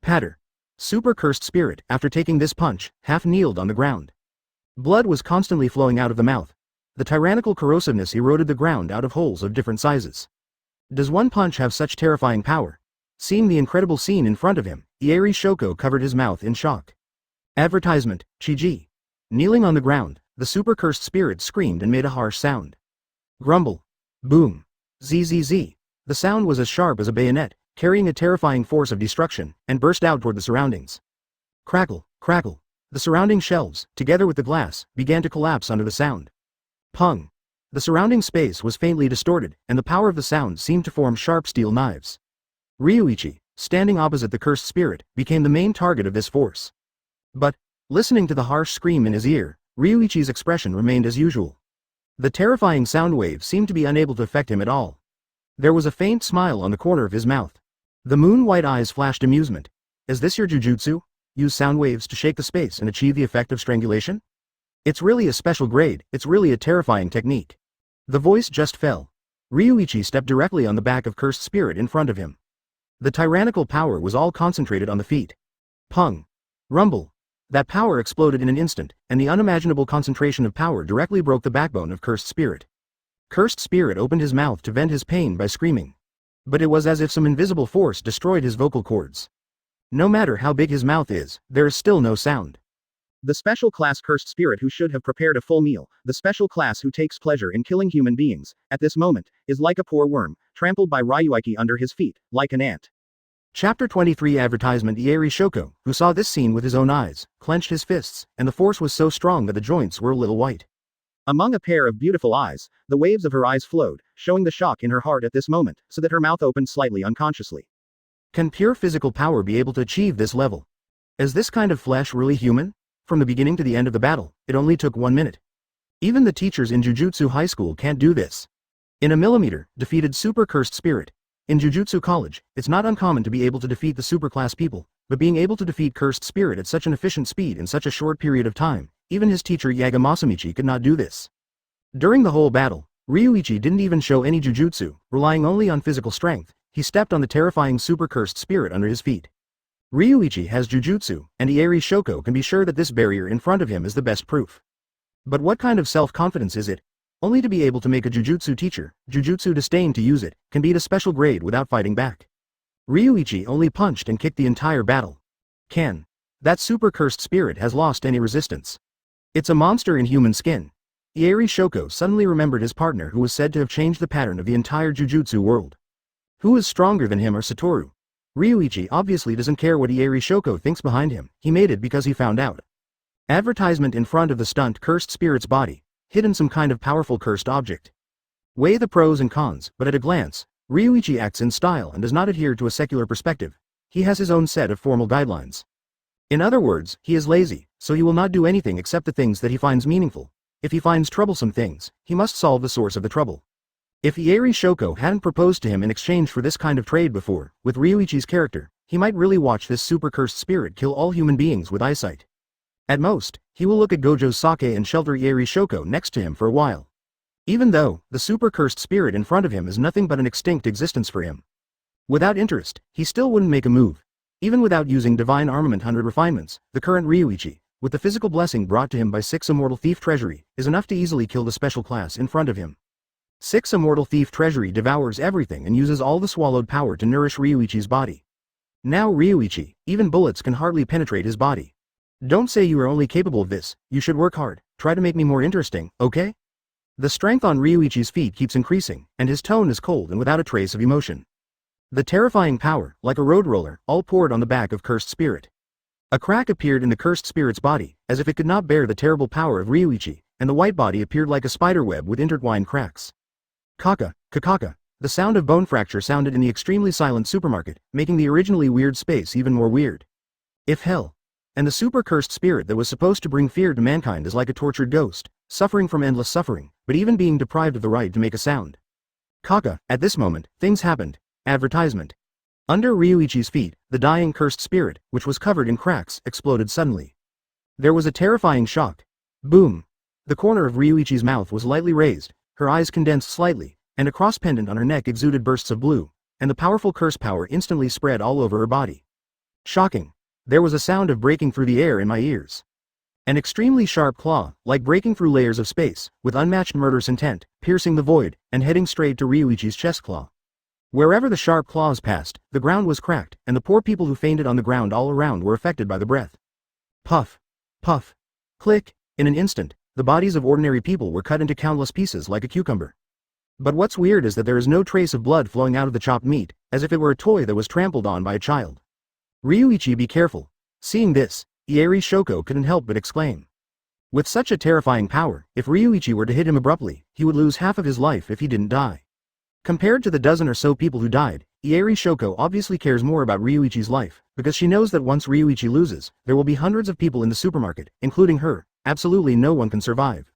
Patter. Super cursed spirit, after taking this punch, half kneeled on the ground. Blood was constantly flowing out of the mouth. The tyrannical corrosiveness eroded the ground out of holes of different sizes. Does one punch have such terrifying power? Seeing the incredible scene in front of him, Ieri Shoko covered his mouth in shock. Advertisement, Chiji. Kneeling on the ground, the super cursed spirit screamed and made a harsh sound. Grumble. Boom. Zzz. The sound was as sharp as a bayonet, carrying a terrifying force of destruction, and burst out toward the surroundings. Crackle, crackle. The surrounding shelves, together with the glass, began to collapse under the sound. Pung. The surrounding space was faintly distorted, and the power of the sound seemed to form sharp steel knives. Ryuichi, standing opposite the cursed spirit, became the main target of this force. But, listening to the harsh scream in his ear, Ryuichi's expression remained as usual. The terrifying sound wave seemed to be unable to affect him at all. There was a faint smile on the corner of his mouth. The moon-white eyes flashed amusement. Is this your jujutsu? Use sound waves to shake the space and achieve the effect of strangulation? It's really a special grade, it's really a terrifying technique. The voice just fell. Ryuichi stepped directly on the back of cursed spirit in front of him. The tyrannical power was all concentrated on the feet. Pung. Rumble. That power exploded in an instant, and the unimaginable concentration of power directly broke the backbone of cursed spirit. Cursed spirit opened his mouth to vent his pain by screaming. But it was as if some invisible force destroyed his vocal cords. No matter how big his mouth is, there is still no sound. The special class cursed spirit who should have prepared a full meal, the special class who takes pleasure in killing human beings, at this moment, is like a poor worm, trampled by Ryuichi under his feet, like an ant. Chapter 23 Advertisement Ieri Shoko, who saw this scene with his own eyes, clenched his fists, and the force was so strong that the joints were a little white. Among a pair of beautiful eyes, the waves of her eyes flowed, showing the shock in her heart at this moment, so that her mouth opened slightly unconsciously. Can pure physical power be able to achieve this level? Is this kind of flesh really human? From the beginning to the end of the battle, it only took 1 minute. Even the teachers in Jujutsu High School can't do this. In a millimeter, defeated super cursed spirit. In Jujutsu College, it's not uncommon to be able to defeat the superclass people, but being able to defeat cursed spirit at such an efficient speed in such a short period of time, even his teacher Yaga Masamichi could not do this. During the whole battle, Ryuichi didn't even show any jujutsu, relying only on physical strength. He stepped on the terrifying super cursed spirit under his feet. Ryuichi has jujutsu, and Ieri Shoko can be sure that this barrier in front of him is the best proof. But what kind of self-confidence is it? Only to be able to make a jujutsu teacher, jujutsu disdain to use it, can beat a special grade without fighting back. Ryuichi only punched and kicked the entire battle. That super cursed spirit has lost any resistance. It's a monster in human skin. Ieri Shoko suddenly remembered his partner who was said to have changed the pattern of the entire jujutsu world. Who is stronger than him or Satoru? Ryuichi obviously doesn't care what Ieri Shoko thinks behind him, he made it because he found out. Advertisement in front of the stunned cursed spirit's body, hidden some kind of powerful cursed object. Weigh the pros and cons, but at a glance, Ryuichi acts in style and does not adhere to a secular perspective. He has his own set of formal guidelines. In other words, he is lazy, so he will not do anything except the things that he finds meaningful. If he finds troublesome things, he must solve the source of the trouble. If Ieri Shoko hadn't proposed to him in exchange for this kind of trade before, with Ryuichi's character, he might really watch this super cursed spirit kill all human beings with eyesight. At most, he will look at Gojo's sake and shelter Ieri Shoko next to him for a while. Even though, the super cursed spirit in front of him is nothing but an extinct existence for him. Without interest, he still wouldn't make a move. Even without using Divine Armament 100 refinements, the current Ryuichi, with the physical blessing brought to him by 6 Immortal Thief Treasury, is enough to easily kill the special class in front of him. 6 Immortal Thief Treasury devours everything and uses all the swallowed power to nourish Ryuichi's body. Now Ryuichi, even bullets can hardly penetrate his body. Don't say you are only capable of this, you should work hard, try to make me more interesting, okay? The strength on Ryuichi's feet keeps increasing, and his tone is cold and without a trace of emotion. The terrifying power, like a road roller, all poured on the back of cursed spirit. A crack appeared in the cursed spirit's body, as if it could not bear the terrible power of Ryuichi, and the white body appeared like a spider web with intertwined cracks. Kaka, kakaka. The sound of bone fracture sounded in the extremely silent supermarket, making the originally weird space even more weird. If hell. And the super cursed spirit that was supposed to bring fear to mankind is like a tortured ghost, suffering from endless suffering, but even being deprived of the right to make a sound. Kaka, at this moment, things happened. Advertisement. Under Ryuichi's feet, the dying cursed spirit, which was covered in cracks, exploded suddenly. There was a terrifying shock. Boom. The corner of Ryuichi's mouth was lightly raised, her eyes condensed slightly, and a cross pendant on her neck exuded bursts of blue, and the powerful curse power instantly spread all over her body. Shocking. There was a sound of breaking through the air in my ears. An extremely sharp claw, like breaking through layers of space, with unmatched murderous intent, piercing the void, and heading straight to Ryuichi's chest claw. Wherever the sharp claws passed, the ground was cracked, and the poor people who fainted on the ground all around were affected by the breath. Puff. Puff. Click. In an instant, the bodies of ordinary people were cut into countless pieces like a cucumber. But what's weird is that there is no trace of blood flowing out of the chopped meat, as if it were a toy that was trampled on by a child. Ryuichi, be careful. Seeing this, Ieri Shoko couldn't help but exclaim. With such a terrifying power, if Ryuichi were to hit him abruptly, he would lose half of his life if he didn't die. Compared to the dozen or so people who died, Ieri Shoko obviously cares more about Ryuichi's life, because she knows that once Ryuichi loses, there will be hundreds of people in the supermarket, including her. Absolutely no one can survive.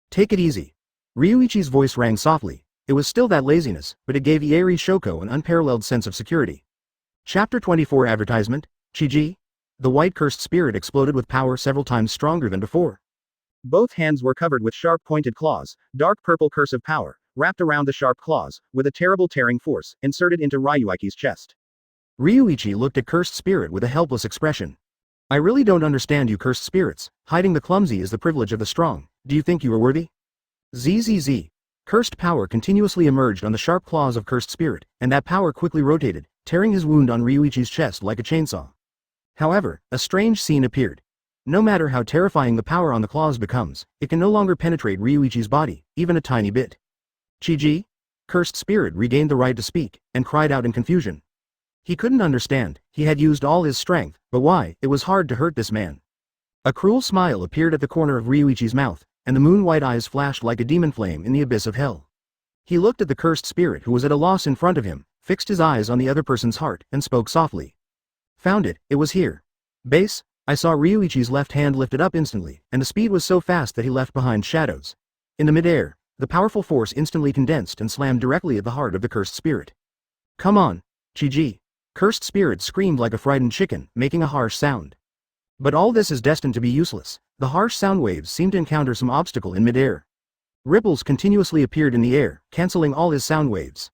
Take it easy. Ryuichi's voice rang softly. It was still that laziness, but it gave Ieri Shoko an unparalleled sense of security. Chapter 24 Advertisement, Chiji? The white cursed spirit exploded with power several times stronger than before. Both hands were covered with sharp-pointed claws, dark purple cursive power, wrapped around the sharp claws, with a terrible tearing force, inserted into Ryuichi's chest. Ryuichi looked at cursed spirit with a helpless expression. I really don't understand you cursed spirits. Hiding the clumsy is the privilege of the strong. Do you think you are worthy? Zzz. Cursed power continuously emerged on the sharp claws of cursed spirit, and that power quickly rotated, tearing his wound on Ryuichi's chest like a chainsaw. However, a strange scene appeared. No matter how terrifying the power on the claws becomes, it can no longer penetrate Ryuichi's body, even a tiny bit. Chiji? Cursed spirit regained the right to speak, and cried out in confusion. He couldn't understand. He had used all his strength, but why? It was hard to hurt this man. A cruel smile appeared at the corner of Ryuichi's mouth, and the moon-white eyes flashed like a demon flame in the abyss of hell. He looked at the cursed spirit who was at a loss in front of him, fixed his eyes on the other person's heart, and spoke softly. Found it, it was here. Base? I saw Ryuichi's left hand lifted up instantly, and the speed was so fast that he left behind shadows. In the midair, the powerful force instantly condensed and slammed directly at the heart of the cursed spirit. Come on, Chiji. Cursed spirit screamed like a frightened chicken, making a harsh sound. But all this is destined to be useless. The harsh sound waves seemed to encounter some obstacle in midair. Ripples continuously appeared in the air, canceling all his sound waves.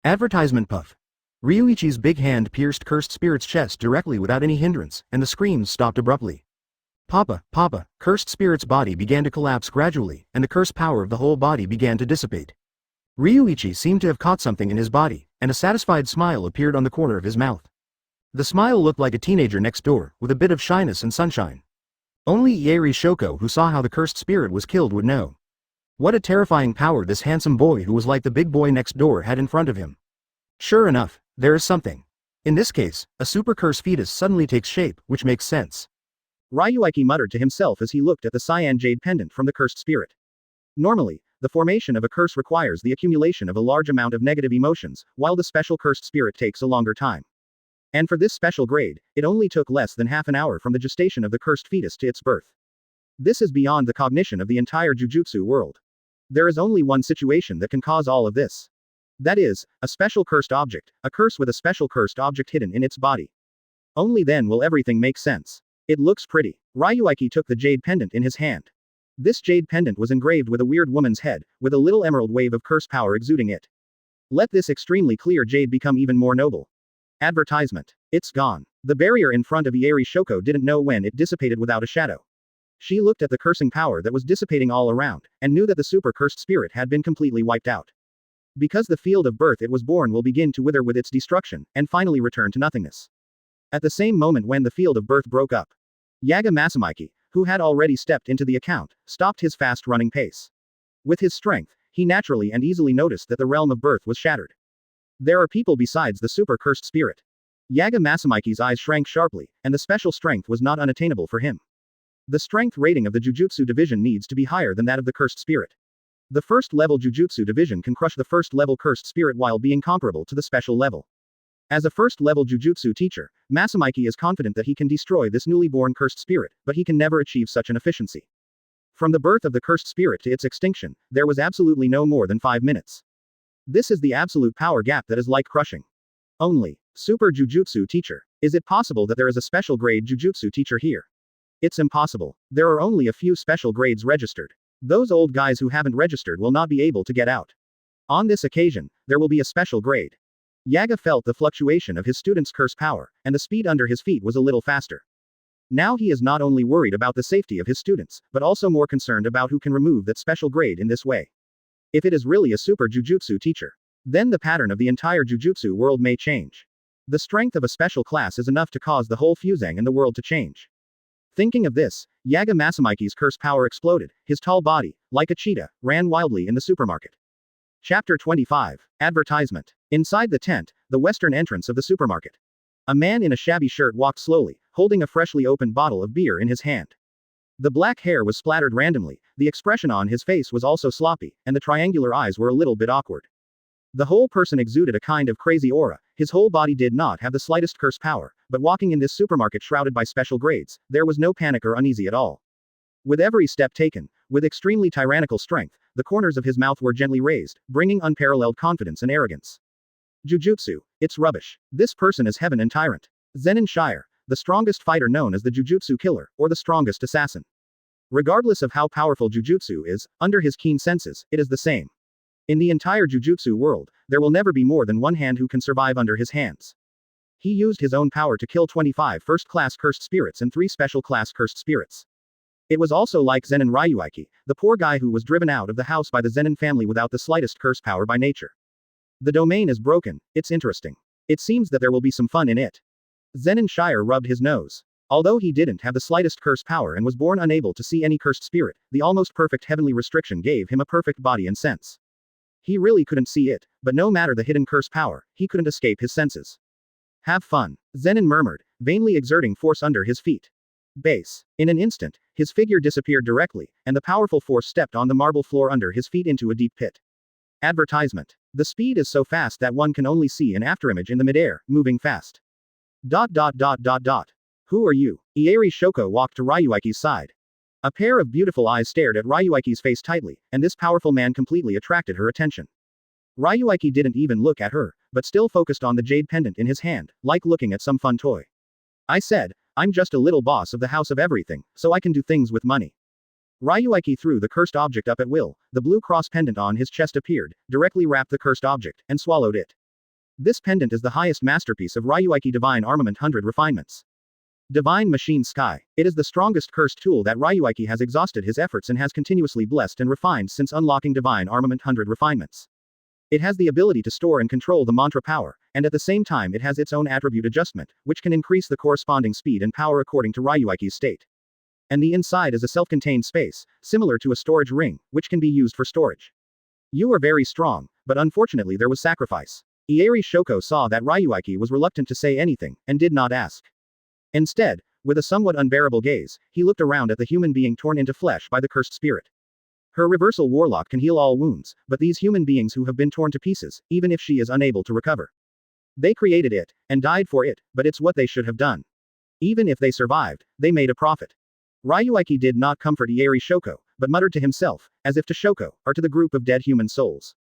Advertisement puff. Ryuichi's big hand pierced cursed spirit's chest directly without any hindrance, and the screams stopped abruptly. Papa, Papa, cursed spirit's body began to collapse gradually, and the cursed power of the whole body began to dissipate. Ryuichi seemed to have caught something in his body, and a satisfied smile appeared on the corner of his mouth. The smile looked like a teenager next door, with a bit of shyness and sunshine. Only Ieri Shoko, who saw how the cursed spirit was killed, would know. What a terrifying power this handsome boy who was like the big boy next door had in front of him. Sure enough, there is something. In this case, a super curse fetus suddenly takes shape, which makes sense. Ryuichi muttered to himself as he looked at the cyan jade pendant from the cursed spirit. Normally, the formation of a curse requires the accumulation of a large amount of negative emotions, while the special cursed spirit takes a longer time. And for this special grade, it only took less than half an hour from the gestation of the cursed fetus to its birth. This is beyond the cognition of the entire Jujutsu world. There is only one situation that can cause all of this. That is, a special cursed object, a curse with a special cursed object hidden in its body. Only then will everything make sense. It looks pretty. Ryuichi took the jade pendant in his hand. This jade pendant was engraved with a weird woman's head, with a little emerald wave of curse power exuding it. Let this extremely clear jade become even more noble. Advertisement. It's gone. The barrier in front of Ieri Shoko didn't know when it dissipated without a shadow. She looked at the cursing power that was dissipating all around, and knew that the super cursed spirit had been completely wiped out. Because the field of birth it was born will begin to wither with its destruction, and finally return to nothingness. At the same moment when the field of birth broke up, Yaga Masamiki, who had already stepped into the account, stopped his fast-running pace. With his strength, he naturally and easily noticed that the realm of birth was shattered. There are people besides the super cursed spirit. Yaga Masamiki's eyes shrank sharply, and the special strength was not unattainable for him. The strength rating of the Jujutsu division needs to be higher than that of the cursed spirit. The first level Jujutsu division can crush the first level cursed spirit while being comparable to the special level. As a first level Jujutsu teacher, Masamiki is confident that he can destroy this newly born cursed spirit, but he can never achieve such an efficiency. From the birth of the cursed spirit to its extinction, there was absolutely no more than 5 minutes. This is the absolute power gap that is like crushing. Only, Super Jujutsu Teacher. Is it possible that there is a special grade Jujutsu Teacher here? It's impossible. There are only a few special grades registered. Those old guys who haven't registered will not be able to get out. On this occasion, there will be a special grade. Yaga felt the fluctuation of his student's curse power, and the speed under his feet was a little faster. Now he is not only worried about the safety of his students, but also more concerned about who can remove that special grade in this way. If it is really a super jujutsu teacher, then the pattern of the entire jujutsu world may change. The strength of a special class is enough to cause the whole fusang in the world to change. Thinking of this, Yaga Masamiki's curse power exploded, his tall body, like a cheetah, ran wildly in the supermarket. Chapter 25. Advertisement. Inside the tent, the western entrance of the supermarket. A man in a shabby shirt walked slowly, holding a freshly opened bottle of beer in his hand. The black hair was splattered randomly, the expression on his face was also sloppy, and the triangular eyes were a little bit awkward. The whole person exuded a kind of crazy aura, his whole body did not have the slightest curse power, but walking in this supermarket shrouded by special grades, there was no panic or uneasy at all. With every step taken, with extremely tyrannical strength, the corners of his mouth were gently raised, bringing unparalleled confidence and arrogance. Jujutsu, it's rubbish. This person is heaven and tyrant. Zenin Shire, the strongest fighter known as the Jujutsu killer, or the strongest assassin. Regardless of how powerful Jujutsu is, under his keen senses, it is the same. In the entire Jujutsu world, there will never be more than one hand who can survive under his hands. He used his own power to kill 25 first-class cursed spirits and 3 special-class cursed spirits. It was also like Zenin Ryuichi, the poor guy who was driven out of the house by the Zenin family without the slightest curse power by nature. The domain is broken, it's interesting. It seems that there will be some fun in it. Zenin Shire rubbed his nose. Although he didn't have the slightest curse power and was born unable to see any cursed spirit, the almost perfect heavenly restriction gave him a perfect body and sense. He really couldn't see it, but no matter the hidden curse power, he couldn't escape his senses. Have fun, Zenin murmured, vainly exerting force under his feet. Base. In an instant, his figure disappeared directly, and the powerful force stepped on the marble floor under his feet into a deep pit. Advertisement. The speed is so fast that one can only see an afterimage in the midair, moving fast. ... Who are you? Ieri Shoko walked to Ryuichi's side. A pair of beautiful eyes stared at Ryuichi's face tightly, and this powerful man completely attracted her attention. Ryuichi didn't even look at her, but still focused on the jade pendant in his hand, like looking at some fun toy. I said, I'm just a little boss of the house of everything, so I can do things with money. Ryuichi threw the cursed object up at will, the blue cross pendant on his chest appeared, directly wrapped the cursed object, and swallowed it. This pendant is the highest masterpiece of Ryuichi Divine Armament 100 Refinements. Divine Machine Sky. It is the strongest cursed tool that Ryuichi has exhausted his efforts and has continuously blessed and refined since unlocking Divine Armament 100 Refinements. It has the ability to store and control the mantra power, and at the same time it has its own attribute adjustment, which can increase the corresponding speed and power according to Ryuichi's state. And the inside is a self-contained space, similar to a storage ring, which can be used for storage. You are very strong, but unfortunately there was sacrifice. Ieri Shoko saw that Ryuichi was reluctant to say anything, and did not ask. Instead, with a somewhat unbearable gaze, he looked around at the human being torn into flesh by the cursed spirit. Her reversal warlock can heal all wounds, but these human beings who have been torn to pieces, even if she is unable to recover. They created it, and died for it, but it's what they should have done. Even if they survived, they made a profit. Ryuichi did not comfort Ieri Shoko, but muttered to himself, as if to Shoko, or to the group of dead human souls.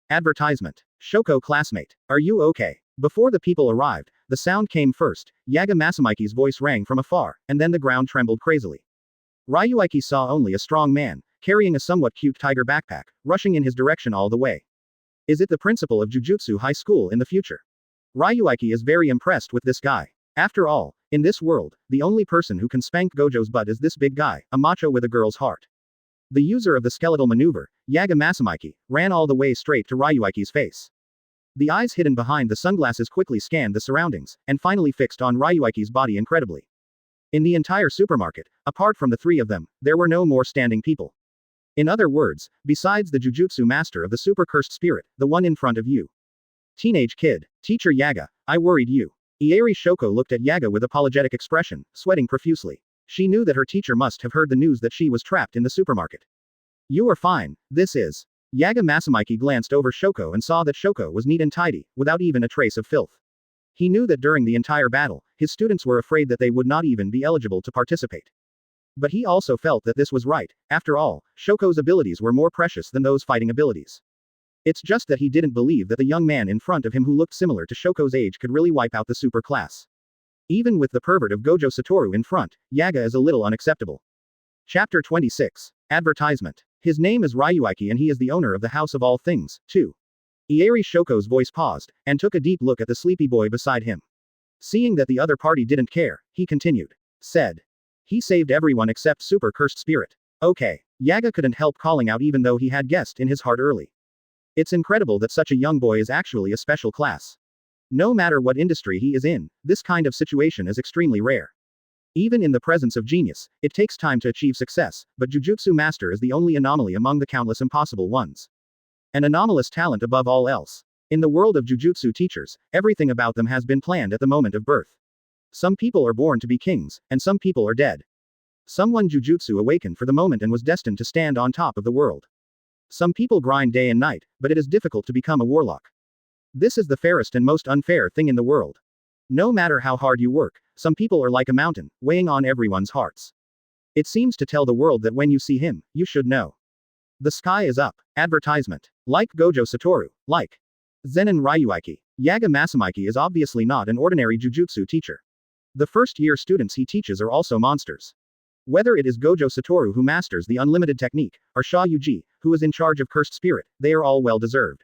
Advertisement. Shoko classmate, are you okay? Before the people arrived, the sound came first, Yaga Masamiki's voice rang from afar, and then the ground trembled crazily. Ryuichi saw only a strong man, carrying a somewhat cute tiger backpack, rushing in his direction all the way. Is it the principal of Jujutsu High School in the future? Ryuichi is very impressed with this guy. After all, in this world, the only person who can spank Gojo's butt is this big guy, a macho with a girl's heart. The user of the skeletal maneuver, Yaga Masamiki, ran all the way straight to Ryuichi's face. The eyes hidden behind the sunglasses quickly scanned the surroundings, and finally fixed on Ryuichi's body incredibly. In the entire supermarket, apart from the 3 of them, there were no more standing people. In other words, besides the Jujutsu master of the super cursed spirit, the one in front of you. Teenage kid, teacher Yaga, I worried you. Ieri Shoko looked at Yaga with apologetic expression, sweating profusely. She knew that her teacher must have heard the news that she was trapped in the supermarket. You are fine, this is. Yaga Masamiki glanced over Shoko and saw that Shoko was neat and tidy, without even a trace of filth. He knew that during the entire battle, his students were afraid that they would not even be eligible to participate. But he also felt that this was right. After all, Shoko's abilities were more precious than those fighting abilities. It's just that he didn't believe that the young man in front of him who looked similar to Shoko's age could really wipe out the super class. Even with the pervert of Gojo Satoru in front, Yaga is a little unacceptable. Chapter 26. Advertisement. His name is Ryuichi and he is the owner of the House of All Things, too. Ieri Shoko's voice paused, and took a deep look at the sleepy boy beside him. Seeing that the other party didn't care, he continued. Said. He saved everyone except super cursed spirit. Okay. Yaga couldn't help calling out even though he had guessed in his heart early. It's incredible that such a young boy is actually a special class. No matter what industry he is in, this kind of situation is extremely rare. Even in the presence of genius, it takes time to achieve success, but Jujutsu Master is the only anomaly among the countless impossible ones. An anomalous talent above all else. In the world of Jujutsu teachers, everything about them has been planned at the moment of birth. Some people are born to be kings, and some people are dead. Someone Jujutsu awakened for the moment and was destined to stand on top of the world. Some people grind day and night, but it is difficult to become a warlock. This is the fairest and most unfair thing in the world. No matter how hard you work, some people are like a mountain, weighing on everyone's hearts. It seems to tell the world that when you see him, you should know. The sky is up. Advertisement. Like Gojo Satoru, like Zenin Ryuichi, Yaga Masamiki is obviously not an ordinary jujutsu teacher. The first-year students he teaches are also monsters. Whether it is Gojo Satoru who masters the unlimited technique, or Sha Yuji, who is in charge of cursed spirit, they are all well deserved.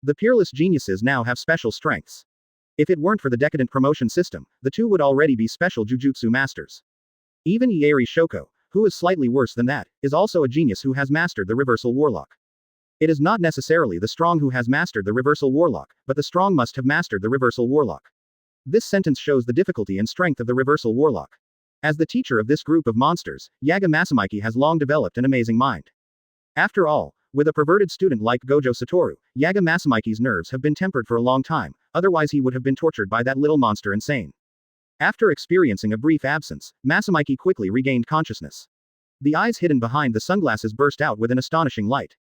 The peerless geniuses now have special strengths. If it weren't for the decadent promotion system, the two would already be special jujutsu masters. Even Ieri Shoko, who is slightly worse than that, is also a genius who has mastered the reversal warlock. It is not necessarily the strong who has mastered the reversal warlock, but the strong must have mastered the reversal warlock. This sentence shows the difficulty and strength of the reversal warlock. As the teacher of this group of monsters, Yaga Masamiki has long developed an amazing mind. After all, with a perverted student like Gojo Satoru, Yaga Masamiki's nerves have been tempered for a long time, otherwise he would have been tortured by that little monster insane. After experiencing a brief absence, Masamiki quickly regained consciousness. The eyes hidden behind the sunglasses burst out with an astonishing light.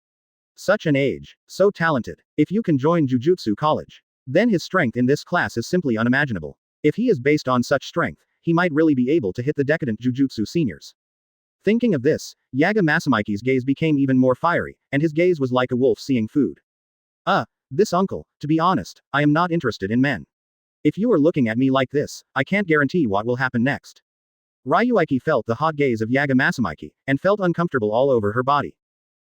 Such an age, so talented. If you can join Jujutsu College, then his strength in this class is simply unimaginable. If he is based on such strength, he might really be able to hit the decadent Jujutsu seniors. Thinking of this, Yaga Masamiki's gaze became even more fiery, and his gaze was like a wolf seeing food. This uncle, to be honest, I am not interested in men. If you are looking at me like this, I can't guarantee what will happen next. Ryuichi felt the hot gaze of Yaga Masamiki, and felt uncomfortable all over her body.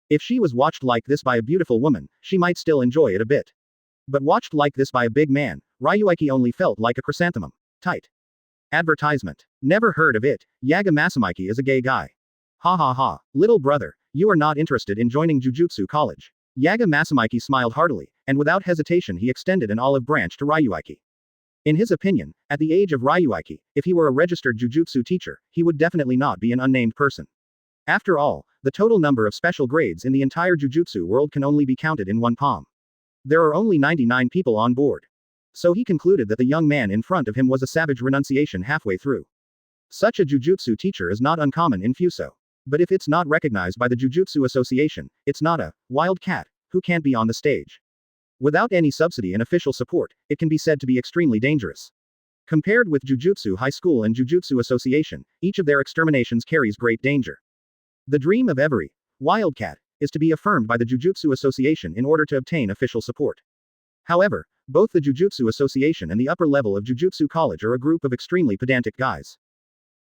If she was watched like this by a beautiful woman, she might still enjoy it a bit. But watched like this by a big man, Ryuichi only felt like a chrysanthemum. Tight. Advertisement. Never heard of it, Yaga Masamiki is a gay guy. Ha ha ha, little brother, you are not interested in joining Jujutsu College. Yaga Masamiki smiled heartily, and without hesitation he extended an olive branch to Ryuichi. In his opinion, at the age of Ryuichi, if he were a registered Jujutsu teacher, he would definitely not be an unnamed person. After all, the total number of special grades in the entire Jujutsu world can only be counted in one palm. There are only 99 people on board. So he concluded that the young man in front of him was a savage renunciation halfway through. Such a Jujutsu teacher is not uncommon in Fuso. But if it's not recognized by the Jujutsu Association, it's not a wild cat who can't be on the stage. Without any subsidy and official support, it can be said to be extremely dangerous. Compared with Jujutsu High School and Jujutsu Association, each of their exterminations carries great danger. The dream of every wildcat is to be affirmed by the Jujutsu Association in order to obtain official support. However, both the Jujutsu Association and the upper level of Jujutsu College are a group of extremely pedantic guys.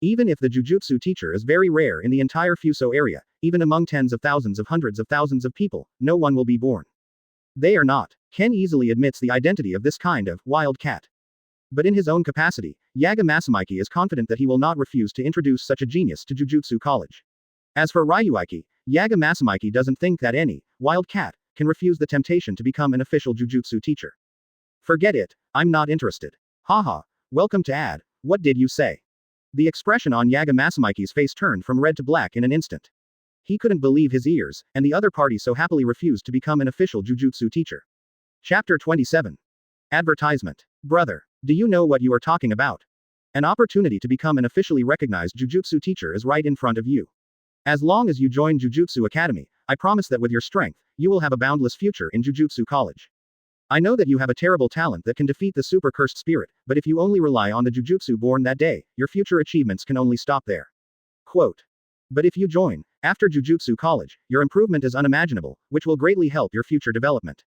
Even if the Jujutsu teacher is very rare in the entire Fuso area, even among tens of thousands of hundreds of thousands of people, no one will be born. They are not. Ken easily admits the identity of this kind of wild cat. But in his own capacity, Yaga Masamiki is confident that he will not refuse to introduce such a genius to Jujutsu College. As for Ryuichi, Yaga Masamiki doesn't think that any wild cat can refuse the temptation to become an official Jujutsu teacher. Forget it, I'm not interested. Haha, welcome to ad, what did you say? The expression on Yaga Masamiki's face turned from red to black in an instant. He couldn't believe his ears, and the other party so happily refused to become an official Jujutsu teacher. Chapter 27. Advertisement. Brother, do you know what you are talking about? An opportunity to become an officially recognized Jujutsu teacher is right in front of you. As long as you join Jujutsu Academy, I promise that with your strength, you will have a boundless future in Jujutsu College. I know that you have a terrible talent that can defeat the super cursed spirit, but if you only rely on the Jujutsu born that day, your future achievements can only stop there. Quote. But if you join, after Jujutsu College, your improvement is unimaginable, which will greatly help your future development.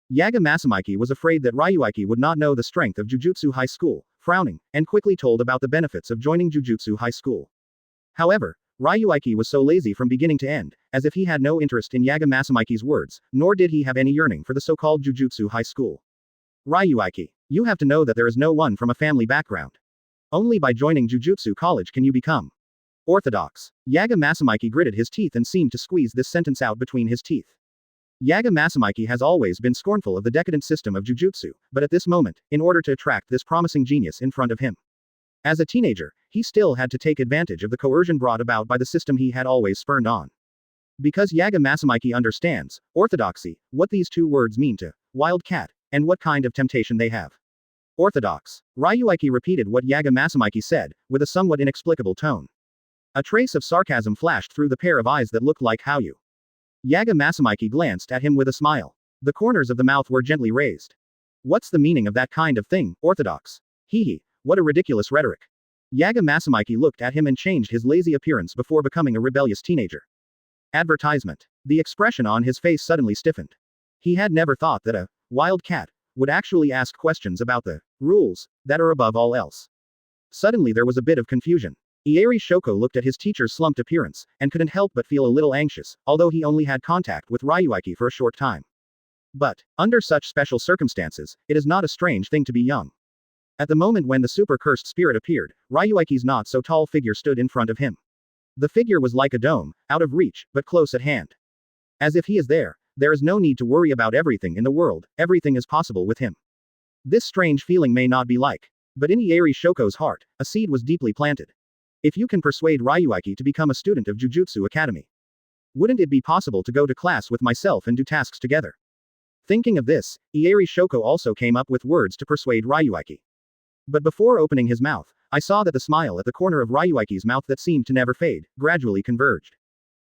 Yaga Masamiki was afraid that Ryuichi would not know the strength of Jujutsu High School, frowning, and quickly told about the benefits of joining Jujutsu High School. However, Ryuichi was so lazy from beginning to end, as if he had no interest in Yaga Masamiki's words, nor did he have any yearning for the so-called Jujutsu High School. Ryuichi, you have to know that there is no one from a family background. Only by joining Jujutsu College can you become Orthodox. Yaga Masamike gritted his teeth and seemed to squeeze this sentence out between his teeth. Yaga Masamike has always been scornful of the decadent system of jujutsu, but at this moment, in order to attract this promising genius in front of him. As a teenager, he still had to take advantage of the coercion brought about by the system he had always spurned on. Because Yaga Masamike understands, orthodoxy, what these two words mean to wild cat, and what kind of temptation they have. Orthodox. Ryuichi repeated what Yaga Masamike said, with a somewhat inexplicable tone. A trace of sarcasm flashed through the pair of eyes that looked like Hauyu. Yaga Masamike glanced at him with a smile. The corners of the mouth were gently raised. What's the meaning of that kind of thing, orthodox? Hee, what a ridiculous rhetoric. Yaga Masamike looked at him and changed his lazy appearance before becoming a rebellious teenager. Advertisement. The expression on his face suddenly stiffened. He had never thought that a wild cat would actually ask questions about the rules that are above all else. Suddenly there was a bit of confusion. Ieri Shoko looked at his teacher's slumped appearance, and couldn't help but feel a little anxious, although he only had contact with Ryuichi for a short time. But, under such special circumstances, it is not a strange thing to be young. At the moment when the super cursed spirit appeared, Ryuichi's not-so-tall figure stood in front of him. The figure was like a dome, out of reach, but close at hand. As if he is there is no need to worry about everything in the world, everything is possible with him. This strange feeling may not be like. But in Ieri Shoko's heart, a seed was deeply planted. If you can persuade Ryuichi to become a student of Jujutsu Academy, wouldn't it be possible to go to class with myself and do tasks together? Thinking of this, Ieri Shoko also came up with words to persuade Ryuichi. But before opening his mouth, I saw that the smile at the corner of Ryuichi's mouth that seemed to never fade, gradually converged.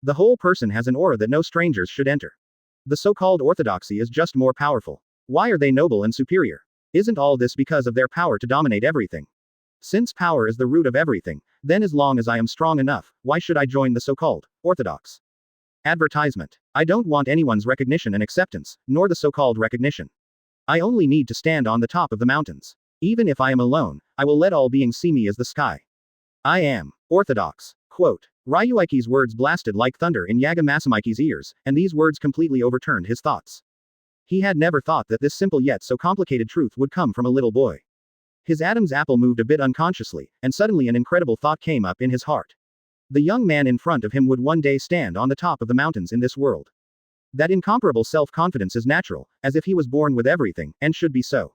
The whole person has an aura that no strangers should enter. The so-called orthodoxy is just more powerful. Why are they noble and superior? Isn't all this because of their power to dominate everything? Since power is the root of everything, then as long as I am strong enough, why should I join the so-called orthodox? Advertisement. I don't want anyone's recognition and acceptance, nor the so-called recognition. I only need to stand on the top of the mountains. Even if I am alone, I will let all beings see me as the sky. I am orthodox. Quote. Ryuichi's words blasted like thunder in Yaga Masamike's ears, and these words completely overturned his thoughts. He had never thought that this simple yet so complicated truth would come from a little boy. His Adam's apple moved a bit unconsciously, and suddenly an incredible thought came up in his heart. The young man in front of him would one day stand on the top of the mountains in this world. That incomparable self-confidence is natural, as if he was born with everything, and should be so.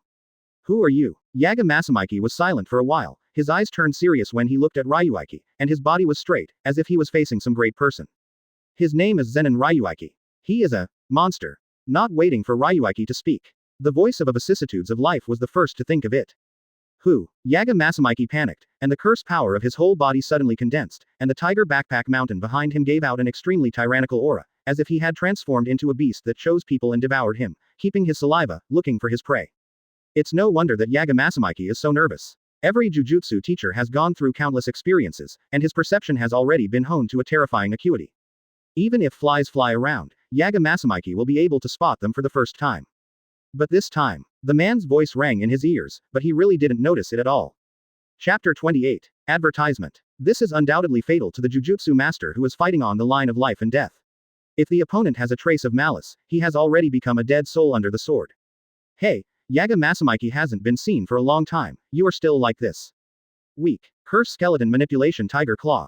Who are you? Yaga Masamike was silent for a while, his eyes turned serious when he looked at Ryuichi, and his body was straight, as if he was facing some great person. His name is Zenin Ryuichi. He is a monster. Not waiting for Ryuichi to speak. The voice of vicissitudes of life was the first to think of it. Who? Yaga Masamike panicked, and the curse power of his whole body suddenly condensed, and the tiger backpack mountain behind him gave out an extremely tyrannical aura, as if he had transformed into a beast that chose people and devoured him, keeping his saliva, looking for his prey. It's no wonder that Yaga Masamike is so nervous. Every jujutsu teacher has gone through countless experiences, and his perception has already been honed to a terrifying acuity. Even if flies fly around, Yaga Masamike will be able to spot them for the first time. But this time, the man's voice rang in his ears, but he really didn't notice it at all. Chapter 28. Advertisement. This is undoubtedly fatal to the jujutsu master who is fighting on the line of life and death. If the opponent has a trace of malice, he has already become a dead soul under the sword. Hey, Yaga Masamike hasn't been seen for a long time, you are still like this. Weak. Curse skeleton manipulation tiger claw.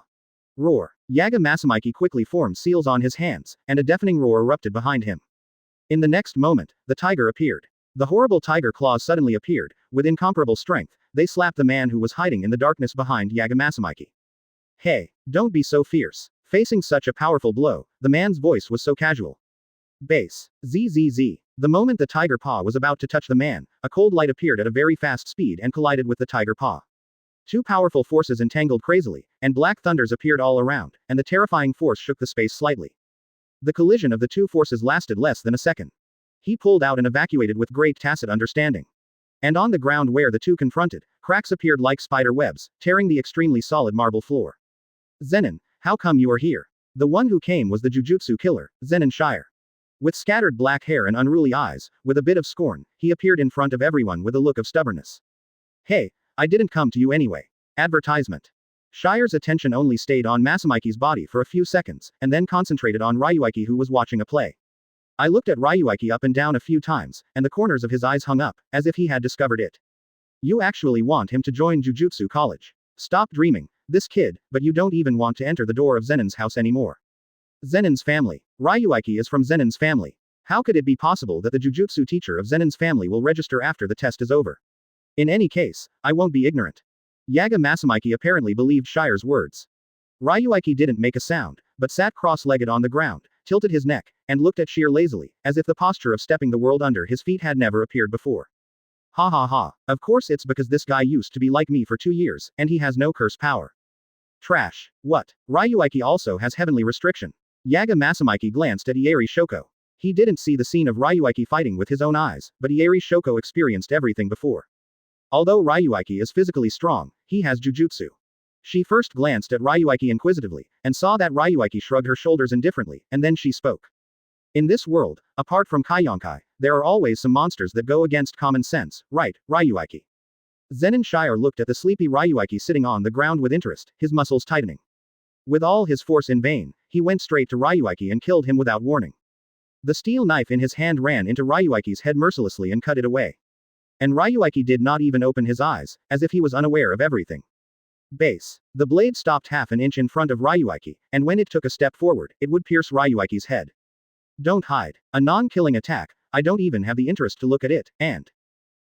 Roar. Yaga Masamike quickly formed seals on his hands, and a deafening roar erupted behind him. In the next moment, the tiger appeared. The horrible tiger claws suddenly appeared, with incomparable strength, they slapped the man who was hiding in the darkness behind Yaga Masamike. Hey, don't be so fierce. Facing such a powerful blow, the man's voice was so casual. Base. ZZZ. The moment the tiger paw was about to touch the man, a cold light appeared at a very fast speed and collided with the tiger paw. Two powerful forces entangled crazily, and black thunders appeared all around, and the terrifying force shook the space slightly. The collision of the two forces lasted less than a second. He pulled out and evacuated with great tacit understanding. And on the ground where the two confronted, cracks appeared like spider webs, tearing the extremely solid marble floor. Zenin, how come you are here? The one who came was the Jujutsu killer, Zenin Shire. With scattered black hair and unruly eyes, with a bit of scorn, he appeared in front of everyone with a look of stubbornness. Hey, I didn't come to you anyway. Advertisement. Shire's attention only stayed on Masamike's body for a few seconds, and then concentrated on Ryuichi who was watching a play. I looked at Ryuichi up and down a few times, and the corners of his eyes hung up, as if he had discovered it. You actually want him to join Jujutsu College. Stop dreaming, This kid, but you don't even want to enter the door of Zenin's house anymore. Zenin's family. Ryuichi is from Zenin's family. How could it be possible that the jujutsu teacher of Zenin's family will register after the test is over? In any case, I won't be ignorant. Yaga Masamiki apparently believed Shire's words. Ryuichi didn't make a sound, but sat cross-legged on the ground, tilted his neck, and looked at Shire lazily, as if the posture of stepping the world under his feet had never appeared before. Ha ha ha, of course it's because this guy used to be like me for 2 years, and he has no curse power. Trash. What? Ryuichi also has heavenly restriction. Yaga Masamiki glanced at Ieri Shoko. He didn't see the scene of Ryuichi fighting with his own eyes, but Ieri Shoko experienced everything before. Although Ryuichi is physically strong, he has jujutsu. She first glanced at Ryuichi inquisitively, and saw that Ryuichi shrugged her shoulders indifferently, and then she spoke. In this world, apart from Kaiyonkai, there are always some monsters that go against common sense, right, Ryuichi? Zenin Shire looked at the sleepy Ryuichi sitting on the ground with interest, his muscles tightening. With all his force in vain, he went straight to Ryuichi and killed him without warning. The steel knife in his hand ran into Ryuichi's head mercilessly and cut it away. And Ryuichi did not even open his eyes, as if he was unaware of everything. Base. The blade stopped half an inch in front of Ryuichi, and when it took a step forward, it would pierce Ryuichi's head. Don't hide. A non-killing attack, I don't even have the interest to look at it, and...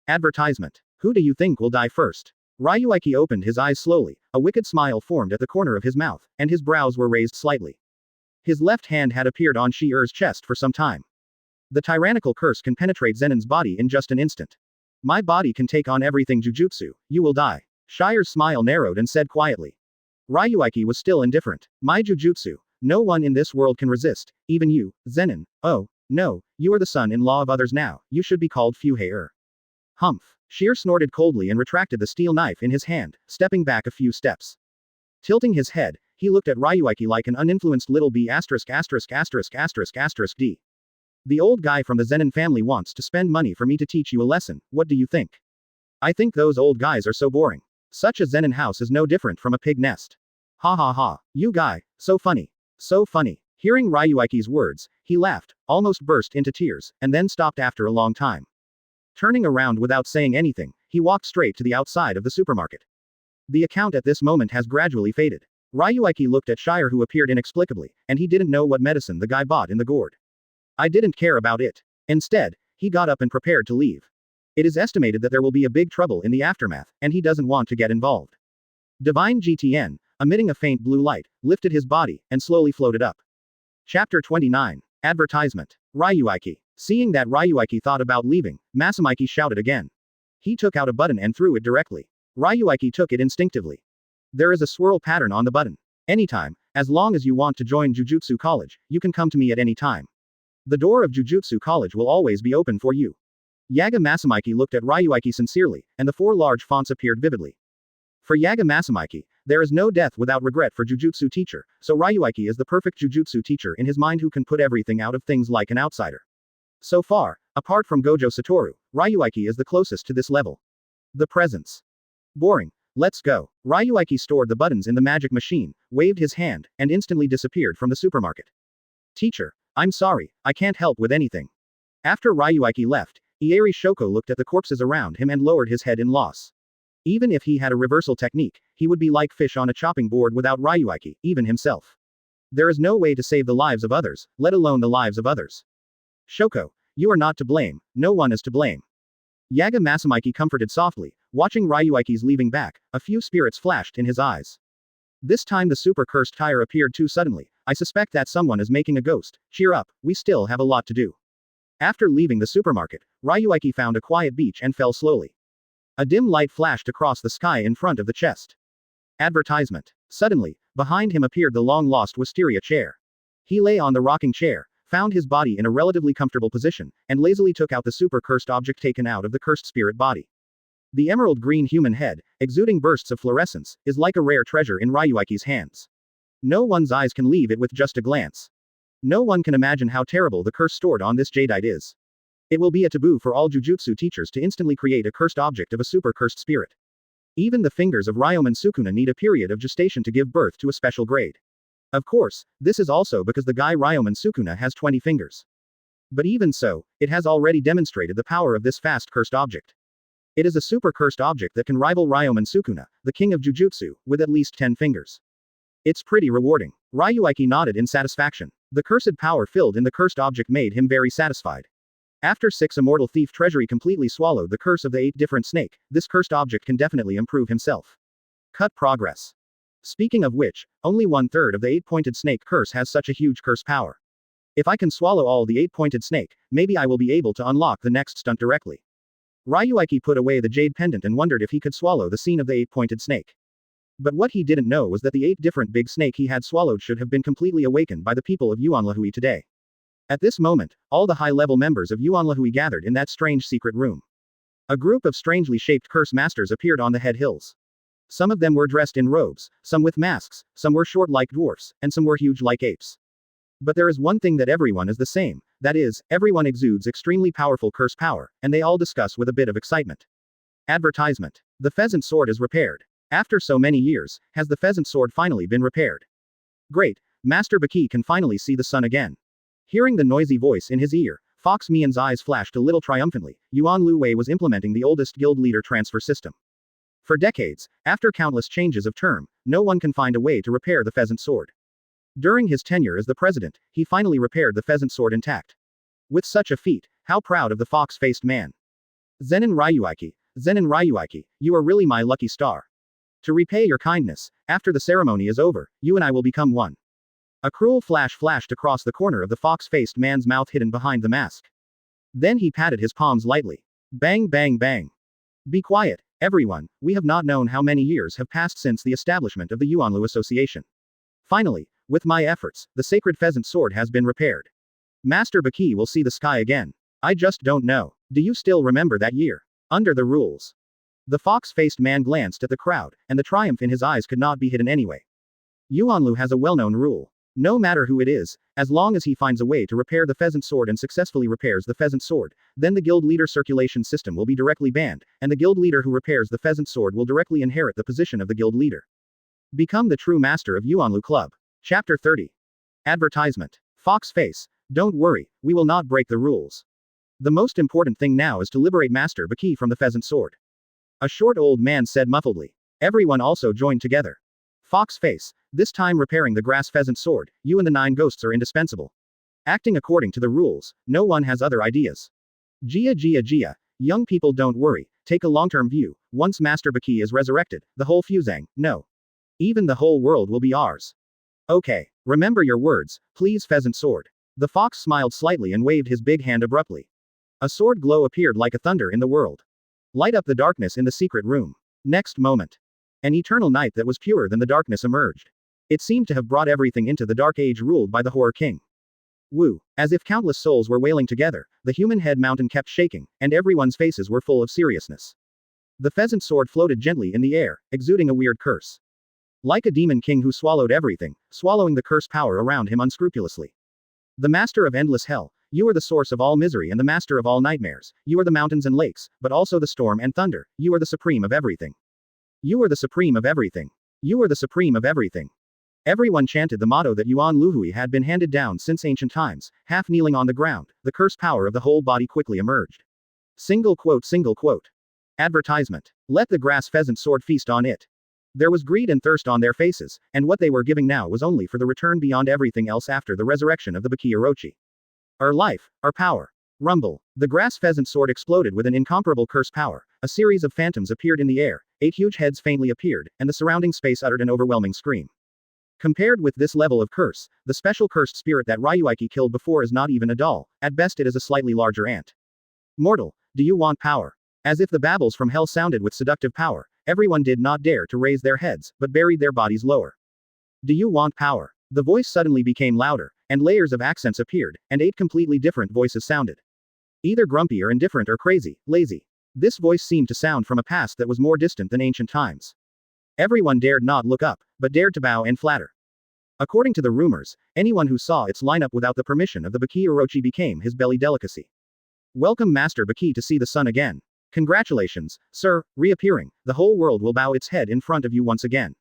Advertisement. Who do you think will die first? Ryuichi opened his eyes slowly, a wicked smile formed at the corner of his mouth, and his brows were raised slightly. His left hand had appeared on Shi'er's chest for some time. The tyrannical curse can penetrate Zenin's body in just an instant. My body can take on everything jujutsu, you will die. Shire's smile narrowed and said quietly. Ryuichi was still indifferent. My jujutsu, no one in this world can resist, even you, Zenin. Oh, no, you are the son-in-law of others now, you should be called Fuhei-er. Humph. Shire snorted coldly and retracted the steel knife in his hand, stepping back a few steps. Tilting his head, he looked at Ryuichi like an uninfluenced little b************************************. The old guy from the Zenin family wants to spend money for me to teach you a lesson, what do you think? I think those old guys are so boring. Such a Zenin house is no different from a pig nest. Ha ha ha, you guy, so funny. So funny. Hearing Ryuichi's words, he laughed, almost burst into tears, and then stopped after a long time. Turning around without saying anything, he walked straight to the outside of the supermarket. The account at this moment has gradually faded. Ryuichi looked at Shire, who appeared inexplicably, and he didn't know what medicine the guy bought in the gourd. I didn't care about it. Instead, he got up and prepared to leave. It is estimated that there will be a big trouble in the aftermath, and he doesn't want to get involved. Divine GTN, emitting a faint blue light, lifted his body, and slowly floated up. Chapter 29. Advertisement. Ryuichi. Seeing that Ryuichi thought about leaving, Masamiki shouted again. He took out a button and threw it directly. Ryuichi took it instinctively. There is a swirl pattern on the button. Anytime, as long as you want to join Jujutsu College, you can come to me at any time. The door of Jujutsu College will always be open for you. Yaga Masamiki looked at Ryuichi sincerely, and the 4 large fonts appeared vividly. For Yaga Masamiki, there is no death without regret for Jujutsu teacher, so Ryuichi is the perfect Jujutsu teacher in his mind who can put everything out of things like an outsider. So far, apart from Gojo Satoru, Ryuichi is the closest to this level. The presence. Boring. Let's go. Ryuichi stored the buttons in the magic machine, waved his hand, and instantly disappeared from the supermarket. Teacher, I'm sorry, I can't help with anything. After Ryuichi left, Ieri Shoko looked at the corpses around him and lowered his head in loss. Even if he had a reversal technique, he would be like fish on a chopping board without Ryuichi, even himself. There is no way to save the lives of others, let alone the lives of others. Shoko, you are not to blame, no one is to blame. Yaga Masamiki comforted softly, watching Ryuichi's leaving back, a few spirits flashed in his eyes. This time the super cursed tire appeared too suddenly, I suspect that someone is making a ghost, cheer up, we still have a lot to do. After leaving the supermarket, Ryuichi found a quiet beach and fell slowly. A dim light flashed across the sky in front of the chest. Advertisement. Suddenly, behind him appeared the long-lost wisteria chair. He lay on the rocking chair, found his body in a relatively comfortable position, and lazily took out the super cursed object taken out of the cursed spirit body. The emerald green human head, exuding bursts of fluorescence, is like a rare treasure in Ryuichi's hands. No one's eyes can leave it with just a glance. No one can imagine how terrible the curse stored on this jadeite is. It will be a taboo for all jujutsu teachers to instantly create a cursed object of a super cursed spirit. Even the fingers of Ryōmen Sukuna need a period of gestation to give birth to a special grade. Of course, this is also because the guy Ryōmen Sukuna has 20 fingers. But even so, it has already demonstrated the power of this fast cursed object. It is a super cursed object that can rival Ryōmen Sukuna, the king of Jujutsu, with at least 10 fingers. It's pretty rewarding. Ryuichi nodded in satisfaction. The cursed power filled in the cursed object made him very satisfied. After 6 Immortal Thief Treasury completely swallowed the curse of the 8 different snake, this cursed object can definitely improve himself. Cut progress. Speaking of which, only 1/3 of the 8-pointed snake curse has such a huge curse power. If I can swallow all the 8-pointed snake, maybe I will be able to unlock the next stunt directly. Ryuichi put away the jade pendant and wondered if he could swallow the scene of the 8-pointed snake. But what he didn't know was that the 8 different big snake he had swallowed should have been completely awakened by the people of Yuanlahui today. At this moment, all the high-level members of Yuanlahui gathered in that strange secret room. A group of strangely shaped curse masters appeared on the head hills. Some of them were dressed in robes, some with masks, some were short like dwarfs, and some were huge like apes. But there is one thing that everyone is the same, that is, everyone exudes extremely powerful curse power, and they all discuss with a bit of excitement. Advertisement. The pheasant sword is repaired. After so many years, has the pheasant sword finally been repaired? Great, Master Baki can finally see the sun again. Hearing the noisy voice in his ear, Fox Mian's eyes flashed a little triumphantly. Yuan Lu Wei was implementing the oldest guild leader transfer system. For decades, after countless changes of term, no one can find a way to repair the pheasant sword. During his tenure as the president, he finally repaired the pheasant sword intact. With such a feat, how proud of the fox-faced man. Zenin Ryuichi, you are really my lucky star. To repay your kindness, after the ceremony is over, you and I will become one. A cruel flash flashed across the corner of the fox-faced man's mouth hidden behind the mask. Then he patted his palms lightly. Bang bang bang. Be quiet, everyone, we have not known how many years have passed since the establishment of the Yuanlu Association. Finally, with my efforts, the sacred pheasant sword has been repaired. Master Baki will see the sky again. I just don't know. Do you still remember that year? Under the rules. The fox-faced man glanced at the crowd, and the triumph in his eyes could not be hidden anyway. Yuanlu has a well-known rule. No matter who it is, as long as he finds a way to repair the pheasant sword and successfully repairs the pheasant sword, then the guild leader circulation system will be directly banned, and the guild leader who repairs the pheasant sword will directly inherit the position of the guild leader. Become the true master of Yuanlu Club. Chapter 30. Advertisement. Fox Face, don't worry, we will not break the rules. The most important thing now is to liberate Master Baki from the pheasant sword. A short old man said muffledly. Everyone also joined together. Fox Face, this time repairing the grass pheasant sword, you and the 9 ghosts are indispensable. Acting according to the rules, no one has other ideas. Gia, young people don't worry, take a long-term view, once Master Baki is resurrected, the whole Fuzang, no. Even the whole world will be ours. Okay, remember your words, please pheasant sword. The fox smiled slightly and waved his big hand abruptly. A sword glow appeared like a thunder in the world. Light up the darkness in the secret room. Next moment. An eternal night that was purer than the darkness emerged. It seemed to have brought everything into the dark age ruled by the Horror King. Woo, as if countless souls were wailing together, the human head mountain kept shaking, and everyone's faces were full of seriousness. The pheasant sword floated gently in the air, exuding a weird curse. Like a demon king who swallowed everything, swallowing the curse power around him unscrupulously. The master of endless hell, you are the source of all misery and the master of all nightmares, you are the mountains and lakes, but also the storm and thunder, you are the supreme of everything. You are the supreme of everything. You are the supreme of everything. Everyone chanted the motto that Yuan Luhui had been handed down since ancient times, half kneeling on the ground, the curse power of the whole body quickly emerged. Single quote. Advertisement. Let the grass pheasant sword feast on it. There was greed and thirst on their faces, and what they were giving now was only for the return beyond everything else after the resurrection of the Baki Orochi. Our life, our power. Rumble. The grass pheasant sword exploded with an incomparable curse power. A series of phantoms appeared in the air, 8 huge heads faintly appeared, and the surrounding space uttered an overwhelming scream. Compared with this level of curse, the special cursed spirit that Ryuichi killed before is not even a doll, at best it is a slightly larger ant. Mortal, do you want power? As if the babbles from hell sounded with seductive power, everyone did not dare to raise their heads, but buried their bodies lower. Do you want power? The voice suddenly became louder, and layers of accents appeared, and 8 completely different voices sounded. Either grumpy or indifferent or crazy, lazy. This voice seemed to sound from a past that was more distant than ancient times. Everyone dared not look up, but dared to bow and flatter. According to the rumors, anyone who saw its lineup without the permission of the Baki Orochi became his belly delicacy. Welcome Master Baki to see the sun again. Congratulations, sir, reappearing, the whole world will bow its head in front of you once again.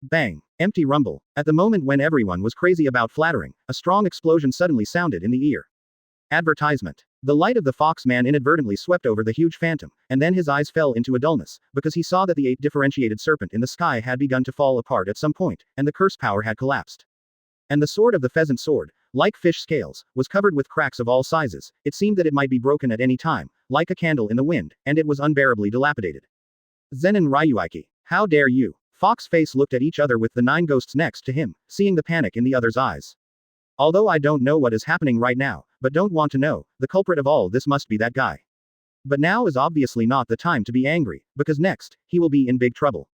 Bang. Empty rumble. At the moment when everyone was crazy about flattering, a strong explosion suddenly sounded in the ear. Advertisement. The light of the fox man inadvertently swept over the huge phantom, and then his eyes fell into a dullness, because he saw that the 8 differentiated serpent in the sky had begun to fall apart at some point, and the curse power had collapsed. And the sword of the pheasant sword, like fish scales, was covered with cracks of all sizes. It seemed that it might be broken at any time, like a candle in the wind, and it was unbearably dilapidated. Zenin Ryuichi, how dare you? Fox Face looked at each other with the 9 ghosts next to him, seeing the panic in the other's eyes. Although I don't know what is happening right now, but don't want to know, the culprit of all this must be that guy. But now is obviously not the time to be angry, because next, he will be in big trouble.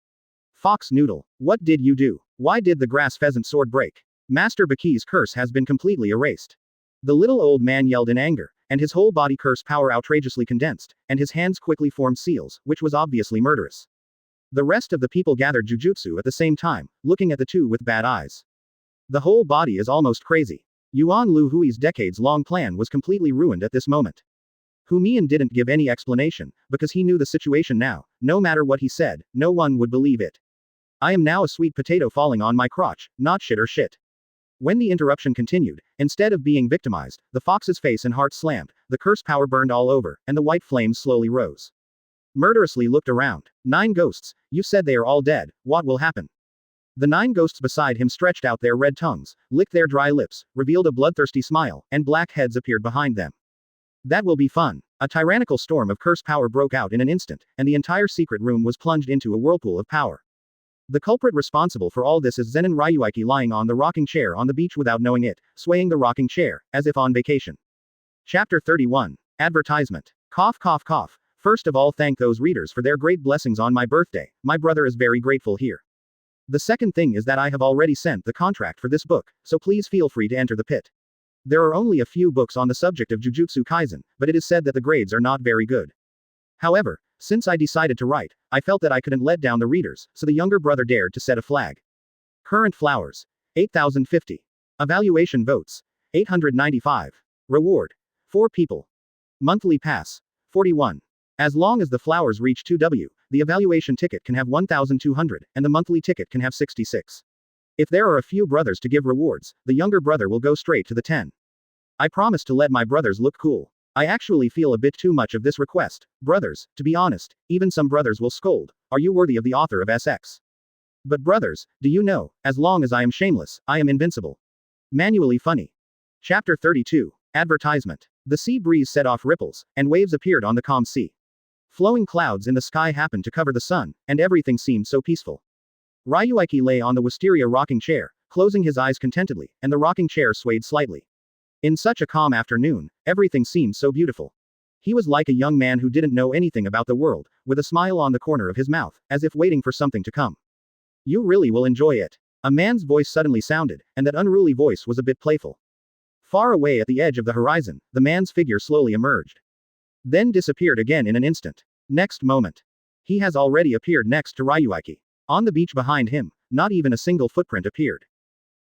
Fox Noodle, what did you do? Why did the grass pheasant sword break? Master Baki's curse has been completely erased. The little old man yelled in anger, and his whole body curse power outrageously condensed, and his hands quickly formed seals, which was obviously murderous. The rest of the people gathered jujutsu at the same time, looking at the two with bad eyes. The whole body is almost crazy. Yuan Lu Hui's decades-long plan was completely ruined at this moment. Humian didn't give any explanation, because he knew the situation now. No matter what he said, no one would believe it. I am now a sweet potato falling on my crotch, not shit or shit. When the interruption continued, instead of being victimized, the fox's face and heart slammed, the curse power burned all over, and the white flames slowly rose. Murderously looked around. 9 ghosts, you said they are all dead, what will happen? The 9 ghosts beside him stretched out their red tongues, licked their dry lips, revealed a bloodthirsty smile, and black heads appeared behind them. That will be fun. A tyrannical storm of curse power broke out in an instant, and the entire secret room was plunged into a whirlpool of power. The culprit responsible for all this is Zenin Ryuichi lying on the rocking chair on the beach without knowing it, swaying the rocking chair, as if on vacation. Chapter 31. Advertisement. Cough cough cough. First of all, thank those readers for their great blessings on my birthday. My brother is very grateful here. The second thing is that I have already sent the contract for this book, so please feel free to enter the pit. There are only a few books on the subject of Jujutsu Kaisen, but it is said that the grades are not very good. However, since I decided to write, I felt that I couldn't let down the readers, so the younger brother dared to set a flag. Current flowers. 8,050. Evaluation votes. 895. Reward. 4 people. Monthly pass. 41. As long as the flowers reach 2W, the evaluation ticket can have 1,200, and the monthly ticket can have 66. If there are a few brothers to give rewards, the younger brother will go straight to the 10. I promise to let my brothers look cool. I actually feel a bit too much of this request. Brothers, to be honest, even some brothers will scold. Are you worthy of the author of SX? But brothers, do you know, as long as I am shameless, I am invincible. Manually funny. Chapter 32. Advertisement. The sea breeze set off ripples, and waves appeared on the calm sea. Flowing clouds in the sky happened to cover the sun, and everything seemed so peaceful. Ryuichi lay on the wisteria rocking chair, closing his eyes contentedly, and the rocking chair swayed slightly. In such a calm afternoon, everything seemed so beautiful. He was like a young man who didn't know anything about the world, with a smile on the corner of his mouth, as if waiting for something to come. You really will enjoy it. A man's voice suddenly sounded, and that unruly voice was a bit playful. Far away at the edge of the horizon, the man's figure slowly emerged. Then disappeared again in an instant. Next moment. He has already appeared next to Ryuichi. On the beach behind him, not even a single footprint appeared.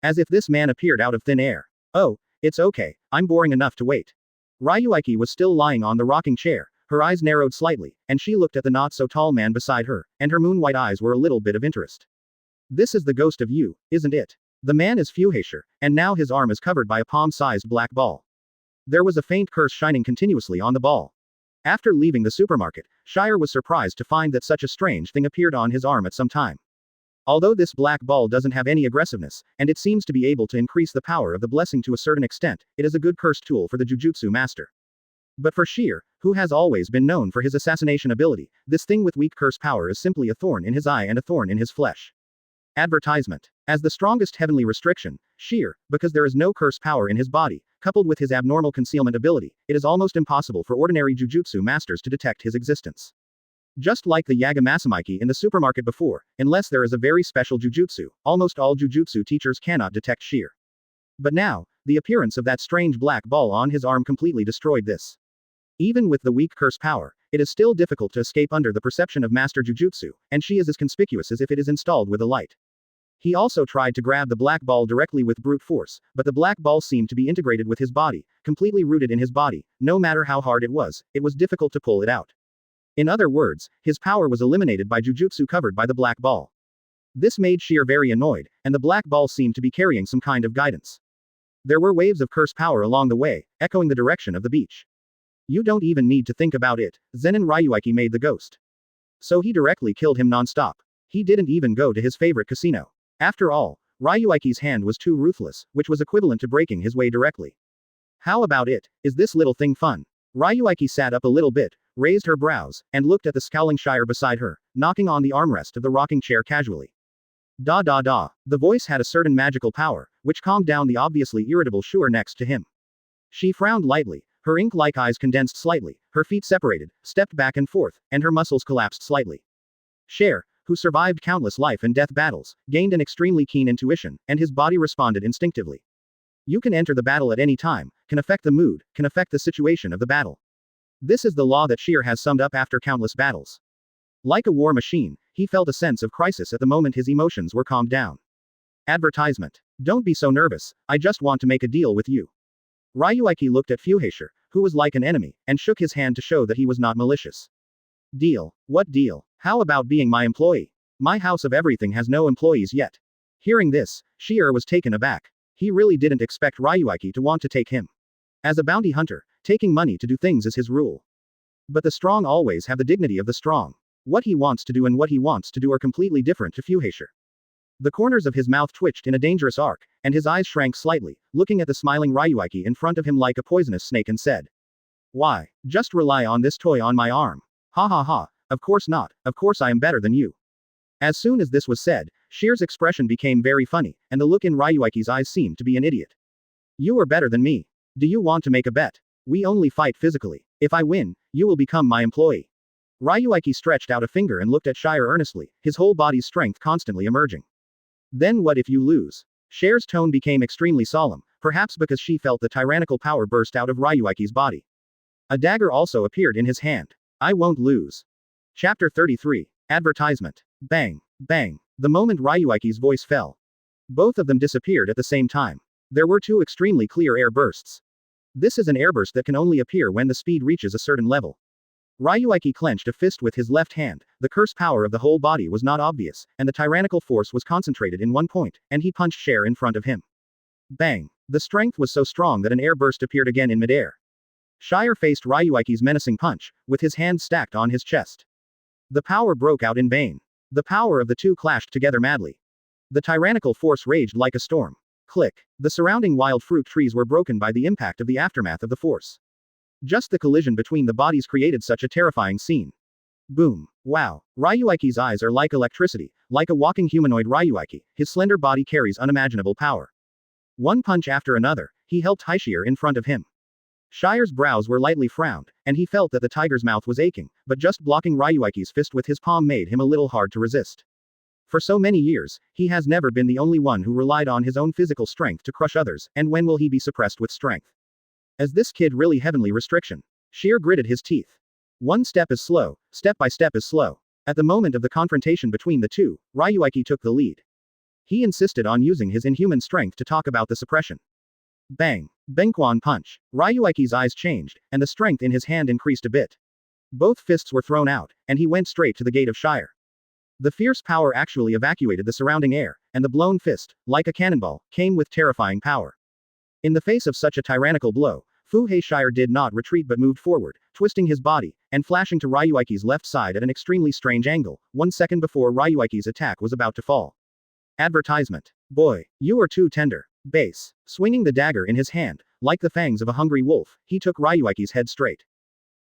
As if this man appeared out of thin air. Oh, it's okay, I'm boring enough to wait. Ryuichi was still lying on the rocking chair, her eyes narrowed slightly, and she looked at the not-so-tall man beside her, and her moon-white eyes were a little bit of interest. This is the ghost of you, isn't it? The man is Fuhasher, and now his arm is covered by a palm-sized black ball. There was a faint curse shining continuously on the ball. After leaving the supermarket, Shire was surprised to find that such a strange thing appeared on his arm at some time. Although this black ball doesn't have any aggressiveness, and it seems to be able to increase the power of the blessing to a certain extent, it is a good cursed tool for the Jujutsu master. But for Shire, who has always been known for his assassination ability, this thing with weak curse power is simply a thorn in his eye and a thorn in his flesh. Advertisement. As the strongest heavenly restriction, Shire, because there is no curse power in his body, coupled with his abnormal concealment ability, it is almost impossible for ordinary Jujutsu masters to detect his existence. Just like the Yagamasamiki in the supermarket before, unless there is a very special Jujutsu, almost all Jujutsu teachers cannot detect Shire. But now, the appearance of that strange black ball on his arm completely destroyed this. Even with the weak curse power, it is still difficult to escape under the perception of Master Jujutsu, and she is as conspicuous as if it is installed with a light. He also tried to grab the black ball directly with brute force, but the black ball seemed to be integrated with his body, completely rooted in his body. No matter how hard it was difficult to pull it out. In other words, his power was eliminated by Jujutsu covered by the black ball. This made Shire very annoyed, and the black ball seemed to be carrying some kind of guidance. There were waves of curse power along the way, echoing the direction of the beach. You don't even need to think about it, Zenin Ryuichi made the ghost. So he directly killed him non-stop. He didn't even go to his favorite casino. After all, Ryuichi's hand was too ruthless, which was equivalent to breaking his way directly. How about it? Is this little thing fun? Ryuichi sat up a little bit, raised her brows, and looked at the scowling Shire beside her, knocking on the armrest of the rocking chair casually. Da da da. The voice had a certain magical power, which calmed down the obviously irritable Shire next to him. She frowned lightly, her ink-like eyes condensed slightly, her feet separated, stepped back and forth, and her muscles collapsed slightly. Share, who survived countless life and death battles, gained an extremely keen intuition, and his body responded instinctively. You can enter the battle at any time, can affect the mood, can affect the situation of the battle. This is the law that Shire has summed up after countless battles. Like a war machine, he felt a sense of crisis at the moment his emotions were calmed down. Advertisement. Don't be so nervous, I just want to make a deal with you. Ryuichi looked at Fuhashire, who was like an enemy, and shook his hand to show that he was not malicious. Deal? What deal? How about being my employee? My house of everything has no employees yet. Hearing this, Shire was taken aback. He really didn't expect Ryuichi to want to take him. As a bounty hunter, taking money to do things is his rule. But the strong always have the dignity of the strong. What he wants to do and what he wants to do are completely different to Fuhashire. The corners of his mouth twitched in a dangerous arc, and his eyes shrank slightly, looking at the smiling Ryuichi in front of him like a poisonous snake and said. Why, just rely on this toy on my arm. Ha ha ha, of course not, of course I am better than you. As soon as this was said, Shire's expression became very funny, and the look in Ryuichi's eyes seemed to be an idiot. You are better than me. Do you want to make a bet? We only fight physically. If I win, you will become my employee. Ryuichi stretched out a finger and looked at Shire earnestly, his whole body's strength constantly emerging. Then what if you lose? Shire's tone became extremely solemn, perhaps because she felt the tyrannical power burst out of Ryuichi's body. A dagger also appeared in his hand. I won't lose. Chapter 33. Advertisement. Bang, bang. The moment Ryuichi's voice fell, both of them disappeared at the same time. There were two extremely clear air bursts. This is an airburst that can only appear when the speed reaches a certain level. Ryuichi clenched a fist with his left hand, the curse power of the whole body was not obvious, and the tyrannical force was concentrated in one point, and he punched Shire in front of him. Bang! The strength was so strong that an airburst appeared again in midair. Shire faced Ryuichi's menacing punch, with his hands stacked on his chest. The power broke out in vain. The power of the two clashed together madly. The tyrannical force raged like a storm. Click. The surrounding wild fruit trees were broken by the impact of the aftermath of the force. Just the collision between the bodies created such a terrifying scene. Boom. Wow. Ryuichi's eyes are like electricity, like a walking humanoid Ryuichi, his slender body carries unimaginable power. One punch after another, he helped Shire in front of him. Shire's brows were lightly frowned, and he felt that the tiger's mouth was aching, but just blocking Ryuichi's fist with his palm made him a little hard to resist. For so many years, he has never been the only one who relied on his own physical strength to crush others, and when will he be suppressed with strength? Is this kid really heavenly restriction? Shire gritted his teeth. One step is slow, step by step is slow. At the moment of the confrontation between the two, Ryuichi took the lead. He insisted on using his inhuman strength to talk about the suppression. Bang! Benquan punch. Ryuichi's eyes changed, and the strength in his hand increased a bit. Both fists were thrown out, and he went straight to the gate of Shire. The fierce power actually evacuated the surrounding air, and the blown fist, like a cannonball, came with terrifying power. In the face of such a tyrannical blow, Fuhashire did not retreat but moved forward, twisting his body, and flashing to Ryuichi's left side at an extremely strange angle, 1 second before Ryuichi's attack was about to fall. Advertisement. Boy, you are too tender. Base. Swinging the dagger in his hand, like the fangs of a hungry wolf, he took Ryuichi's head straight.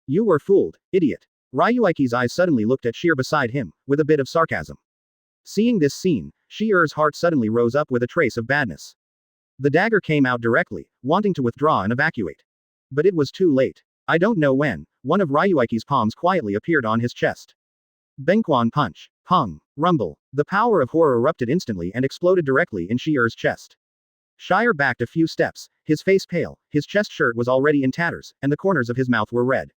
You were fooled, idiot. Ryuichi's eyes suddenly looked at Shire beside him, with a bit of sarcasm. Seeing this scene, Shire's heart suddenly rose up with a trace of badness. The dagger came out directly, wanting to withdraw and evacuate. But it was too late. I don't know when, one of Ryuichi's palms quietly appeared on his chest. Benquan punch. Pung. Rumble. The power of horror erupted instantly and exploded directly in Shire's chest. Shire backed a few steps, his face pale, his chest shirt was already in tatters, and the corners of his mouth were red.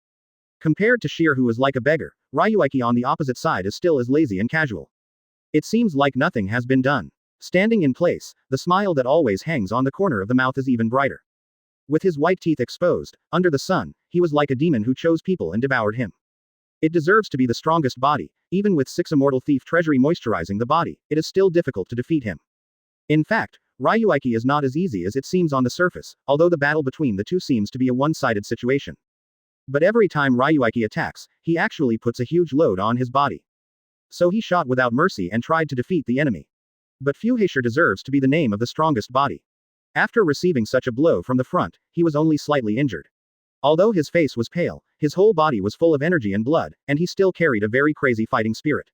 Compared to Shire, who was like a beggar, Ryuichi on the opposite side is still as lazy and casual. It seems like nothing has been done. Standing in place, the smile that always hangs on the corner of the mouth is even brighter. With his white teeth exposed, under the sun, he was like a demon who chose people and devoured him. It deserves to be the strongest body, even with 6 Immortal Thief Treasury moisturizing the body, it is still difficult to defeat him. In fact, Ryuichi is not as easy as it seems on the surface, although the battle between the two seems to be a one-sided situation. But every time Ryuichi attacks, he actually puts a huge load on his body. So he shot without mercy and tried to defeat the enemy. But Fuhasher deserves to be the name of the strongest body. After receiving such a blow from the front, he was only slightly injured. Although his face was pale, his whole body was full of energy and blood, and he still carried a very crazy fighting spirit.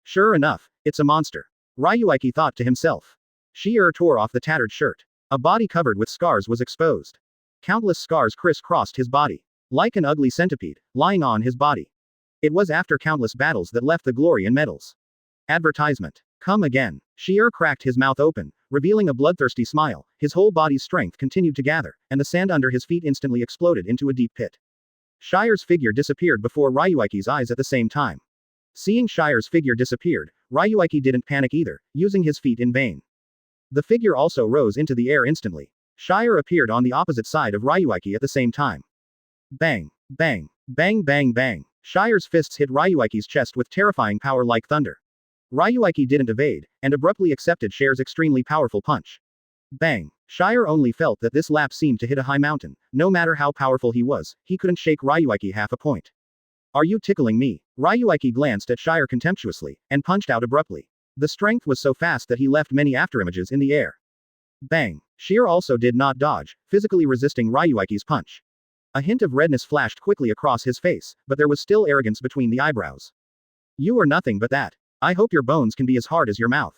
Sure enough, it's a monster. Ryuichi thought to himself. Sheer tore off the tattered shirt. A body covered with scars was exposed. Countless scars crisscrossed his body. Like an ugly centipede, lying on his body. It was after countless battles that left the glory and medals. Advertisement. Come again. Sheer cracked his mouth open, revealing a bloodthirsty smile. His whole body's strength continued to gather, and the sand under his feet instantly exploded into a deep pit. Shire's figure disappeared before Ryuichi's eyes at the same time. Seeing Shire's figure disappeared, Ryuichi didn't panic either, using his feet in vain. The figure also rose into the air instantly. Shire appeared on the opposite side of Ryuichi at the same time. Bang, bang, bang, bang, bang. Shire's fists hit Ryuichi's chest with terrifying power like thunder. Ryuichi didn't evade, and abruptly accepted Shire's extremely powerful punch. Bang. Shire only felt that this lap seemed to hit a high mountain. No matter how powerful he was, he couldn't shake Ryuichi half a point. Are you tickling me? Ryuichi glanced at Shire contemptuously, and punched out abruptly. The strength was so fast that he left many afterimages in the air. Bang. Shire also did not dodge, physically resisting Ryuichi's punch. A hint of redness flashed quickly across his face, but there was still arrogance between the eyebrows. You are nothing but that. I hope your bones can be as hard as your mouth.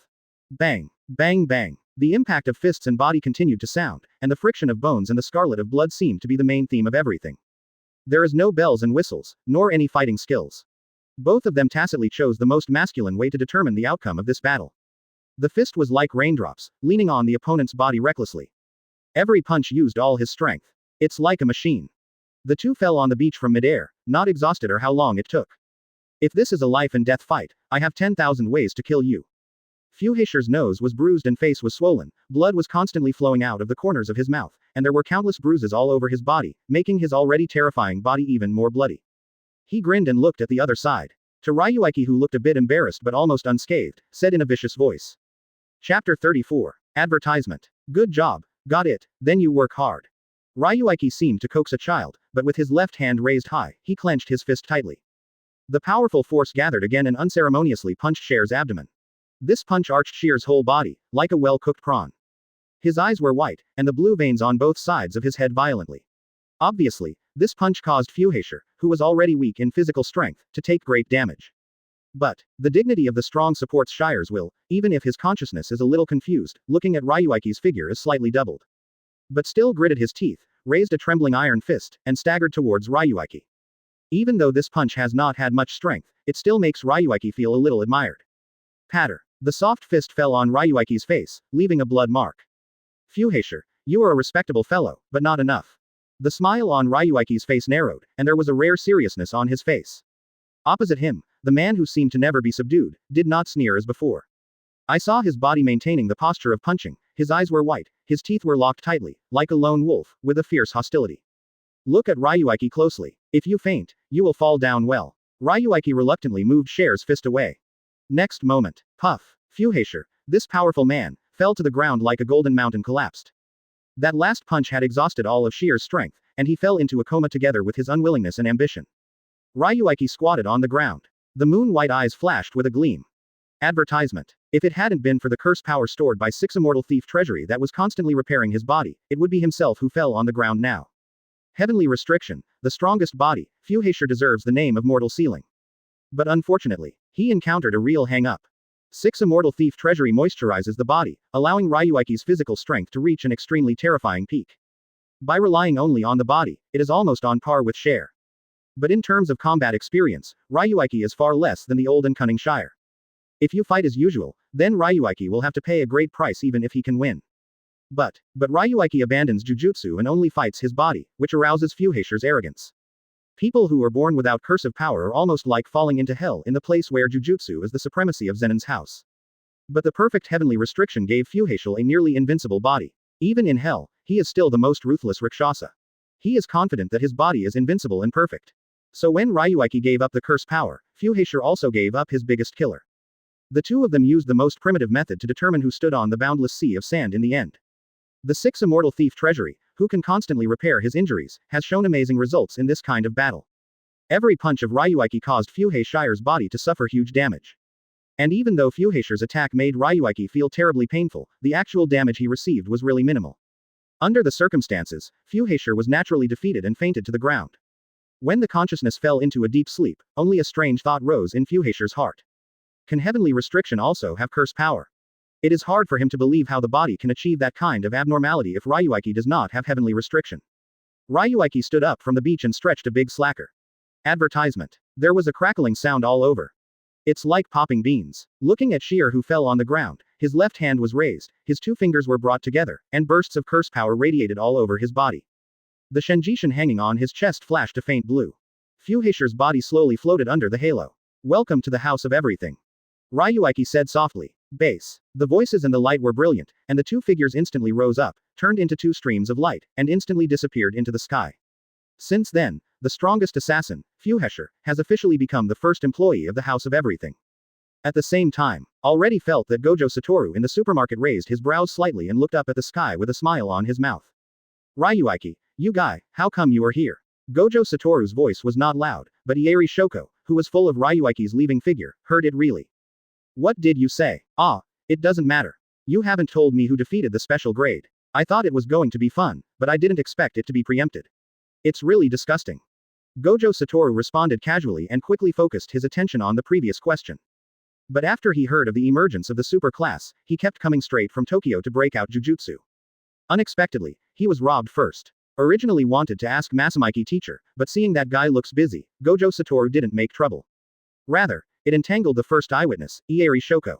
Bang. Bang bang. The impact of fists and body continued to sound, and the friction of bones and the scarlet of blood seemed to be the main theme of everything. There is no bells and whistles, nor any fighting skills. Both of them tacitly chose the most masculine way to determine the outcome of this battle. The fist was like raindrops, leaning on the opponent's body recklessly. Every punch used all his strength. It's like a machine. The two fell on the beach from midair, not exhausted or how long it took. If this is a life and death fight, I have 10,000 ways to kill you. Fuhasher's nose was bruised and face was swollen, blood was constantly flowing out of the corners of his mouth, and there were countless bruises all over his body, making his already terrifying body even more bloody. He grinned and looked at the other side. To Ryuichi, who looked a bit embarrassed but almost unscathed, said in a vicious voice. Chapter 34. Advertisement. Good job. Got it, then you work hard. Ryuichi seemed to coax a child, but with his left hand raised high, he clenched his fist tightly. The powerful force gathered again and unceremoniously punched Shire's abdomen. This punch arched Shire's whole body, like a well-cooked prawn. His eyes were white, and the blue veins on both sides of his head violently. Obviously, this punch caused Fuhasher, who was already weak in physical strength, to take great damage. But, the dignity of the strong supports Shire's will, even if his consciousness is a little confused, looking at Ryuichi's figure is slightly doubled. But still gritted his teeth, raised a trembling iron fist, and staggered towards Ryuichi. Even though this punch has not had much strength, it still makes Ryuichi feel a little admired. Patter. The soft fist fell on Ryuichi's face, leaving a blood mark. Fuhasher, you are a respectable fellow, but not enough. The smile on Ryuichi's face narrowed, and there was a rare seriousness on his face. Opposite him, the man who seemed to never be subdued, did not sneer as before. I saw his body maintaining the posture of punching, his eyes were white, his teeth were locked tightly, like a lone wolf, with a fierce hostility. Look at Ryuichi closely. If you faint, you will fall down well. Ryuichi reluctantly moved Shire's fist away. Next moment, puff, Fuhasher, this powerful man, fell to the ground like a golden mountain collapsed. That last punch had exhausted all of Shire's strength, and he fell into a coma together with his unwillingness and ambition. Ryuichi squatted on the ground. The moon-white eyes flashed with a gleam. Advertisement. If it hadn't been for the curse power stored by 6 Immortal thief Treasury that was constantly repairing his body, it would be himself who fell on the ground now. Heavenly restriction, the strongest body, Fuhasher deserves the name of mortal ceiling. But unfortunately, he encountered a real hang-up. 6 Immortal thief Treasury moisturizes the body, allowing Ryuichi's physical strength to reach an extremely terrifying peak. By relying only on the body, it is almost on par with Shire. But in terms of combat experience, Ryuichi is far less than the old and cunning Shire. If you fight as usual, then Ryuichi will have to pay a great price even if he can win. But Ryuichi abandons Jujutsu and only fights his body, which arouses Fuhasher's arrogance. People who are born without cursive power are almost like falling into hell in the place where Jujutsu is the supremacy of Zenin's house. But the perfect heavenly restriction gave Fuhasher a nearly invincible body. Even in hell, he is still the most ruthless Rakshasa. He is confident that his body is invincible and perfect. So when Ryuichi gave up the curse power, Fuhasher also gave up his biggest killer. The two of them used the most primitive method to determine who stood on the boundless sea of sand in the end. The 6 Immortal thief Treasury, who can constantly repair his injuries, has shown amazing results in this kind of battle. Every punch of Ryuichi caused Fuheishire's body to suffer huge damage. And even though Fuheishire's attack made Ryuichi feel terribly painful, the actual damage he received was really minimal. Under the circumstances, Fuheishire was naturally defeated and fainted to the ground. When the consciousness fell into a deep sleep, only a strange thought rose in Fuheishire's heart. Can heavenly restriction also have curse power? It is hard for him to believe how the body can achieve that kind of abnormality if Ryuichi does not have heavenly restriction. Ryuichi stood up from the beach and stretched a big slacker. Advertisement. There was a crackling sound all over. It's like popping beans. Looking at Sheer, who fell on the ground, his left hand was raised, his two fingers were brought together, and bursts of curse power radiated all over his body. The Shenjishin hanging on his chest flashed a faint blue. Fuheishire's body slowly floated under the halo. Welcome to the House of Everything. Ryuichi said softly. Base. The voices and the light were brilliant, and the two figures instantly rose up, turned into two streams of light, and instantly disappeared into the sky. Since then, the strongest assassin, Fuheishire, has officially become the first employee of the House of Everything. At the same time, already felt that Gojo Satoru in the supermarket raised his brows slightly and looked up at the sky with a smile on his mouth. Ryuichi, you guy, how come you are here? Gojo Satoru's voice was not loud, but Ieri Shoko, who was full of Ryuichi's leaving figure, heard it really. What did you say? Ah, it doesn't matter. You haven't told me who defeated the special grade. I thought it was going to be fun, but I didn't expect it to be preempted. It's really disgusting. Gojo Satoru responded casually and quickly focused his attention on the previous question. But after he heard of the emergence of the super class, he kept coming straight from Tokyo to break out Jujutsu. Unexpectedly, he was robbed first. Originally wanted to ask Masamiki teacher, but seeing that guy looks busy, Gojo Satoru didn't make trouble. Rather, it entangled the first eyewitness, Ieri Shoko.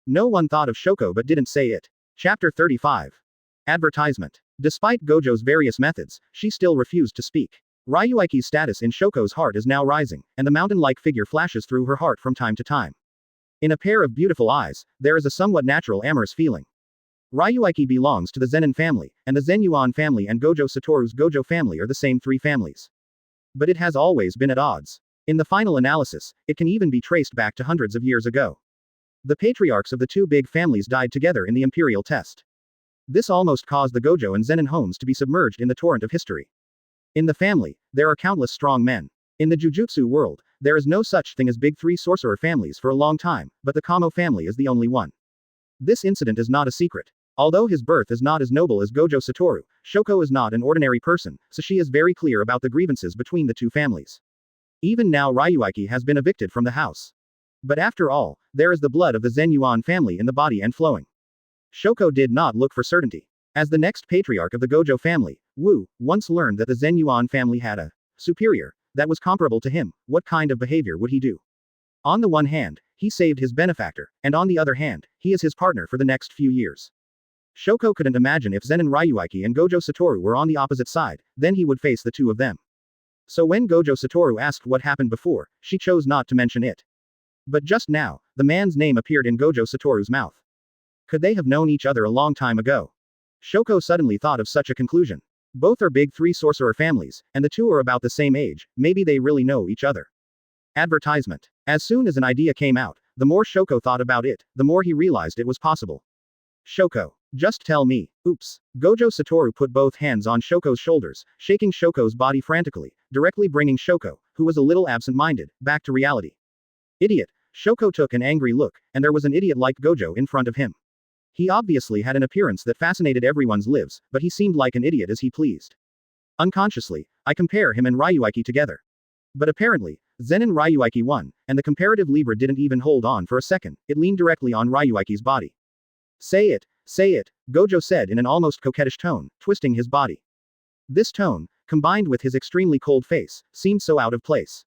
No one thought of Shoko but didn't say it. Chapter 35. Advertisement. Despite Gojo's various methods, she still refused to speak. Ryuichi's status in Shoko's heart is now rising, and the mountain-like figure flashes through her heart from time to time. In a pair of beautiful eyes, there is a somewhat natural amorous feeling. Ryuichi belongs to the Zenin family, and the Zenyuan family and Gojo Satoru's Gojo family are the same three families. But it has always been at odds. In the final analysis, it can even be traced back to hundreds of years ago. The patriarchs of the two big families died together in the imperial test. This almost caused the Gojo and Zenin homes to be submerged in the torrent of history. In the family, there are countless strong men. In the Jujutsu world, there is no such thing as big three sorcerer families for a long time, but the Kamo family is the only one. This incident is not a secret. Although his birth is not as noble as Gojo Satoru, Shoko is not an ordinary person, so she is very clear about the grievances between the two families. Even now Ryuichi has been evicted from the house. But after all, there is the blood of the Zenyuan family in the body and flowing. Shoko did not look for certainty. As the next patriarch of the Gojo family, Wu once learned that the Zenyuan family had a superior that was comparable to him. What kind of behavior would he do? On the one hand, he saved his benefactor, and on the other hand, he is his partner for the next few years. Shoko couldn't imagine if Zenin Ryuichi and Gojo Satoru were on the opposite side, then he would face the two of them. So when Gojo Satoru asked what happened before, she chose not to mention it. But just now, the man's name appeared in Gojo Satoru's mouth. Could they have known each other a long time ago? Shoko suddenly thought of such a conclusion. Both are big three sorcerer families, and the two are about the same age, maybe they really know each other. Advertisement. As soon as an idea came out, the more Shoko thought about it, the more he realized it was possible. Shoko. Just tell me. Oops. Gojo Satoru put both hands on Shoko's shoulders, shaking Shoko's body frantically, directly bringing Shoko, who was a little absent-minded, back to reality. Idiot. Shoko took an angry look, and there was an idiot like Gojo in front of him. He obviously had an appearance that fascinated everyone's lives, but he seemed like an idiot as he pleased. Unconsciously, I compare him and Ryuichi together. But apparently, Zenin Ryuichi won, and the comparative Libra didn't even hold on for a second, it leaned directly on Ryuichi's body. Say it, Gojo said in an almost coquettish tone, twisting his body. This tone, combined with his extremely cold face, seemed so out of place.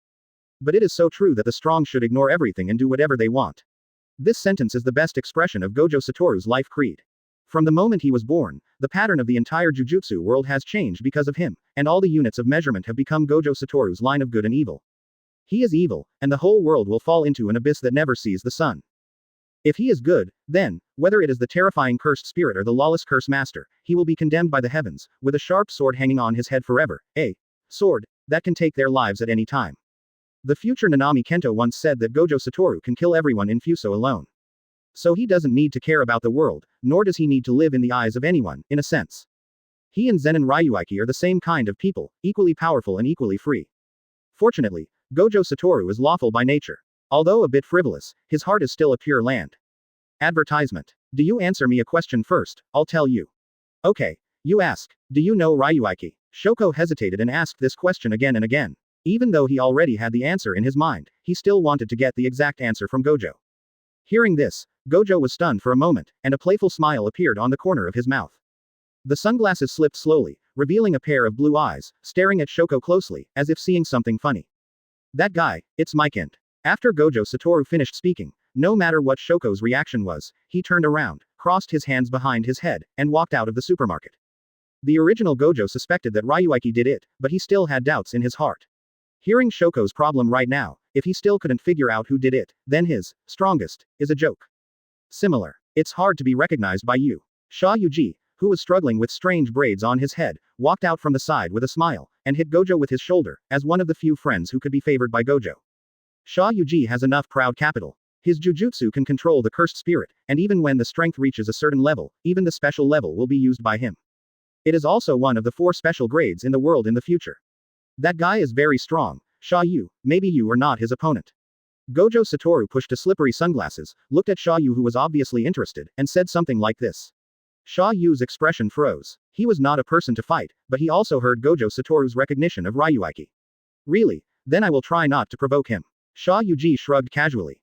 But it is so true that the strong should ignore everything and do whatever they want. This sentence is the best expression of Gojo Satoru's life creed. From the moment he was born, the pattern of the entire Jujutsu world has changed because of him, and all the units of measurement have become Gojo Satoru's line of good and evil. He is evil, and the whole world will fall into an abyss that never sees the sun. If he is good, then, whether it is the terrifying cursed spirit or the lawless curse master, he will be condemned by the heavens, with a sharp sword hanging on his head forever, a sword that can take their lives at any time. The future Nanami Kento once said that Gojo Satoru can kill everyone in Fuso alone. So he doesn't need to care about the world, nor does he need to live in the eyes of anyone, in a sense. He and Zenin Ryuichi are the same kind of people, equally powerful and equally free. Fortunately, Gojo Satoru is lawful by nature. Although a bit frivolous, his heart is still a pure land. Advertisement. Do you answer me a question first, I'll tell you. Okay. You ask, do you know Ryuichi? Shoko hesitated and asked this question again and again. Even though he already had the answer in his mind, he still wanted to get the exact answer from Gojo. Hearing this, Gojo was stunned for a moment, and a playful smile appeared on the corner of his mouth. The sunglasses slipped slowly, revealing a pair of blue eyes, staring at Shoko closely, as if seeing something funny. That guy, it's my kind. After Gojo Satoru finished speaking, no matter what Shoko's reaction was, he turned around, crossed his hands behind his head, and walked out of the supermarket. The original Gojo suspected that Ryuichi did it, but he still had doubts in his heart. Hearing Shoko's problem right now, if he still couldn't figure out who did it, then his strongest is a joke. Similar. It's hard to be recognized by you. Sha Yuji, who was struggling with strange braids on his head, walked out from the side with a smile, and hit Gojo with his shoulder, as one of the few friends who could be favored by Gojo. Sha Yuji has enough proud capital. His jujutsu can control the cursed spirit, and even when the strength reaches a certain level, even the special level will be used by him. It is also one of the 4 special grades in the world in the future. That guy is very strong. Sha Yu, maybe you are not his opponent. Gojo Satoru pushed a slippery sunglasses, looked at Sha Yu who was obviously interested, and said something like this. Sha Yu's expression froze. He was not a person to fight, but he also heard Gojo Satoru's recognition of Ryuichi. Really? Then I will try not to provoke him. Sha Yuji shrugged casually.